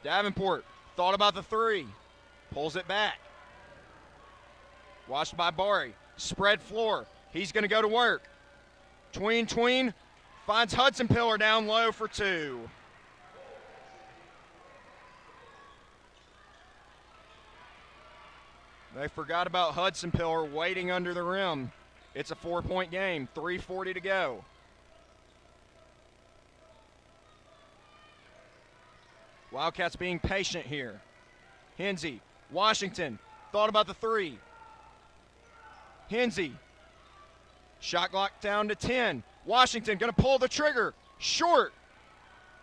Davenport thought about the 3. Pulls it back. Watched by Bari. Spread floor. He's going to go to work. Tween. Finds Hudson Pillar down low for 2. They forgot about Hudson Pillar waiting under the rim. It's a 4-point game. 3:40 to go. Wildcats being patient here. Hensey, Washington, thought about the 3. Hensey, shot clock down to 10. Washington going to pull the trigger, short.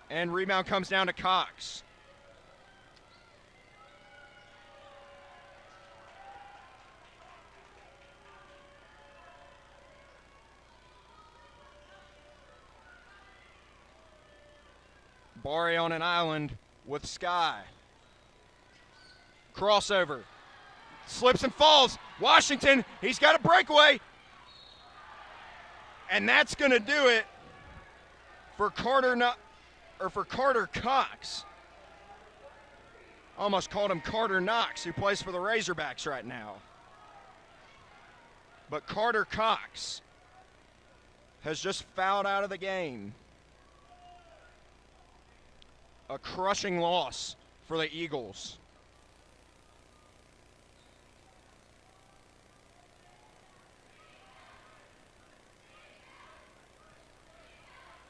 And rebound comes down to Cox. Bari on an island with Sky. Crossover. Slips and falls. Washington, he's got a breakaway. And that's going to do it for Carter Cox. Almost called him Carter Knox, who plays for the Razorbacks right now. But Carter Cox has just fouled out of the game. A crushing loss for the Eagles.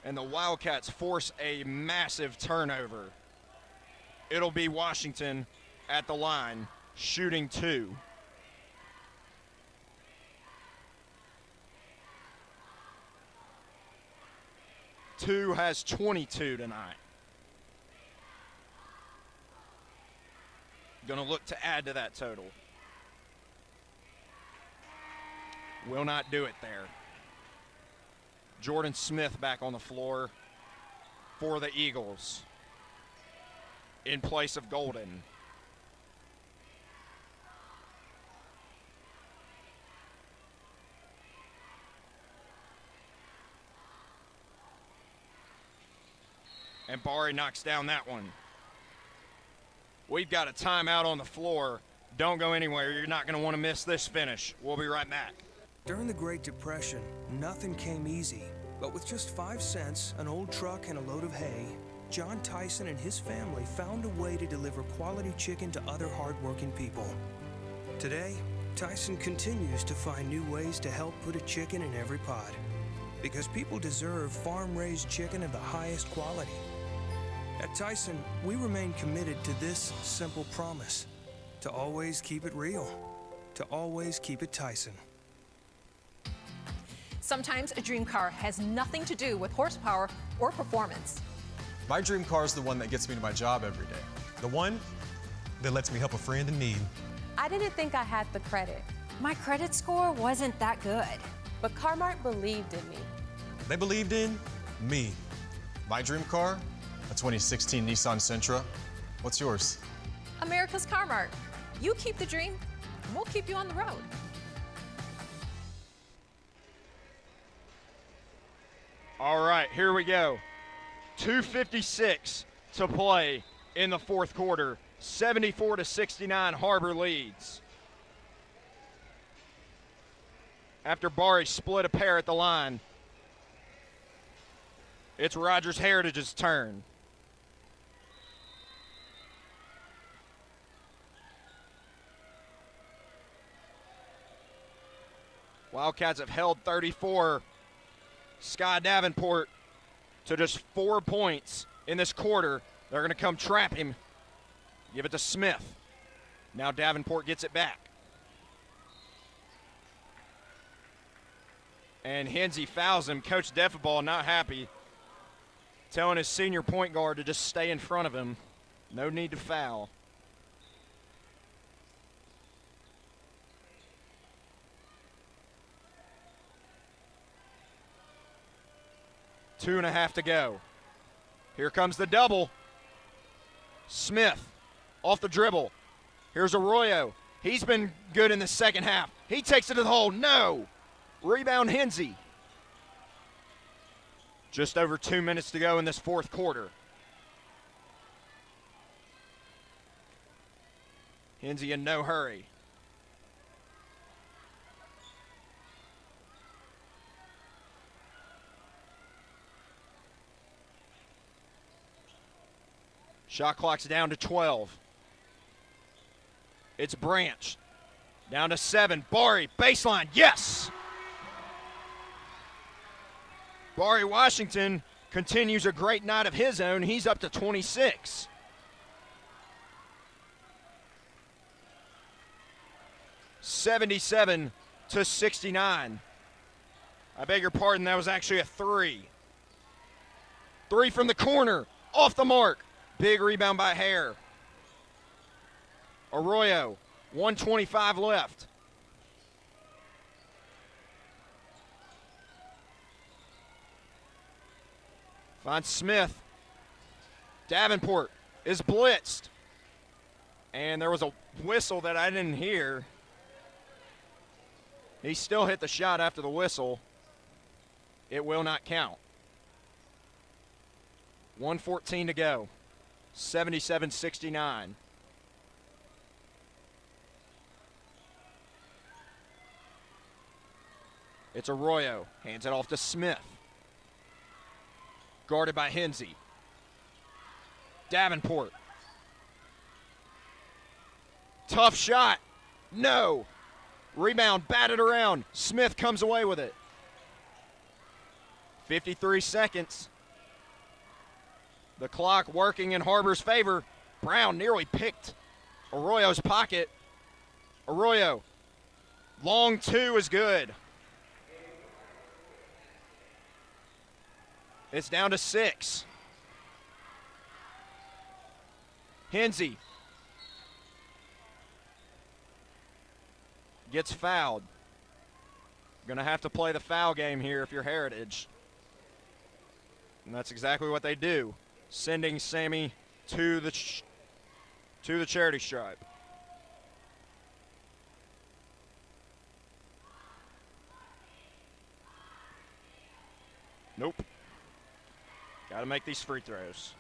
And the Wildcats force a massive turnover. It'll be Washington at the line, shooting 2. Two has 22 tonight. Gonna look to add to that total. Will not do it there. Jordan Smith back on the floor for the Eagles in place of Golden. And Bari knocks down that one. We've got a timeout on the floor. Don't go anywhere. You're not going to want to miss this finish. We'll be right back. During the Great Depression, nothing came easy. But with just 5 cents, an old truck, and a load of hay, John Tyson and his family found a way to deliver quality chicken to other hardworking people. Today, Tyson continues to find new ways to help put a chicken in every pot. Because people deserve farm-raised chicken of the highest quality. At Tyson, we remain committed to this simple promise: to always keep it real, to always keep it Tyson. Sometimes a dream car has nothing to do with horsepower or performance. My dream car is the one that gets me to my job every day. The one that lets me help a friend in need. I didn't think I had the credit. My credit score wasn't that good. But Car-Mart believed in me. They believed in me. My dream car? A 2016 Nissan Sentra. What's yours? America's Car-Mart. You keep the dream, and we'll keep you on the road. All right, here we go. 2:56 to play in the fourth quarter. 74-69, Har-Ber leads. After Bari split a pair at the line, it's Rogers Heritage's turn. Wildcats have held 34. Sky Davenport to just 4 points in this quarter. They're going to come trap him. Give it to Smith. Now Davenport gets it back. And Hensey fouls him. Coach Defaball not happy, telling his senior point guard to just stay in front of him. No need to foul. Two and a half to go. Here comes the double. Smith off the dribble. Here's Arroyo. He's been good in the second half. He takes it to the hole. No. Rebound Hensey. Just over 2 minutes to go in this fourth quarter. Hensey in no hurry. Shot clock's down to 12. It's Branch. Down to 7. Bari, baseline, yes! Bari Washington continues a great night of his own. He's up to 26. (77-69). I beg your pardon, that was actually a 3. 3 from the corner, off the mark. Big rebound by Hare. Arroyo, 1:25 left. Finds Smith. Davenport is blitzed. And there was a whistle that I didn't hear. He still hit the shot after the whistle. It will not count. 1:14 to go. 77-69. It's Arroyo. Hands it off to Smith. Guarded by Hensey. Davenport. Tough shot. No. Rebound batted around. Smith comes away with it. 53 seconds. The clock working in Har-Ber's favor. Brown nearly picked Arroyo's pocket. Arroyo. Long two is good. It's down to 6. Hensey gets fouled. Going to have to play the foul game here if you're Heritage. And that's exactly what they do, sending Sammy to the charity stripe. Nope. Got to make these free throws.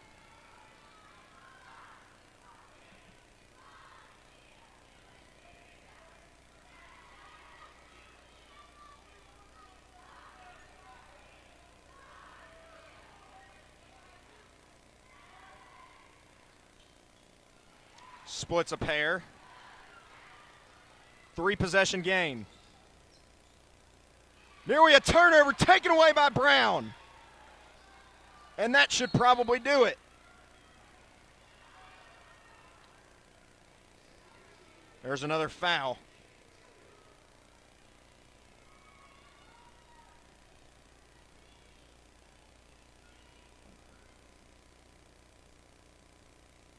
Splits a pair. 3-possession game. Nearly a turnover taken away by Brown. And that should probably do it. There's another foul.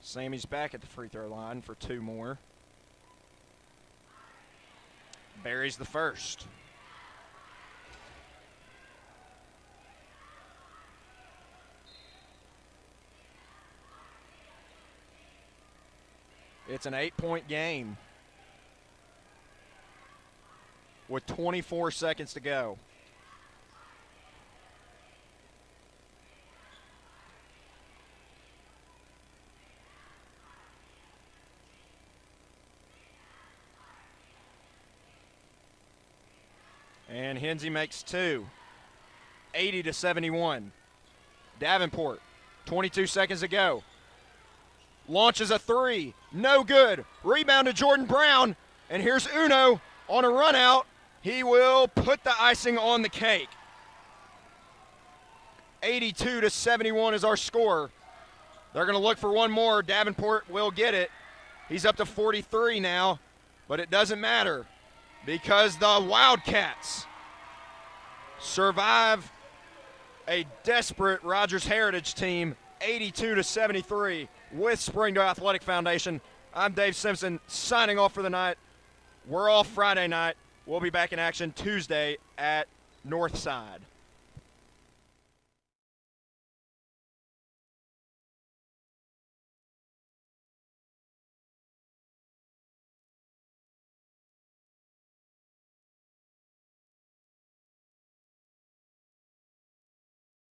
Sammy's back at the free throw line for 2 more. Buries the first. It's an 8-point game with 24 seconds to go. And Hensey makes 2. 80-71. Davenport, 22 seconds to go. Launches a 3. No good. Rebound to Jordan Brown. And here's Uno on a run out. He will put the icing on the cake. 82-71 is our score. They're going to look for one more. Davenport will get it. He's up to 43 now, but it doesn't matter because the Wildcats survive a desperate Rogers Heritage team, 82-73 with Springdale Athletic Foundation. I'm Dave Simpson signing off for the night. We're off Friday night. We'll be back in action Tuesday at Northside.